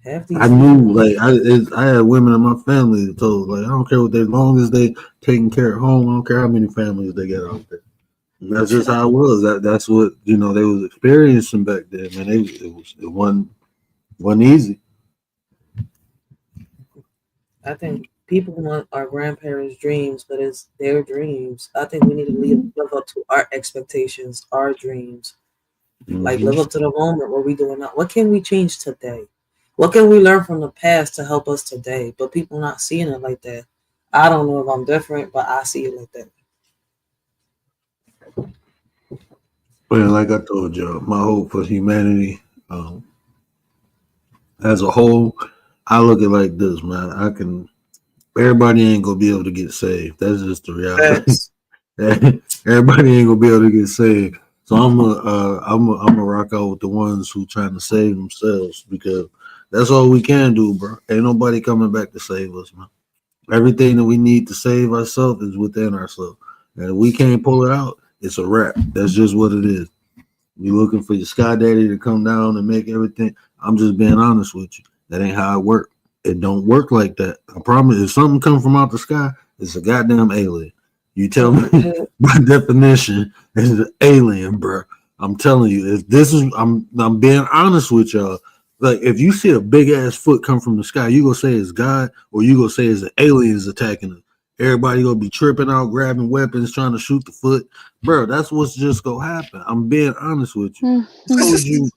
I knew, like, I had women in my family that told, like, I don't care what they, as long as they taking care of home, I don't care how many families they get out there. And that's just how it was. That's what, you know, they was experiencing back then, man. It wasn't easy. I think people want our grandparents' dreams, but it's their dreams. I think we need to live up to our expectations, our dreams. Like, live up to the moment where we doing that. What can we change today? What can we learn from the past to help us today? But people not seeing it like that. I don't know if I'm different, but I see it like that. Well, like I told you, my hope for humanity, as a whole, I look at it like this, man. Everybody ain't gonna be able to get saved. That's just the reality. Everybody ain't gonna be able to get saved. So I'm a rock out with the ones who trying to save themselves, because that's all we can do, bro. Ain't nobody coming back to save us, man. Everything that we need to save ourselves is within ourselves. And if we can't pull it out, it's a wrap. That's just what it is. You're looking for your sky daddy to come down and make everything. I'm just being honest with you. That ain't how it works. It don't work like that. I promise. If something comes from out the sky, it's a goddamn alien. You tell me, by definition, it's an alien, bro. I'm telling you, if this is, I'm being honest with y'all. Like, if you see a big ass foot come from the sky, you gonna say it's God, or you gonna say it's the aliens attacking us. Everybody gonna be tripping out, grabbing weapons, trying to shoot the foot, bro. That's what's just gonna happen. I'm being honest with you. Told you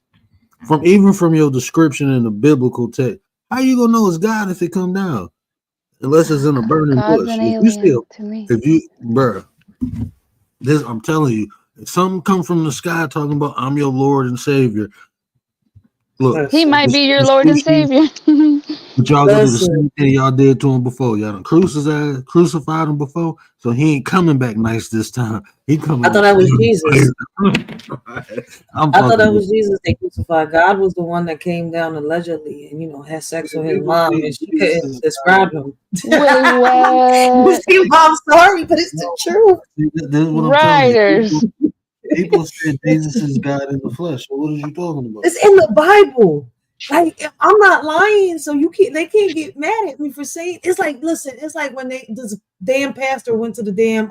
from your description in the biblical text. How you gonna know it's God if it come down? Unless it's in a burning God's bush. an alien to me. I'm telling you, if something come from the sky talking about I'm your Lord and Savior, look, He might be your Lord and Savior. but y'all gonna do the same thing y'all did to him before. Y'all done crucified him before, so he ain't coming back nice this time. He coming. I thought that was Jesus. I thought that was Jesus they crucified. God was the one that came down allegedly and had sex with his mom, and she couldn't describe him. Wait, what? See, I'm sorry, but it's the truth. This is what I'm Writers. telling you. People said Jesus is God in the flesh. So what are you talking about? It's in the Bible. Like, I'm not lying, so they can't get mad at me for saying. It's like, listen, it's like when this damn pastor went to the damn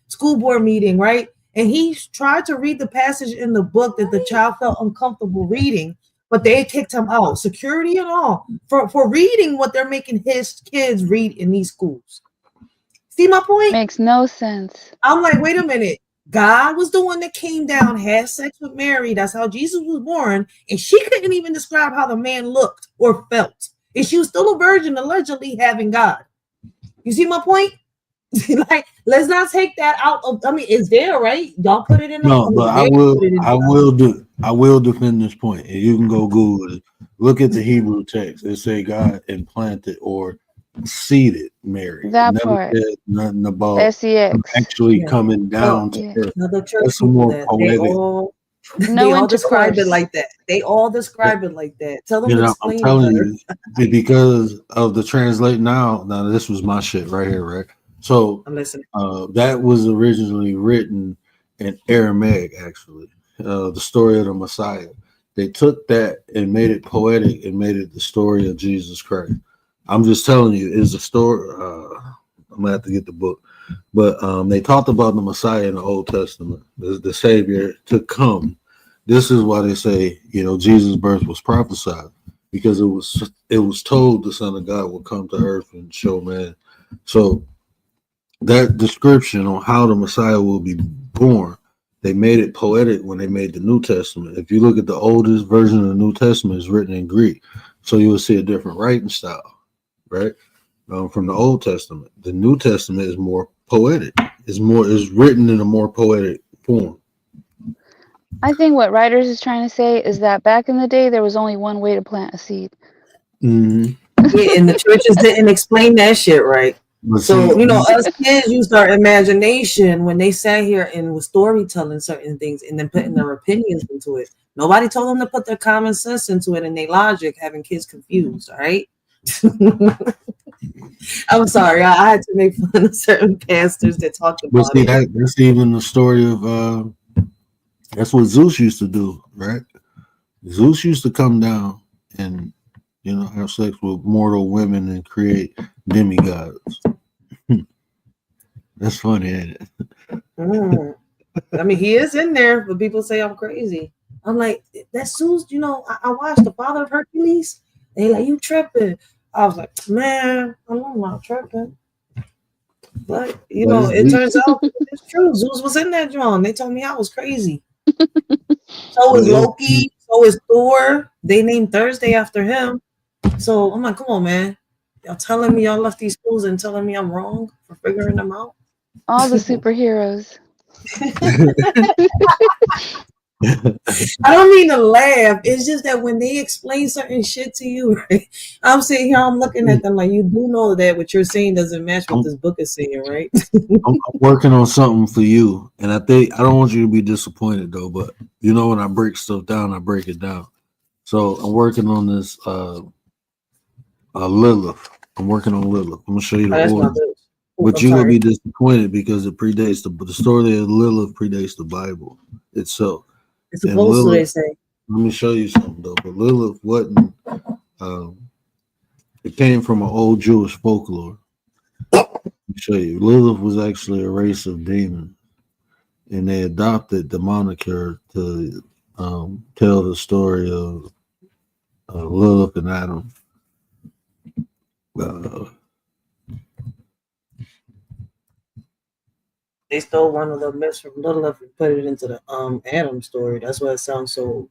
school board meeting, right? And he tried to read the passage in the book that the child felt uncomfortable reading, but they kicked him out, security and all, for reading what they're making his kids read in these schools. See my point? Makes no sense. I'm like, wait a minute. God was the one that came down, had sex with Mary. That's how Jesus was born. And she couldn't even describe how the man looked or felt. And she was still a virgin, allegedly having God. You see my point? Like, let's not take that out of, it's there, right? Y'all put it in. No, but I will defend this point. And you can go Google it. Look at the Hebrew text. It say God implanted or seated Mary. That Never part. said nothing about SEX. actually coming down to her. Another church That's more poetic. They all describe it like that. They all describe it like that. Tell them to explain I'm telling it. you, because of the translate now. Now this was my shit right here, right? So I'm listening. That was originally written in Aramaic, actually. The story of the Messiah. They took that and made it poetic and made it the story of Jesus Christ. I'm just telling you, it's a story. I'm gonna have to get the book, but they talked about the Messiah in the Old Testament, the Savior to come. This is why they say, Jesus' birth was prophesied, because it was told the Son of God would come to earth and show man. So that description on how the Messiah will be born, they made it poetic when they made the New Testament. If you look at the oldest version of the New Testament, it's written in Greek, so you will see a different writing style. Right, from the Old Testament. The New Testament is more poetic. Is written in a more poetic form. I think what Writers is trying to say is that back in the day, there was only one way to plant a seed. Mm-hmm. Yeah, and the churches didn't explain that shit right. But So, see, us kids used our imagination when they sat here and was storytelling certain things and then putting their opinions into it. Nobody told them to put their common sense into it and their logic, having kids confused. All right. I'm sorry. I had to make fun of certain pastors that talked but about see it. that's even the story of that's what Zeus used to do, right? Zeus used to come down and have sex with mortal women and create demigods. That's funny, ain't it? I mean, he is in there, but people say I'm crazy. I'm like, that's Zeus. I watched The Father of Hercules. They like, you tripping. I was like, man, I'm not tripping. But, it turns out it's true. Zeus was in that John. They told me I was crazy. So is Loki. So is Thor. They named Thursday after him. So I'm like, come on, man. Y'all telling me y'all left these schools and telling me I'm wrong for figuring them out? All the superheroes. I don't mean to laugh. It's just that when they explain certain shit to you, right? I'm sitting here, I'm looking at them like, you do know that what you're saying doesn't match what this book is saying, right? I'm working on something for you, and I don't want you to be disappointed though. But when I break stuff down, I break it down. So I'm working on this Lilith. I'm working on Lilith. I'm gonna show you the order. But you're gonna be disappointed because it predates the story of Lilith predates the Bible itself. It's supposed to, they say. Let me show you something though. But Lilith wasn't. It came from an old Jewish folklore. Let me show you. Lilith was actually a race of demons, and they adopted the moniker to tell the story of Lilith and Adam. They stole one of the myths from Lilith and put it into the Adam story. That's why it sounds so.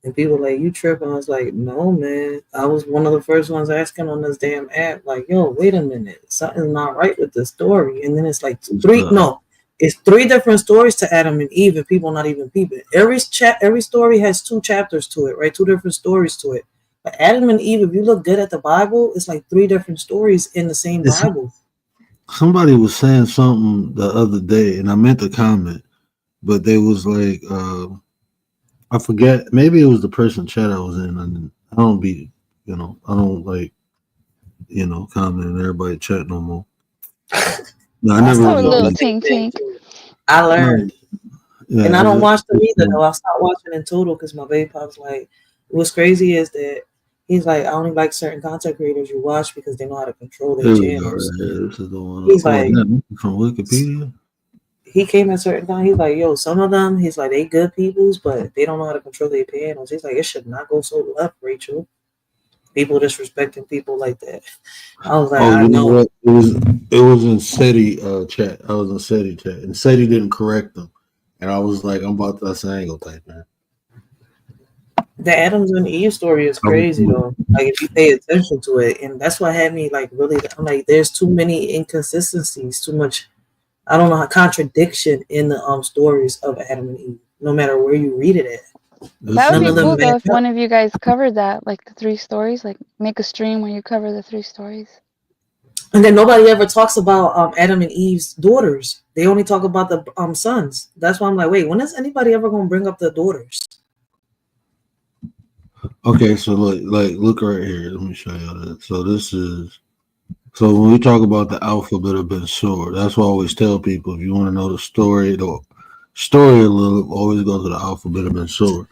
And people like, you tripping? I was like, no, man. I was one of the first ones asking on this damn app, like, yo, wait a minute, something's not right with the story. And then it's like it's 3 different stories to Adam and Eve, and people not even peeping. Every story has 2 chapters to it, right? 2 different stories to it. But Adam and Eve, if you look good at the Bible, it's like 3 different stories in the same Bible. Somebody was saying something the other day, and I meant to comment, but they was like, I forget. Maybe it was the person chat I was in. And I don't be, I don't like, commenting everybody chat no more. No, I never. A little tink. I learned. Yeah, and I don't watch them either, though. I stopped watching in total because my baby pop's like, what's crazy is that he's like, I only like certain content creators you watch because they know how to control their channels. This is the one. He's like, from Wikipedia. He came at a certain time. He's like, yo, some of them, he's like, they good peoples, but they don't know how to control their panels. He's like, it should not go so left, Rachel. People disrespecting people like that. I was like, I know what? It was in SETI chat. I was in SETI chat, and SETI didn't correct them. And I was like, I'm about to, that's an angle type, man. The Adams and Eve story is crazy though. Like if you pay attention to it, and that's what had me like really. I'm like, there's too many inconsistencies, too much. I don't know how contradiction in the stories of Adam and Eve. No matter where you read it at. That would be cool though if one of you guys covered that, like the 3 stories. Like make a stream where you cover the 3 stories. And then nobody ever talks about Adam and Eve's daughters. They only talk about the sons. That's why I'm like, wait, when is anybody ever going to bring up the daughters? Okay, so look right here. Let me show you that. So this is, so when we talk about the alphabet of Ben Sor, that's why I always tell people, if you want to know the story a little, always go to the alphabet of Ben Sor.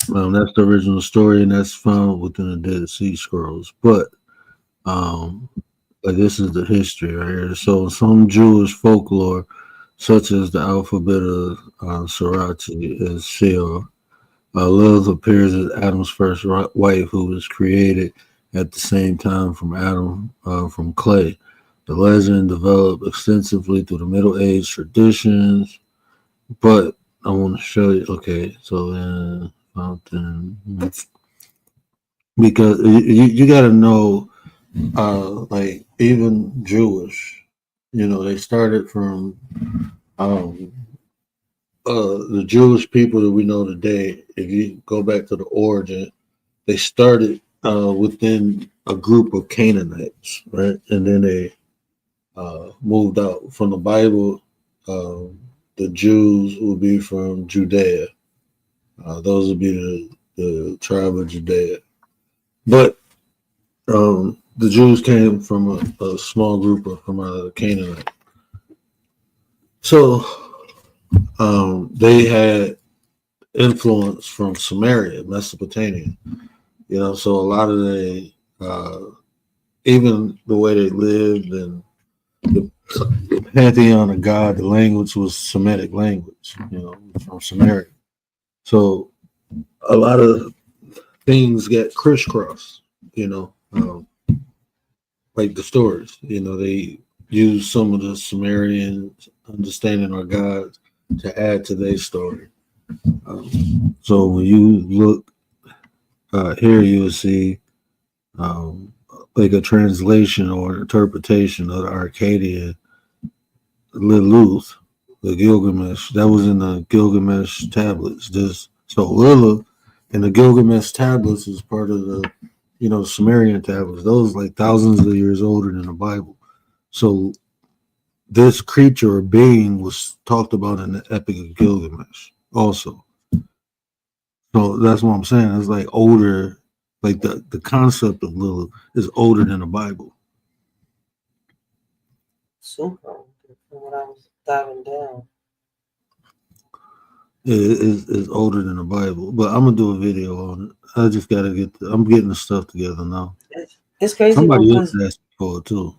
That's the original story, and that's found within the Dead Sea Scrolls. But this is the history right here. So some Jewish folklore, such as the alphabet of Sarati, is Sheol. Lilith appears as Adam's first wife, who was created at the same time from Adam from clay. The legend developed extensively through the Middle Age traditions, but I want to show you. Okay, so then because you got to know, like even Jewish, they started from the Jewish people that we know today. If you go back to the origin, they started within a group of Canaanites, right? And then they moved out from the Bible. The Jews will be from Judea. Those would be the tribe of Judea. But the Jews came from a small group from Canaanite. So they had influence from Samaria, Mesopotamia. You know, so a lot of even the way they lived and the pantheon of God, the language was Semitic language, you know, from Samaria. So a lot of things get crisscrossed, you know, like the stories, you know, they use some of the Sumerian understanding of God to add to their story. So when you look here, you'll see like a translation or interpretation of the Arcadian Lilith, the Gilgamesh. That was in the Gilgamesh tablets. So Lilith and the Gilgamesh tablets is part of the, you know, Sumerian tablets. Those like thousands of years older than the Bible. So this creature or being was talked about in the Epic of Gilgamesh also. So that's what I'm saying. It's like older, like the concept of Lilith is older than the Bible. Super. From what I was diving down. Is older than the Bible, but I'm gonna do a video on it. I just gotta I'm getting the stuff together now. It's crazy Somebody else because asked for it too.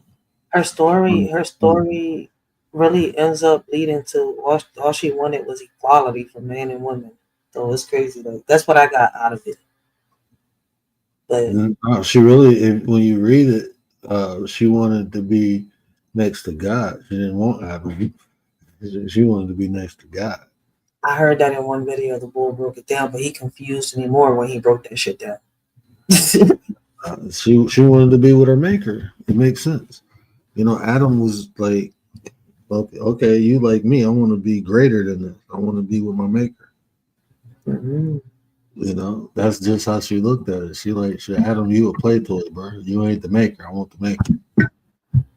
her story really ends up leading to all she wanted was equality for men and women. So it's crazy. Like that's what I got out of it. But She really, when you read it, she wanted to be next to God. She didn't want Adam. She wanted to be next to God. I heard that in one video. The bull broke it down, but he confused me more when he broke that shit down. She wanted to be with her maker. It makes sense. You know, Adam was like, okay, you like me. I want to be greater than this. I want to be with my maker. Mm-hmm. You know, that's just how she looked at it. She Adam, you a play toy, bro. You ain't the maker. I want the maker.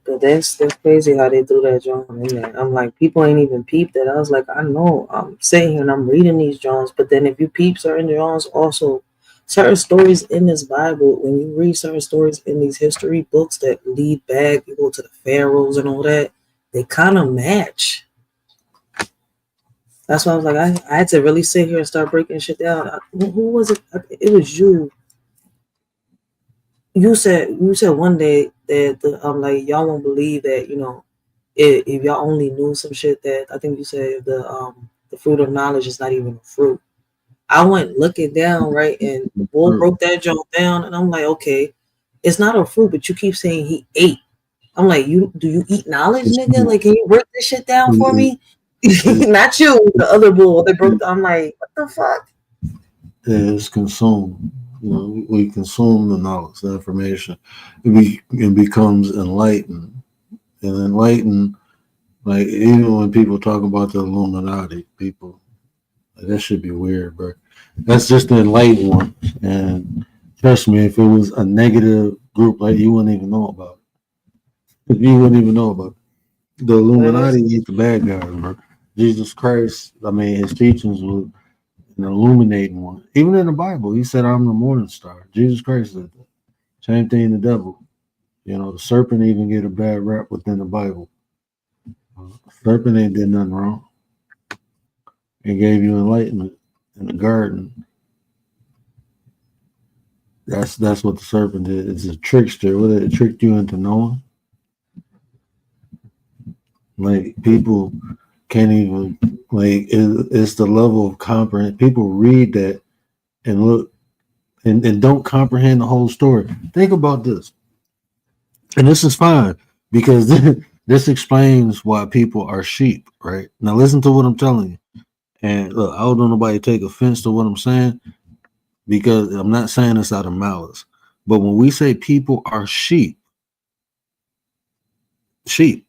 But that's crazy how they threw that John in there. I'm like, people ain't even peeped that. I was like, I know. I'm sitting here and I'm reading these Johns, but then if you peep certain Johns, also certain stories in this Bible, when you read certain stories in these history books that lead back, you go to the pharaohs and all that, they kind of match. That's why I was like, I had to really sit here and start breaking shit down. Who was it? It was you. You said one day that I'm like, y'all won't believe that, you know, if y'all only knew some shit that I think you said the fruit of knowledge is not even a fruit. I went looking down, right, and the bull broke that joke down, and I'm like, okay, it's not a fruit, but you keep saying he ate. I'm like, do you eat knowledge, nigga? Like, can you break this shit down for me? Not you, the other bull. They broke. I'm like, what the fuck? Yeah, it's consumed. You know, we consume the knowledge, the information. It becomes enlightened. And enlightened, like, even when people talk about the Illuminati, people, like, that should be weird, bro. That's just the enlightened one. And trust me, if it was a negative group, like, you wouldn't even know about it. You wouldn't even know about it. The Illuminati is the bad guy, bro. Jesus Christ, I mean, his teachings were an illuminating one. Even in the Bible, he said, I'm the morning star. Jesus Christ said that. Same thing the devil. You know, the serpent even get a bad rap within the Bible. Serpent ain't did nothing wrong. It gave you enlightenment in the garden. That's what the serpent did. It's a trickster. What it tricked you into knowing? Like, people can't even, like, it's the level of comprehend. People read that and look and don't comprehend the whole story. Think about this. And this is fine because this explains why people are sheep, right? Now listen to what I'm telling you. And look, I don't want nobody to take offense to what I'm saying because I'm not saying this out of malice. But when we say people are sheep,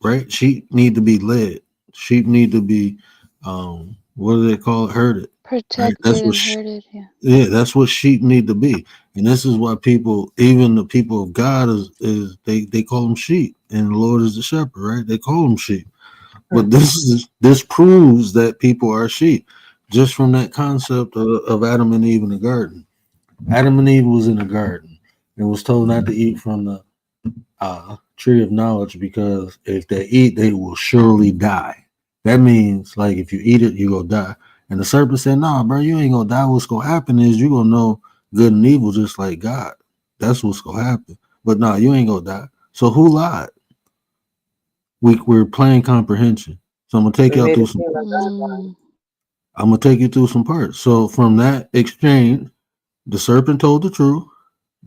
right? Sheep need to be led. Sheep need to be, what do they call it? Herded. Right? That's Protected what and herded. Yeah. yeah, that's what sheep need to be. And this is why people, even the people of God, is they call them sheep, and the Lord is the shepherd, right? They call them sheep. But this proves that people are sheep just from that concept of Adam and Eve in the garden. Adam and Eve was in the garden and was told not to eat from the tree of knowledge, because if they eat, they will surely die. That means, like, if you eat it, you go die. And the serpent said, "Nah, bro, you ain't gonna die. What's gonna happen is you gonna know good and evil just like God. That's what's gonna happen. But nah, you ain't gonna die." So who lied? We're playing comprehension. So I'm gonna take y'all through some. I'm gonna take you through some parts. So from that exchange, the serpent told the truth,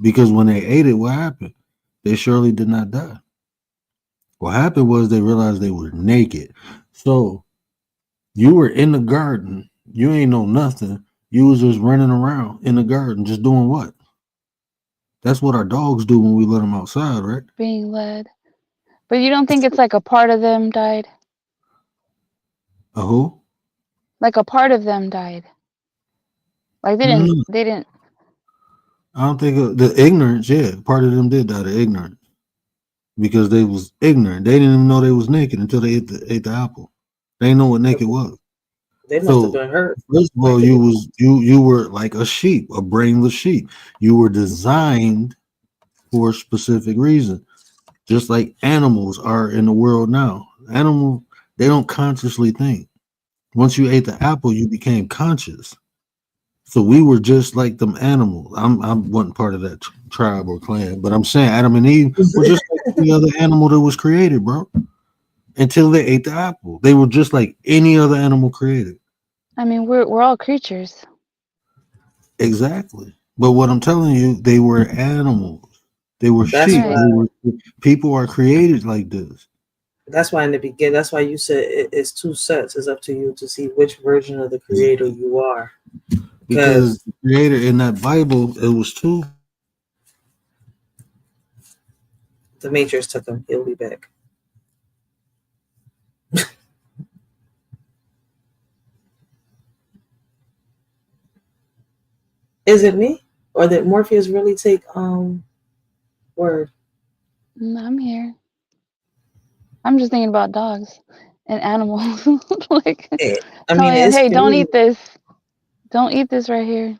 because when they ate it, what happened? They surely did not die. What happened was they realized they were naked. So you were in the garden. You ain't know nothing. You was just running around in the garden, just doing what? That's what our dogs do when we let them outside, right? Being led. But you don't think it's like a part of them died? A who? Like a part of them died. Like they didn't. I don't think the ignorance. Yeah, part of them did die of ignorance because they was ignorant. They didn't even know they was naked until they ate the apple. They didn't know what naked was. They must have been hurt. First of all, you were like a sheep, a brainless sheep. You were designed for a specific reason, just like animals are in the world now. Animals, they don't consciously think. Once you ate the apple, you became conscious. So we were just like them animals. I wasn't part of that tribe or clan, but I'm saying Adam and Eve were just like any other animal that was created, bro. Until they ate the apple, they were just like any other animal created. I mean, we're all creatures. Exactly. But what I'm telling you, they were animals. They were sheep. People are created like this. That's why in the beginning, that's why you said it's two sets. It's up to you to see which version of the creator you are. Because the creator in that Bible, it was two. The Matrix took him. He'll be back. Is it me? Or did Morpheus really take word? No, I'm here. I'm just thinking about dogs and animals. Like, telling them, hey, don't eat this. Don't eat this right here.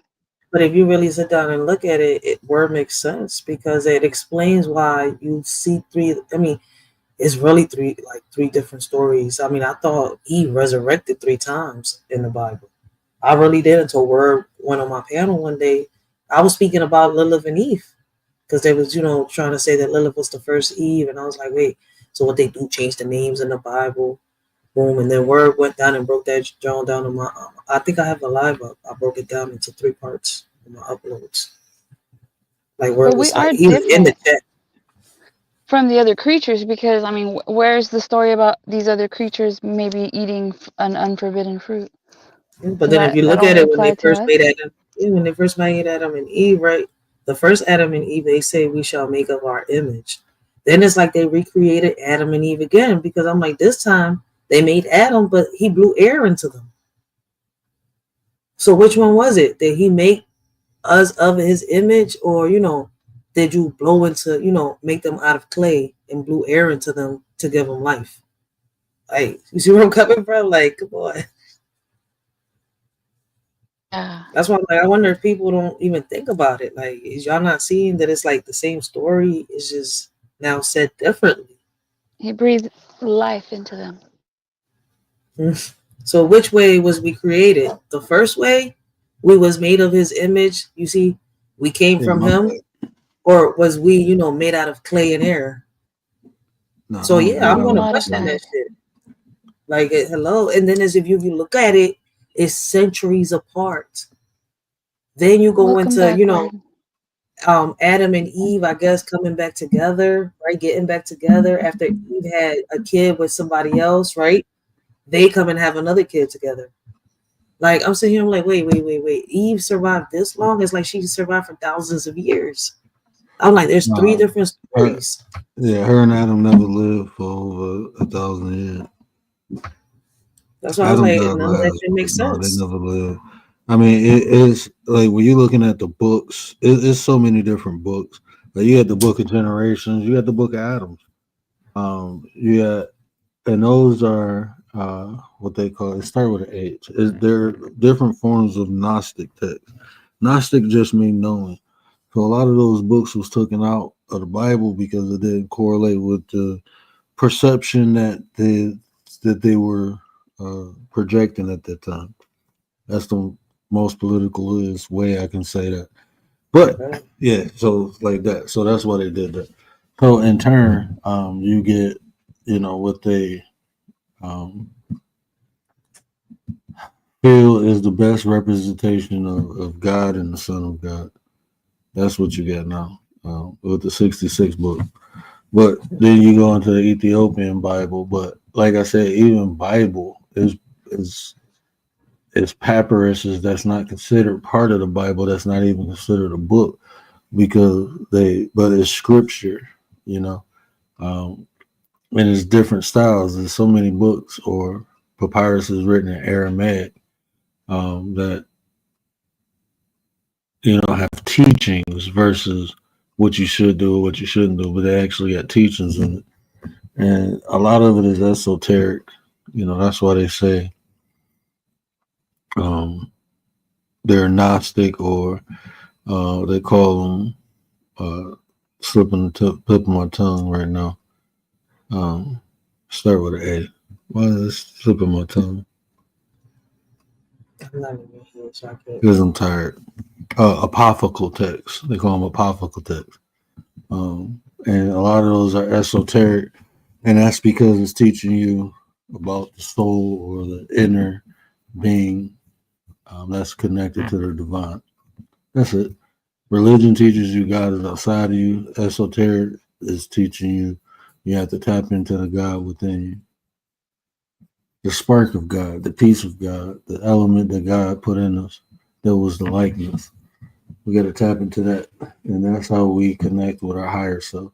But if you really sit down and look at it, word makes sense because it explains why you see three. I mean, it's really three different stories. I mean, I thought Eve resurrected 3 times in the Bible. I really did until Word went on my panel one day. I was speaking about Lilith and Eve because they was, trying to say that Lilith was the first Eve. And I was like, wait, so what they do, change the names in the Bible. Boom. And then Word went down and broke that down to my, I think I have the live up. I broke it down into 3 parts in my uploads. Like Word but was we are like, he was in the chat. From the other creatures, because I mean, where's the story about these other creatures maybe eating an unforbidden fruit? But then if you look at it, when they first made Adam and Eve, right? The first Adam and Eve, they say we shall make of our image. Then it's like they recreated Adam and Eve again, because I'm like, this time they made Adam, but he blew air into them. So which one was it? Did he make us of his image, or did you blow into, make them out of clay and blew air into them to give them life? Like, you see where I'm coming from? Like, come on. Yeah. That's why I'm like, I wonder if people don't even think about it. Like, is y'all not seeing that it's like the same story? It's just now said differently. He breathed life into them. So which way was we created? The first way, we was made of his image. You see, we came from him. Or was we, made out of clay and air? No, so yeah, I'm gonna question that shit. Like, hello. And then as if you look at it, it's centuries apart. Then you go into, Adam and Eve, I guess, coming back together, right? Getting back together after Eve had a kid with somebody else, right? They come and have another kid together. Like, I'm sitting here, I'm like, wait. Eve survived this long? It's like she survived for thousands of years. I'm like, there's 3 different stories. Her and Adam never lived for over 1,000 years. That's why I was like, none of that shit makes sense. They never lived. I mean, it is like when you're looking at the books, it's so many different books. Like you had the Book of Generations, you had the Book of Adams. You got, and those are what they call. It start with an H. They're different forms of Gnostic text. Gnostic just mean knowing. So a lot of those books was taken out of the Bible because it didn't correlate with the perception that they were projecting at that time. That's the most politicalist way I can say that. But yeah, so like that. So that's why they did that. So in turn, you get, what they feel is the best representation of God and the Son of God. That's what you get now with the 66 book. But then you go into the Ethiopian Bible. But like I said, even Bible is papyruses that's not considered part of the Bible. That's not even considered a book because but it's scripture, and it's different styles. There's so many books or papyruses written in Aramaic that have teachings versus what you should do or what you shouldn't do, but they actually got teachings in it. And a lot of it is esoteric. That's why they say they're Gnostic, or they call them slipping the tip of my tongue right now. Start with an A. Why is it slipping my tongue? I'm not even here, so I can't. Because I'm tired. Apocryphal texts. They call them apocryphal texts. And a lot of those are esoteric, and that's because it's teaching you about the soul or the inner being that's connected to the divine. That's it. Religion teaches you God is outside of you. Esoteric is teaching you have to tap into the God within you. The spark of God, the peace of God, the element that God put in us that was the likeness. We got to tap into that, and that's how we connect with our higher self.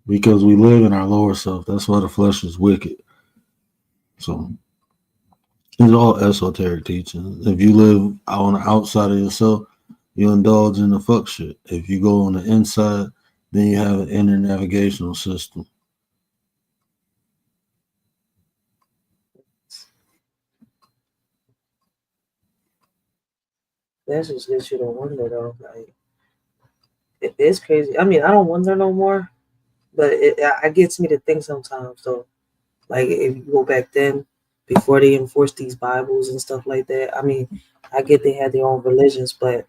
Because we live in our lower self. That's why the flesh is wicked. So it's all esoteric teaching. If you live on the outside of yourself, you indulge in the fuck shit. If you go on the inside, then you have an inner navigational system. That's just gets you to wonder though. Like it's crazy. I mean, I don't wonder no more, but it gets me to think sometimes though. Like if you go back then, before they enforced these Bibles and stuff like that. I mean, I get they had their own religions, but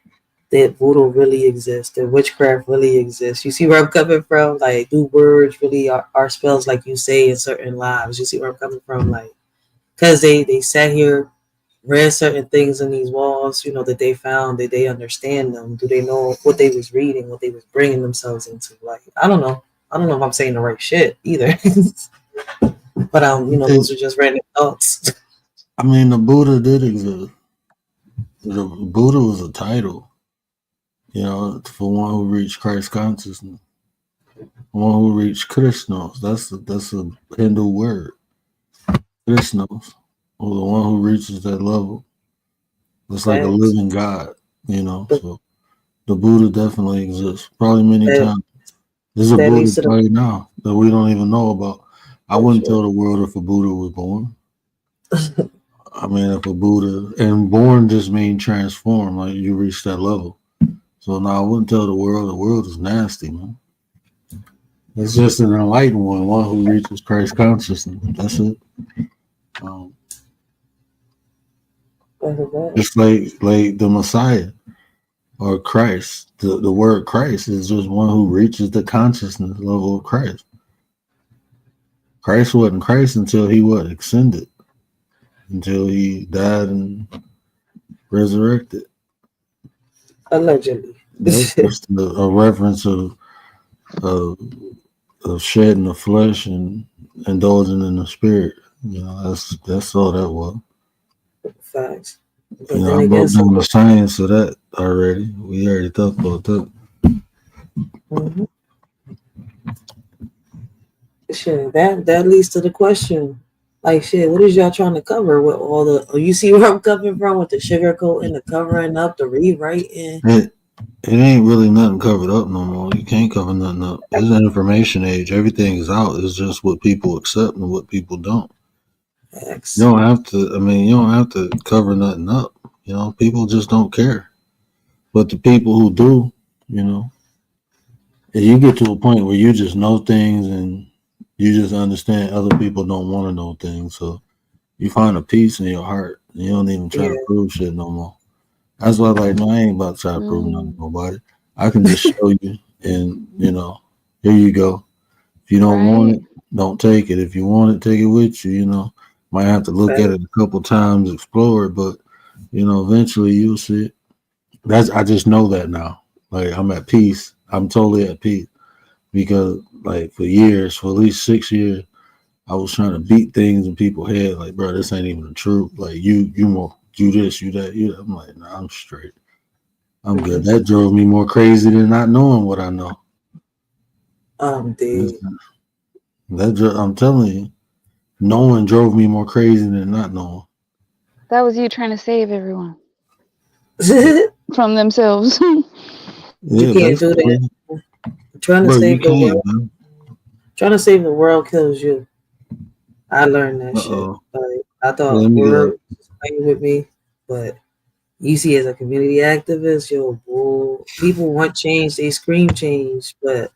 that voodoo really exists, that witchcraft really exists. You see where I'm coming from? Like, do words really are spells like you say in certain lives? You see where I'm coming from? Like, because they sat here, read certain things in these walls, that they found, that they understand them. Do they know what they was reading, what they was bringing themselves into? Like, I don't know. I don't know if I'm saying the right shit either. But those are just random thoughts. I mean, the Buddha did exist. The Buddha was a title, for one who reached Christ consciousness, one who reached Krishnos. That's a Hindu word. Krishnos, or the one who reaches that level. It's like a living God, So the Buddha definitely exists. Probably many times. There's a Buddha right now that we don't even know about. I wouldn't tell the world if a Buddha was born. I mean, if a Buddha, and born just means transform, like you reach that level. So now I wouldn't tell the world is nasty, man. It's just an enlightened one who reaches Christ consciousness. That's it. Just like the Messiah or Christ. The word Christ is just one who reaches the consciousness level of Christ. Christ wasn't Christ until he ascended, until he died and resurrected. Allegedly. That's just a reference of shedding the flesh and indulging in the spirit. That's all that was. Facts. I broke down the science of that already. We already talked about that. Mm-hmm. Shit, that leads to the question: Like shit, what is y'all trying to cover with all the? Oh, you see where I'm coming from with the sugarcoat and the covering up, the rewriting. It ain't really nothing covered up no more. You can't cover nothing up. It's an information age. Everything is out. It's just what people accept and what people don't. You don't have to. I mean, you don't have to cover nothing up. You know, people just don't care. But the people who do, you know, if you get to a point where you just know things and you just understand other people don't want to know things, so you find a peace in your heart. And you don't even try to prove shit no more. That's why, like, no, I ain't about to try to prove nothing to nobody. I can just show you, and you know, here you go. If you don't want it, don't take it. If you want it, take it with you. You know, might have to look at it a couple times, explore it, but you know, eventually you'll see it. I just know that now. Like, I'm at peace. I'm totally at peace because, like, for years, for at least 6 years, I was trying to beat things in people's head. Like, bro, this ain't even the truth. Like, you more, you this, you that, you that. I'm like, nah, I'm straight. I'm good. That drove me more crazy than not knowing what I know. Dude. I'm telling you, knowing drove me more crazy than not knowing. That was you trying to save everyone from themselves. You can't do that. Trying to save the world. Man. Trying to save the world kills you. I learned that shit. Like, I thought Word was playing with me, but you see, as a community activist, people want change. They scream change, but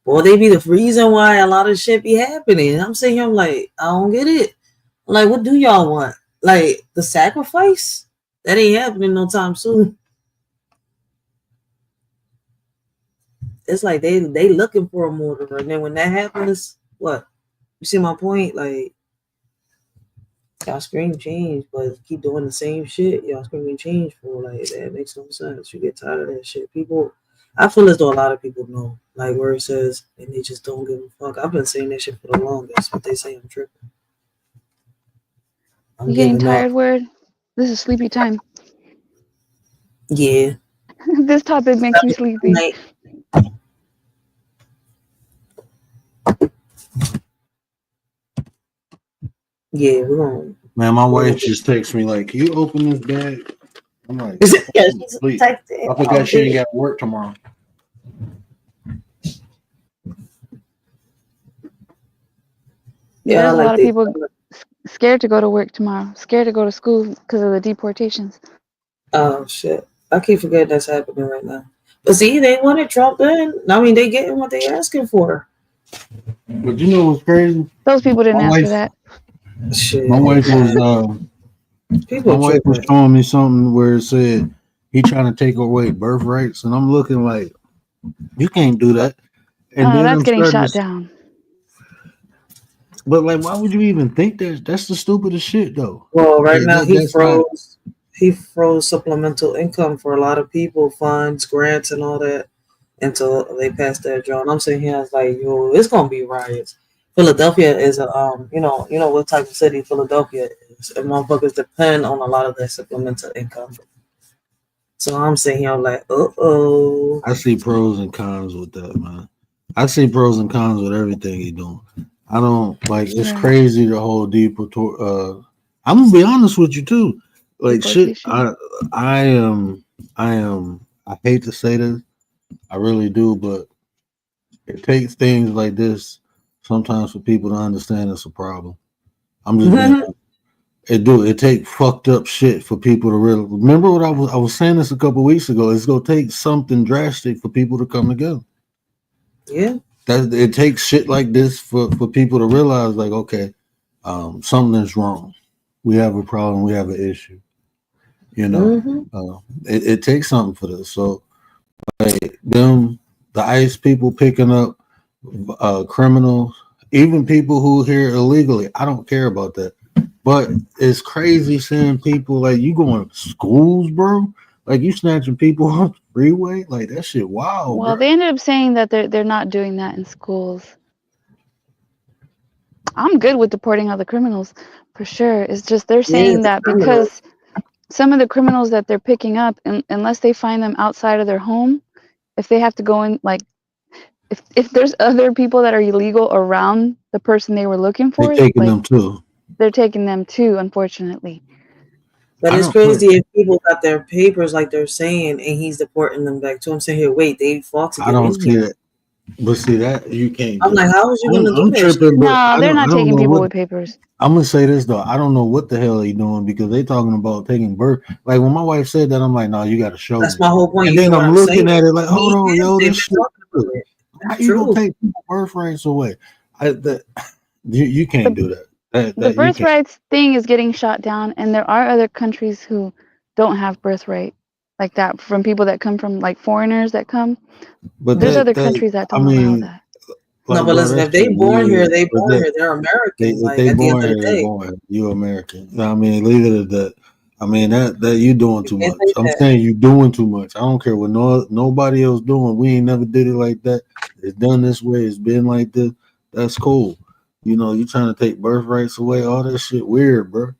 they be the reason why a lot of shit be happening. I'm sitting here, I'm like, I don't get it. I'm like, what do y'all want? Like the sacrifice? That ain't happening no time soon. It's like they looking for a mortar, and then when that happens, what? You see my point? Like, y'all scream change, but keep doing the same shit. Y'all screaming change for, like, that makes no sense. You get tired of that shit. People, I feel as though a lot of people know, like, where it says, and they just don't give a fuck. I've been saying that shit for the longest, but they say I'm tripping. You getting tired, Word? This is sleepy time. Yeah. This topic makes me sleepy. Yeah, we're going. Man, my wife just texts me like, "Can you open this bag?" I'm like, "Sleep." I forgot she ain't got to work tomorrow. Yeah, there's a lot of people scared to go to work tomorrow, scared to go to school because of the deportations. Oh shit! I keep forgetting that's happening right now. But see, they wanted Trump in. I mean, they getting what they asking for. But you know what's crazy? Those people didn't ask for that. Shit. My wife was showing me something where it said he trying to take away birthrights, and I'm looking like, you can't do that. And then that's getting shot down. But like, why would you even think that? That's the stupidest shit, though. Well, right now he froze supplemental income for a lot of people, funds, grants, and all that until they passed that draw. And I'm sitting here, it's like, yo, it's gonna be riots. Philadelphia is a you know what type of city Philadelphia is, and motherfuckers depend on a lot of that supplemental income. So I'm sitting here, I'm like, I see pros and cons with that, man. I see pros and cons with everything he's doing. I don't like. It's crazy the whole I'm gonna be honest with you too. Like shit, I hate to say this, I really do, but it takes things like this sometimes for people to understand it's a problem. I'm just being, it take fucked up shit for people to really remember what I was saying this a couple weeks ago. It's gonna take something drastic for people to come together. Yeah. That it takes shit like this for people to realize, like, okay, something's wrong. We have a problem. We have an issue. You know, it takes something for this. So, like the ICE people picking up criminals, even people who here illegally. I don't care about that. But it's crazy seeing people like you going to schools, bro. Like you snatching people off the freeway, like that shit. Wow. Well, they ended up saying that they're not doing that in schools. I'm good with deporting all the criminals, for sure. It's just they're saying that because some of the criminals that they're picking up, unless they find them outside of their home, if they have to go in, like, if there's other people that are illegal around the person they were looking for, they're taking them too. they're taking them too, unfortunately. But it's crazy if people got their papers like they're saying, and he's deporting them back too. I'm saying here, wait, they fought to get I don't in see here. it. But see that you can't. I'm like, how is you gonna do I'm that? tripping, but No, they're not taking people with papers. I'm gonna say this though. I don't know what the hell they doing because they talking about taking birth. Like when my wife said that, I'm like, no, you got to show me. That's my whole point. And You then know what I'm I'm looking saying? at it like, hold on, yo, They've this been shit. talking about it. How That's you gonna true. take people birth rights away? You can't do that. The You birth can't. rights thing is getting shot down, and there are other countries who don't have birthright like that from people that come from like foreigners that come. But There's other countries that don't allow that. Like, No, but listen, if they born here, they born here. They're American. If Like they at the end born of here, the they day, born here. You American. I mean, leave it at that. I mean that you doing too much. I'm saying you doing too much. I don't care what nobody else doing. We ain't never did it like that. It's done this way. It's been like this. That's cool. You know, you trying to take birthrights away, all that shit weird, bro.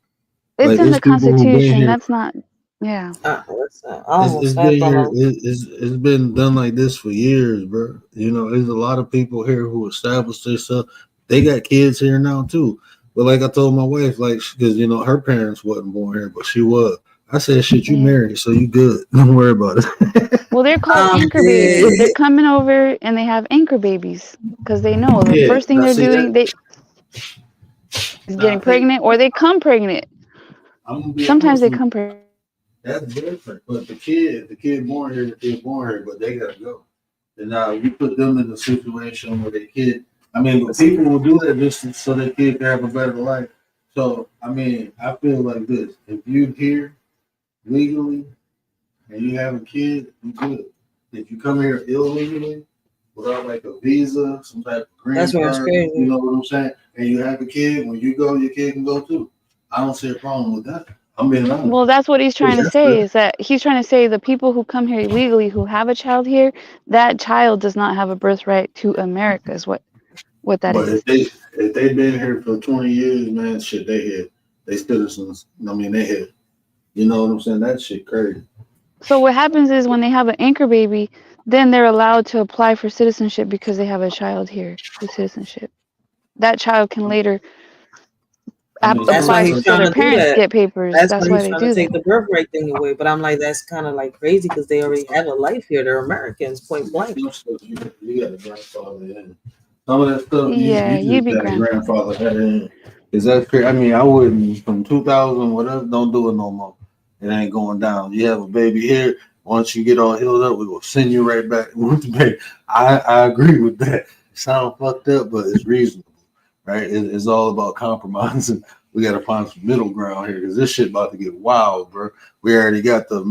It's Like in it's the people who been Constitution. here. That's not. Yeah. It's been here. It's been done like this for years, bro. You know, there's a lot of people here who established themselves. They got kids here now too. But like I told my wife, like, because you know her parents wasn't born here, but she was. I said, "Shit, you married, so you good. Don't worry about it." Well, they're called anchor babies. They're coming over and they have anchor babies because they know the first thing they're doing is getting pregnant, or they come pregnant. Sometimes they come pregnant. That's different. But the kid born here, but they gotta go. And now you put them in a situation where their kid. I mean, but people will do that just so their kid can have a better life. So I mean, I feel like this: if you're here legally and you have a kid, you good. If you come here illegally without like a visa, some type of green That's where it's card, crazy. you know what I'm saying? And you have a kid, when you go, your kid can go too. I don't see a problem with that. I mean, Well, that's what he's trying to say, is that he's trying to say the people who come here illegally who have a child here, that child does not have a birthright to America, is what that but is. if they've been here for 20 years, man, shit, they here. They citizens. I mean, they here. You know what I'm saying? That shit crazy. So what happens is when they have an anchor baby, then they're allowed to apply for citizenship because they have a child here with citizenship. That child can later that's why apply he's so trying their to do parents that. get papers. That's That's why why he's they trying do to take that. the birthright thing away. But I'm like, that's kind of like crazy because they already have a life here. They're Americans, point blank. You got a grandfather in. Some of that stuff Yeah, you you'd just be got a grandfather. grandfather had in. Is that crazy? I mean, I wouldn't from 2000 whatever. Don't do it no more. It ain't going down. You have a baby here. Once you get all healed up, we will send you right back with the baby. I agree with that. It sounds fucked up, but it's reasonable, right? It's all about compromising. We got to find some middle ground here because this shit about to get wild, bro. We already got the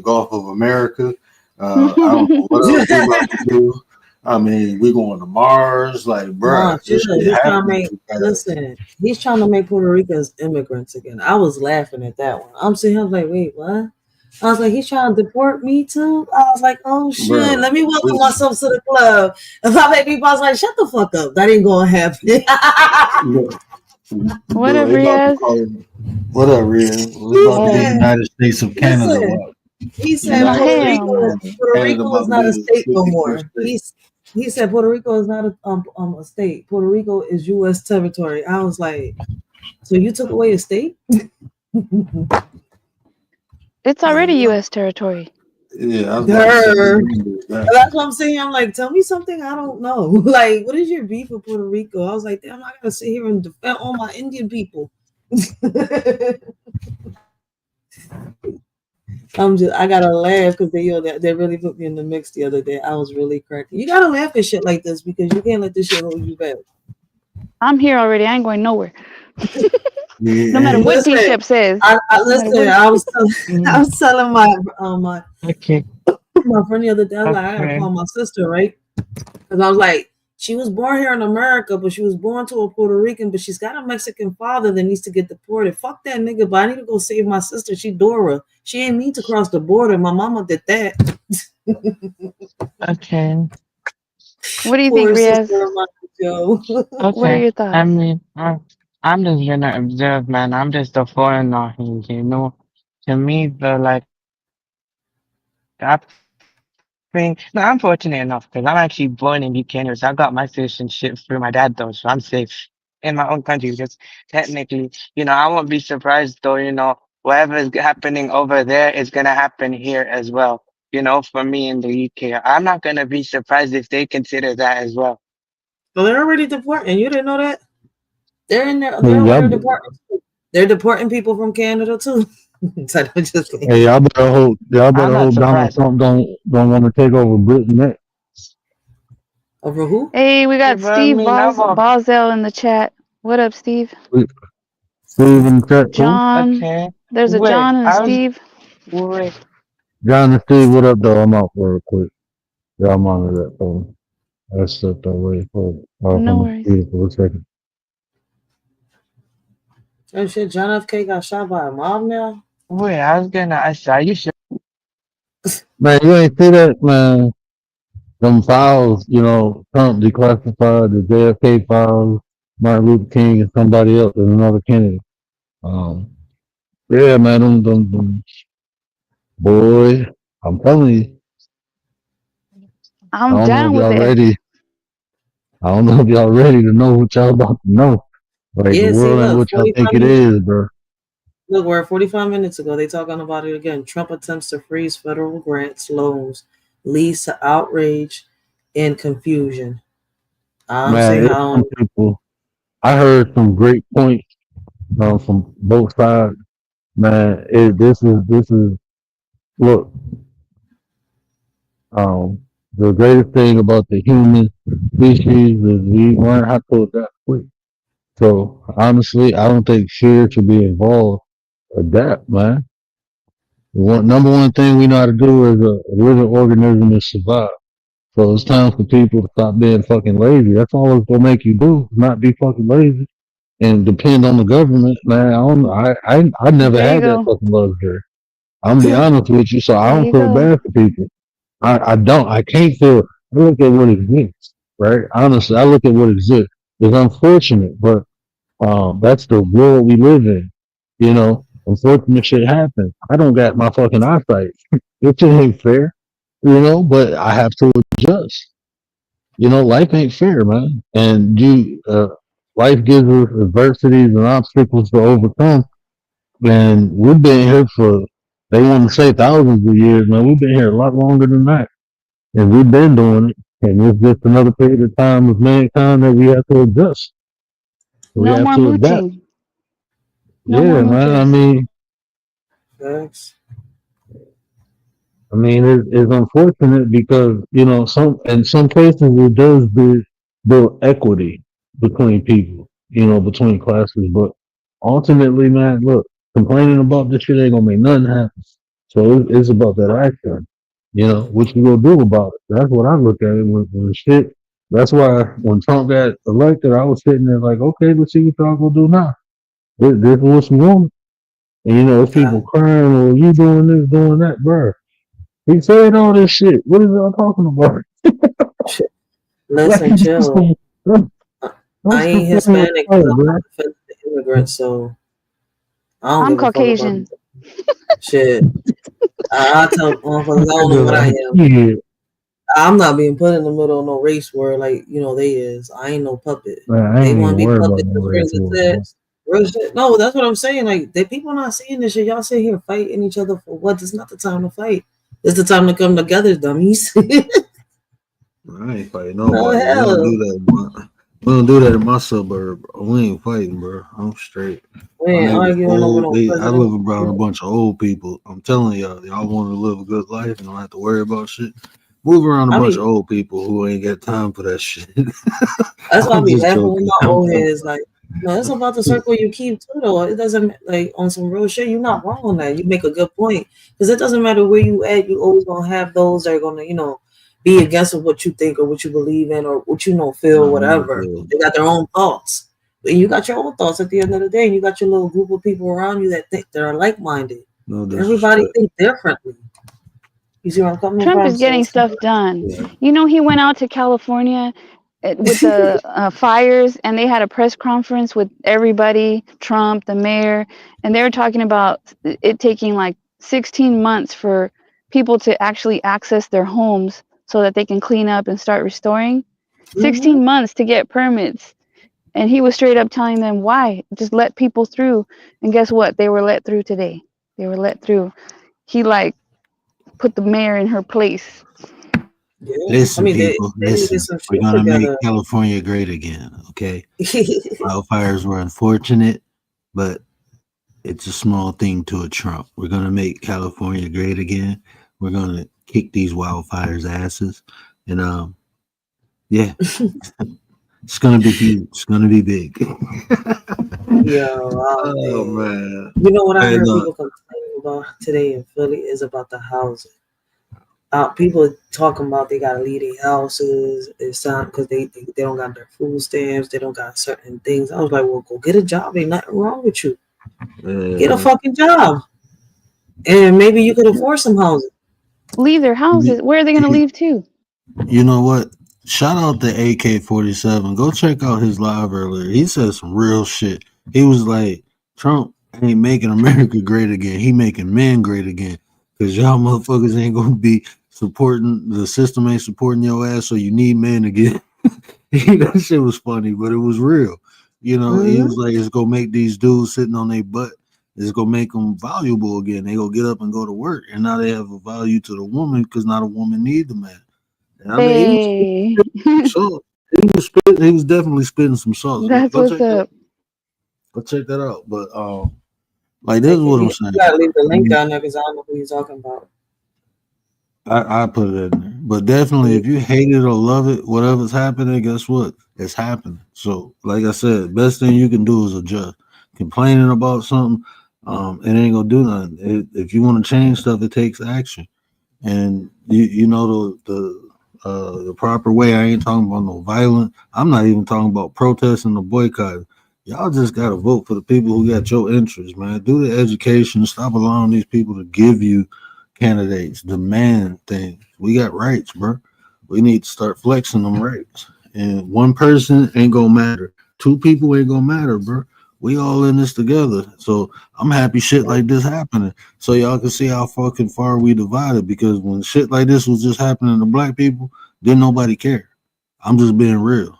Gulf of America. I don't know what else we about to do. I mean, we're going to Mars, like, bro. This shit He's trying to happening. make he's trying to make Puerto Ricans immigrants again. I was laughing at that one. I'm sitting here like, wait, what? I was like, he's trying to deport me too. I was like, oh shit, Bro, let me welcome myself to the club. And my baby boss like, shut the fuck up. That ain't gonna happen. What up, Riaz? What up, Riaz? We're about to the United States of Canada. Listen, he said No, Puerto hell no. Rico is not a state no more. He said Puerto Rico is not a state. Puerto Rico is U.S. territory. I was like, so you took away a state? It's already U.S. territory. Yeah, I was about to say, that's what I'm saying. I'm like, tell me something I don't know. Like, what is your beef with Puerto Rico? I was like, damn, I gotta sit here and defend all my Indian people. I gotta laugh because they really put me in the mix the other day. I was really cracking. You gotta laugh at shit like this because you can't let this shit hold you back. I'm here already. I ain't going nowhere. Yeah. No matter what Bishop says. I was telling my my friend the other day, I was like, I gotta call my sister, right? Because I was like, she was born here in America, but she was born to a Puerto Rican, but she's got a Mexican father that needs to get deported. Fuck that nigga, but I need to go save my sister. She Dora. She ain't need to cross the border. My mama did that. Okay. What do you think, Riaz? Okay. What are your thoughts? I mean, I'm just gonna observe, man. I'm just a foreigner here, you know. To me, I think, no, I'm fortunate enough because I'm actually born in UK, so I got my citizenship through my dad, though, so I'm safe. in my own country, because technically, I won't be surprised though, whatever is happening over there is gonna happen here as well. For me in the UK, I'm not gonna be surprised if they consider that as well. Well, they're already deporting. You didn't know that? They're in there. Hey, They're y'all, over there deporting. They're deporting people from Canada too. So I'm just like, hey, y'all I'm better not hope Donald surprised. Trump don't want to take over Britain next. over who? Hey, we got But I Steve mean, I'm a, Boswell in the chat. What up, Steve? Steve in the chat too. John. okay. There's a Wait, John and a Steve. wait. John and Steve, what up though? I'm out for real quick. Y'all monitor that for me. I stepped away for No from the worries. computer for a second. oh shit, John F. K got shot by a mob now. Wait, I was gonna ask, are you sure? Man, you ain't see that, man. Them files, Trump declassified the JFK files, Martin Luther King and somebody else and another Kennedy. Yeah, man, them boy, I'm telling you, I I'm don't know down if with y'all it. ready. I don't know if y'all ready to know what y'all about to know. Like the Yeah, see, world ain't look, what y'all 45 think it minutes. is, bro. Look, we're 45 minutes ago. They talking about it again. Trump attempts to freeze federal grants, loans, leads to outrage and confusion. I'm Man, saying it's how. some people. I heard some great points from both sides. Man, this is look. The greatest thing about the human species is we learn how to adapt quick. So honestly, I don't think fear should be involved. Adapt, man. Number one thing we know how to do as a living organism is survive. So it's time for people to stop being fucking lazy. That's all it's gonna make you do, not be fucking lazy and depend on the government, man. I don't know. I never There you had that go. fucking luxury. I'm gonna be honest with you, so I There don't you feel go. bad for people. I don't. I can't feel. I look at what exists, right? Honestly, I look at what exists. It's unfortunate, but that's the world we live in. Unfortunate shit happens. I don't got my fucking eyesight. It ain't fair, but I have to adjust. Life ain't fair, man. And life gives us adversities and obstacles to overcome. And we've been here for, they want to say thousands of years, man. We've been here a lot longer than that. And we've been doing it. And it's just another period of time with mankind that we have to adjust. We No have more to adapt. mooching. No more Yeah, man. mooches. Thanks. It's unfortunate because, in some cases it does build equity between people, between classes. But ultimately, man, look, complaining about this shit ain't gonna make nothing happen. So it's about that action. What you gonna do about it? That's what I look at it when shit. That's why when Trump got elected, I was sitting there like, okay, let's see what y'all gonna do now. This is what's wrong. And there's people crying, or you doing this, doing that, bro. He said all this shit. What is y'all talking about? Listen, chill. I ain't Hispanic, but I'm bro. not defending the immigrants, so I don't I'm give a fuck about Caucasian. shit. I tell motherfuckers I don't know what I am. Yeah. I'm not being put in the middle of no race war like they is. I ain't no puppet. Man, I They ain't want to even be worried about puppet no to race strings war, bro. attached. Real shit. No, that's what I'm saying. Like, the people not seeing this shit. Y'all sit here fighting each other for what? It's not the time to fight. It's the time to come together, dummies. I ain't fighting nobody. We hell. don't do that. We don't do that in my suburb. Bro. We ain't fighting, bro. I'm straight. We My ain't neighbors arguing over old. no I live president. around a bunch of old people. I'm telling y'all want to live a good life and don't have to worry about shit. Move around a bunch of old people who ain't got time for that shit. That's why I I'm be just laughing joking. with my old heads. Like, no, it's about the circle you keep too, though. It doesn't, like, on some real shit, you're not wrong on that. You make a good point. Because it doesn't matter where you at, you always gonna have those that are gonna, be against what you think or what you believe in or what feel, whatever. They got their own thoughts. But you got your own thoughts at the end of the day, and you got your little group of people around you that are like minded. No Everybody think differently. You see where I'm coming Trump from? is getting stuff done. He went out to California with the fires, and they had a press conference with everybody, Trump, the mayor, and they were talking about it taking like 16 months for people to actually access their homes so that they can clean up and start restoring. 16 months to get permits. And he was straight up telling them why. Just let people through. And guess what? They were let through today. They were let through. He like put the mayor in her place. Yeah. Listen, I mean, people, they listen. needed some We're shit gonna make together. California great again. Okay, wildfires were unfortunate, but it's a small thing to a Trump. We're gonna make California great again. We're gonna kick these wildfires' asses, and yeah, it's gonna be huge. It's gonna be big. Oh man, You know what I hey, heard look, people complaining about today in Philly is about the housing. People talking about they gotta leave their houses. It's time because they don't got their food stamps. They don't got certain things. I was like, well, go get a job. Ain't nothing wrong with you. Get a fucking job, and maybe you could afford some housing. Leave their houses. Where are they gonna leave to? you know what? Shout out to AK-47. Go check out his live earlier. He said some real shit. He was like, Trump ain't making America great again. He making men great again. Because y'all motherfuckers ain't gonna be supporting the system, ain't supporting your ass, so you need men again. That shit was funny, but it was real. You know, he was like, it's gonna make these dudes sitting on their butt. It's gonna make them valuable again. They gonna get up and go to work, and now they have a value to the woman because now the woman need the man. And I mean, he was definitely spitting some sauce. That's what's up. Go check that out. But like this is what I'm saying. You gotta leave the link down there because I don't know who you're talking about. I put it in there. But definitely, if you hate it or love it, whatever's happening, guess what? It's happening. So, like I said, best thing you can do is adjust. Complaining about something, it ain't gonna do nothing. If you want to change stuff, it takes action. And you know the proper way. I ain't talking about no violent. I'm not even talking about protesting or boycotting. Y'all just gotta vote for the people who got your interests, man. Do the education. Stop allowing these people to give you candidates. Demand things. We got rights, bro. We need to start flexing them rights. And one person ain't gonna matter. Two people ain't gonna matter, bro. We all in this together. So I'm happy shit like this happening. So y'all can see how fucking far we divided. Because when shit like this was just happening to black people, didn't nobody care. I'm just being real.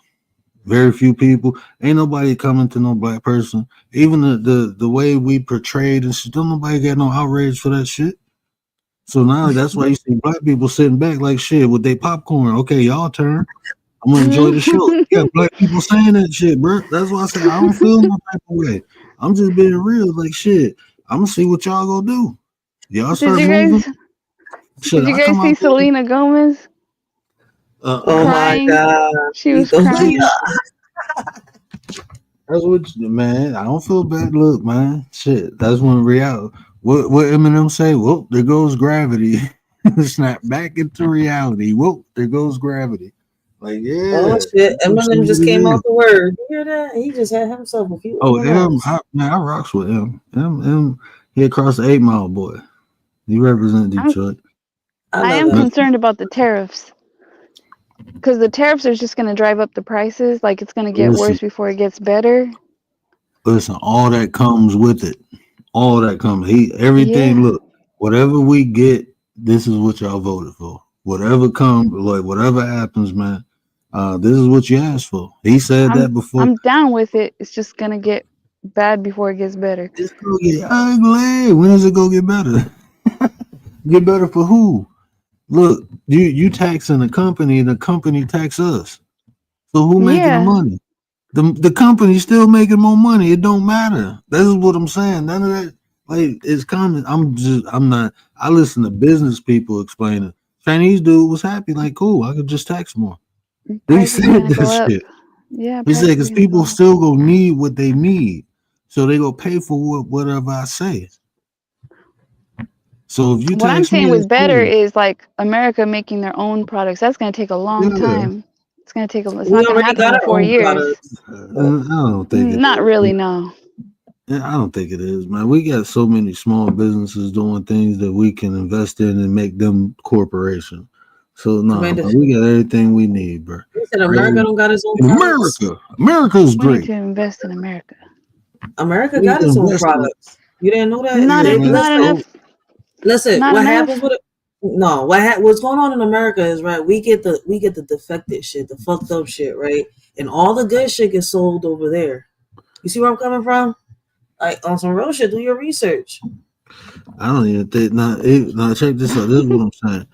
Very few people. Ain't nobody coming to no black person. Even the way we portrayed and shit, don't nobody get no outrage for that shit. So now that's why you see black people sitting back like shit with their popcorn. Okay, y'all turn. I'm gonna enjoy the show. Yeah, black people saying that shit, bro. That's why I say I don't feel no type of way. I'm just being real, like shit. I'm gonna see what y'all gonna do. Y'all start moving. Did you guys see Selena Gomez? Oh my god, she was crying. That's what, man. I don't feel bad. Look, man. Shit. That's when reality. What Eminem say? Whoop, there goes gravity. Snap back into reality. Whoop, there goes gravity. Like, yeah. Oh shit, Eminem just came out the word. You hear that? He just had himself a few. Oh, I rocks with him. M, he across the 8 Mile boy. He represent Detroit. I am concerned about the tariffs. Because the tariffs are just going to drive up the prices. Like, it's going to get worse before it gets better. Listen, all that comes with it. All that comes. Everything, Yeah. look, whatever we get, this is what y'all voted for. Whatever comes, like, whatever happens, man, this is what you asked for. He said that before. I'm down with it. It's just going to get bad before it gets better. It's going to get ugly. When is it going to get better? Get better for who? Look, you taxing the company and the company tax us. So who making the money? The company's still making more money. It don't matter. This is what I'm saying. None of that, like, it's common. I listen to business people explaining. Chinese dude was happy, like, cool, I could just tax more. He said this shit. Yeah, he said because people still gonna need what they need. So they gonna pay for whatever I say. So if you what I'm tax saying me, with better cool. is like America making their own products. That's going to take a long time. It's going to take it's We not going to already happen got in our 4 own years. products. I don't think Not really, no. Yeah, I don't think it is, man. We got so many small businesses doing things that we can invest in and make them corporation. So no, I mean, we got everything we need, bro. he said America don't got its own products. America's We need great. to invest in America. America We got its own invest in it. products. You didn't know that? Not enough. Listen, Not what enough. happens with it? No, what's going on in America is right. We get the defected shit, the fucked up shit, right? And all the good shit gets sold over there. You see where I'm coming from? Like on some real shit. Do your research. I don't even think. Now, check this out. This is what I'm saying.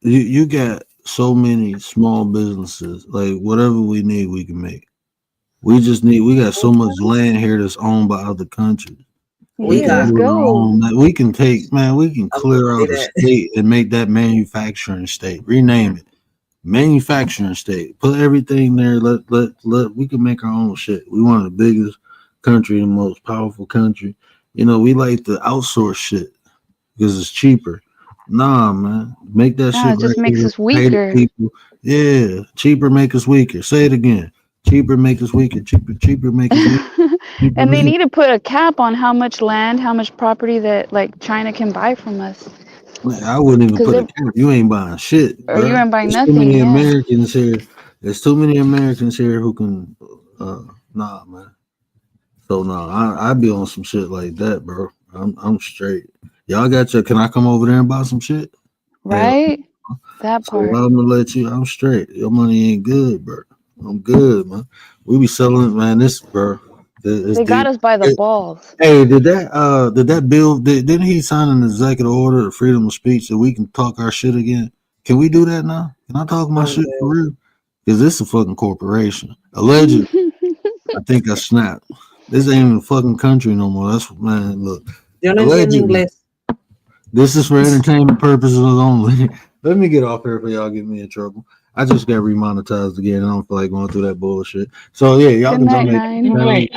You got so many small businesses. Like whatever we need, we can make. We got so much land here that's owned by other countries. We can clear out a state and make that manufacturing state. Rename it manufacturing state. Put everything there. Let we can make our own shit. We one of the biggest country, the most powerful country. You know, we like to outsource shit because it's cheaper. Nah, man, make that shit. It just makes here. us weaker. Yeah, cheaper make us weaker. Say it again. Cheaper make us weaker. Cheaper make us weaker. And they need to put a cap on how much land, how much property that like China can buy from us. I wouldn't even put a cap. You ain't buying shit. Or you ain't buying There's nothing. Too many Americans here. There's too many Americans here who can. Nah, man. So no, I be on some shit like that, bro. I'm straight. Y'all got your? Can I come over there and buy some shit? Right. That part. So I'm gonna let you. I'm straight. Your money ain't good, bro. I'm good, man. We be selling, man. This, bro. They got us by the balls. Hey, did that bill? Didn't he sign an executive order of freedom of speech so we can talk our shit again? Can we do that now? Can I talk my shit for real? Because this is a fucking corporation. Allegedly, I think I snapped. This ain't even a fucking country no more. That's man. Look, allegedly, this is for entertainment purposes only. Let me get off here for y'all get me in trouble. I just got remonetized again. I don't feel like going through that bullshit. So yeah, y'all can donate.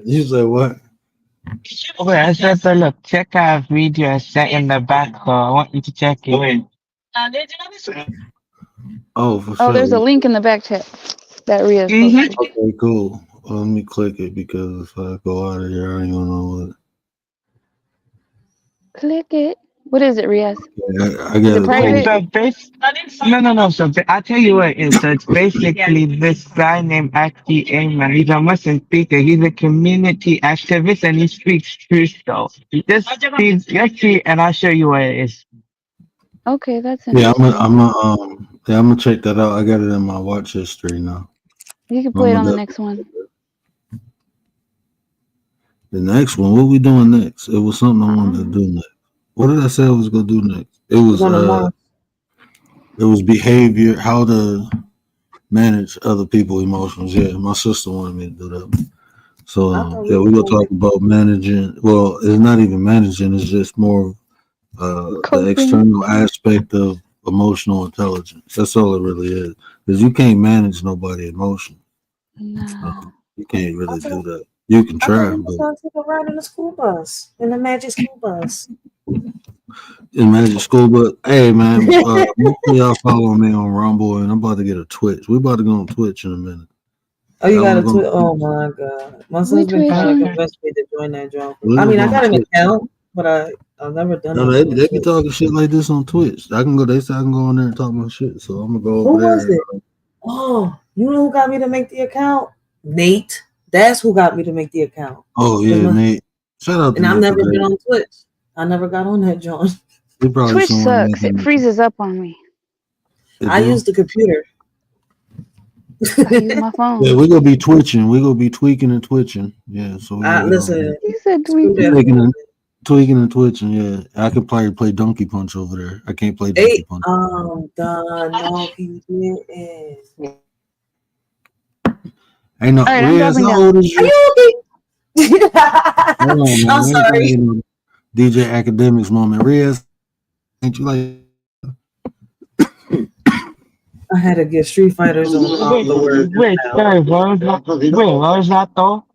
You say what? Wait, I said, so look, check out a video I sent in the back, so I want you to check it. Oh, for sure. There's a link in the back chat that Ria's posted. Okay, cool. Well, let me click it because if I go out of here, I ain't gonna know what. Click it. What is it, Riaz? I got it private? No. So I'll tell you what it is. So it's basically this guy named Aki Ayman. He's a Muslim speaker. He's a community activist and he speaks truth though. Let's see, and I'll show you what it is. Okay, that's Yeah, interesting. I'm gonna check that out. I got it in my watch history now. You can play it on the next one. The next one, what we doing next? It was something I wanted to do next. What did I say I was gonna do next? It was behavior, how to manage other people's emotions. Yeah, my sister wanted me to do that. So yeah, we're gonna talk about managing. Well, it's not even managing; it's just more the external aspect of emotional intelligence. That's all it really is. Because you can't manage nobody's emotion. No. You can't really do that. You can try, I but thought you could ride in the school bus, in the magic school bus. in magic school. But hey, man, make sure y'all follow me on Rumble, and I'm about to get a Twitch. We about to go on Twitch in a minute. Oh, you got a Twitch? Oh my god, my son's been trying to convince me to join that job. I mean, I got an account, but I've never done No, it. they be talking shit like this on Twitch. I can go. They say I can go on there and talk my shit. So I'm gonna go Who over there. was it? Oh, you know who got me to make the account? Nate. That's who got me to make the account. Oh yeah, Nate. Shout out to And I've Nate never for been that. on Twitch. I never got on that, John. Twitch sucks. It freezes up on me. I use the computer. I use my phone. Yeah, we're gonna be twitching. We're gonna be tweaking and twitching. Yeah, so Listen. You said tweaking and twitching. Yeah, I could probably play Donkey Punch over there. I can't play Donkey Punch. No, he didn't. Hey, no, All right, Riaz, how old is you? Hold on, man. I'm sorry. DJ Academics moment. Riaz, ain't you like? I had to get Street Fighters on the word. Wait, sorry, what was that though?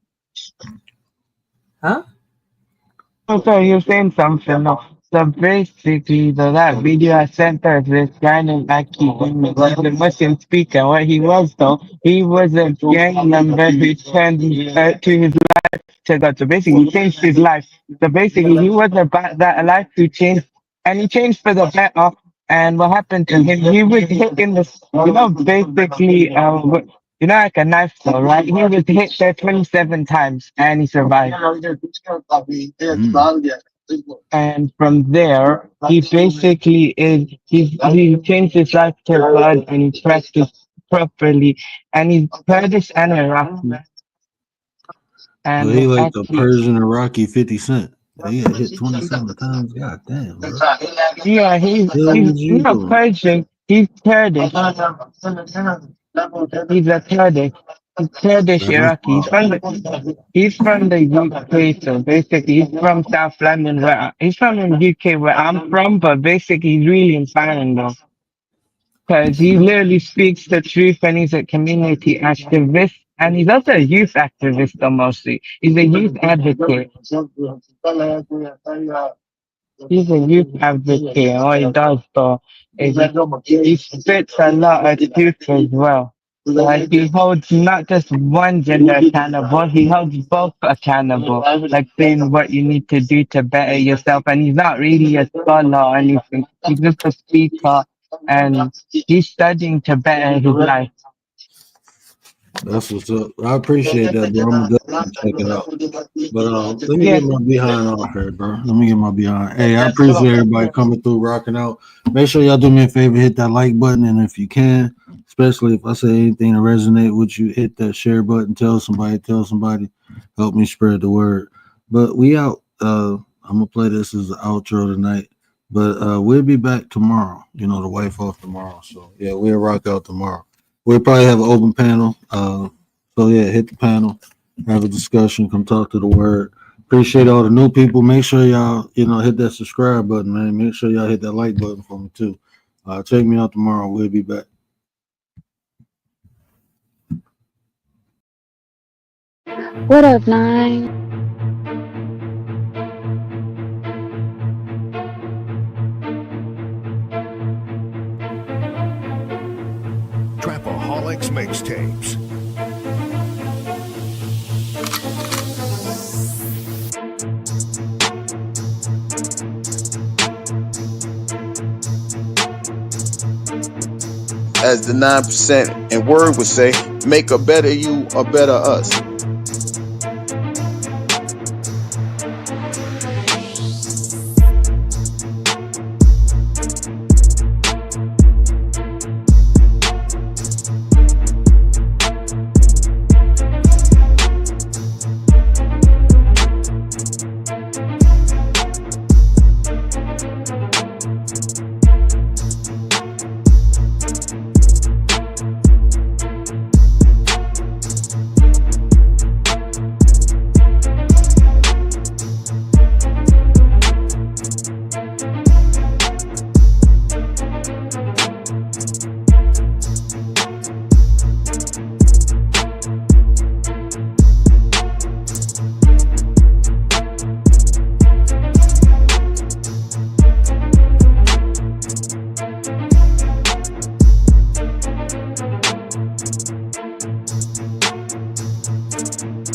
Huh? Oh, sorry, you're saying something. No. So basically, that video I sent her, this guy named Aki, he was a Muslim speaker. What he was though, he was a gang member who turned to his life to God. So basically, he changed his life. So basically, he was about that life to change, and he changed for the better. And what happened to him? He was hit in the, basically, like a knife though, right? He was hit there 27 times and he survived. And from there, he basically he changed his life to God and he practiced properly. And he's Kurdish and Iraqi. So And he like the actually, Persian Iraqi 50 Cent. He got hit 27 times. God damn, bro. yeah, he's not Persian, he's Kurdish. He's a Kurdish. He's Kurdish Iraqi. He's from the UK, so basically he's from South London. He's from the UK where I'm from, but basically he's really inspiring though. Because he literally speaks the truth and he's a community activist. And he's also a youth activist though, mostly. He's a youth advocate. He's a youth advocate. What he does though is he spits a lot of truth as well. Like he holds not just one gender accountable, he holds both accountable. Like saying what you need to do to better yourself. And he's not really a scholar or anything. He's just a speaker and he's studying to better his life. That's what's up. I appreciate that, bro. I'm definitely check it out. But let me get my behind off here, bro. Let me get my behind. Hey, I appreciate everybody coming through, rocking out. Make sure y'all do me a favor, hit that like button, and if you can, especially if I say anything to resonate with you, hit that share button. Tell somebody. Help me spread the word. But we out. I'm gonna play this as an outro tonight. But we'll be back tomorrow. You know, the wife off tomorrow. So yeah, we'll rock out tomorrow. We'll probably have an open panel. So yeah, hit the panel, have a discussion, come talk to the word. Appreciate all the new people. Make sure y'all, hit that subscribe button, man. Make sure y'all hit that like button for me too. Check me out tomorrow. We'll be back. What up, Nine? Trapaholics Mixtapes. As the 9% and word would say, make a better you, a better us.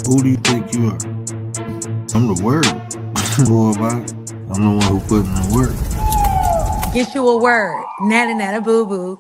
Who do you think you are? I'm the word. I'm the one who put in the work. Get you a word. Nana boo boo.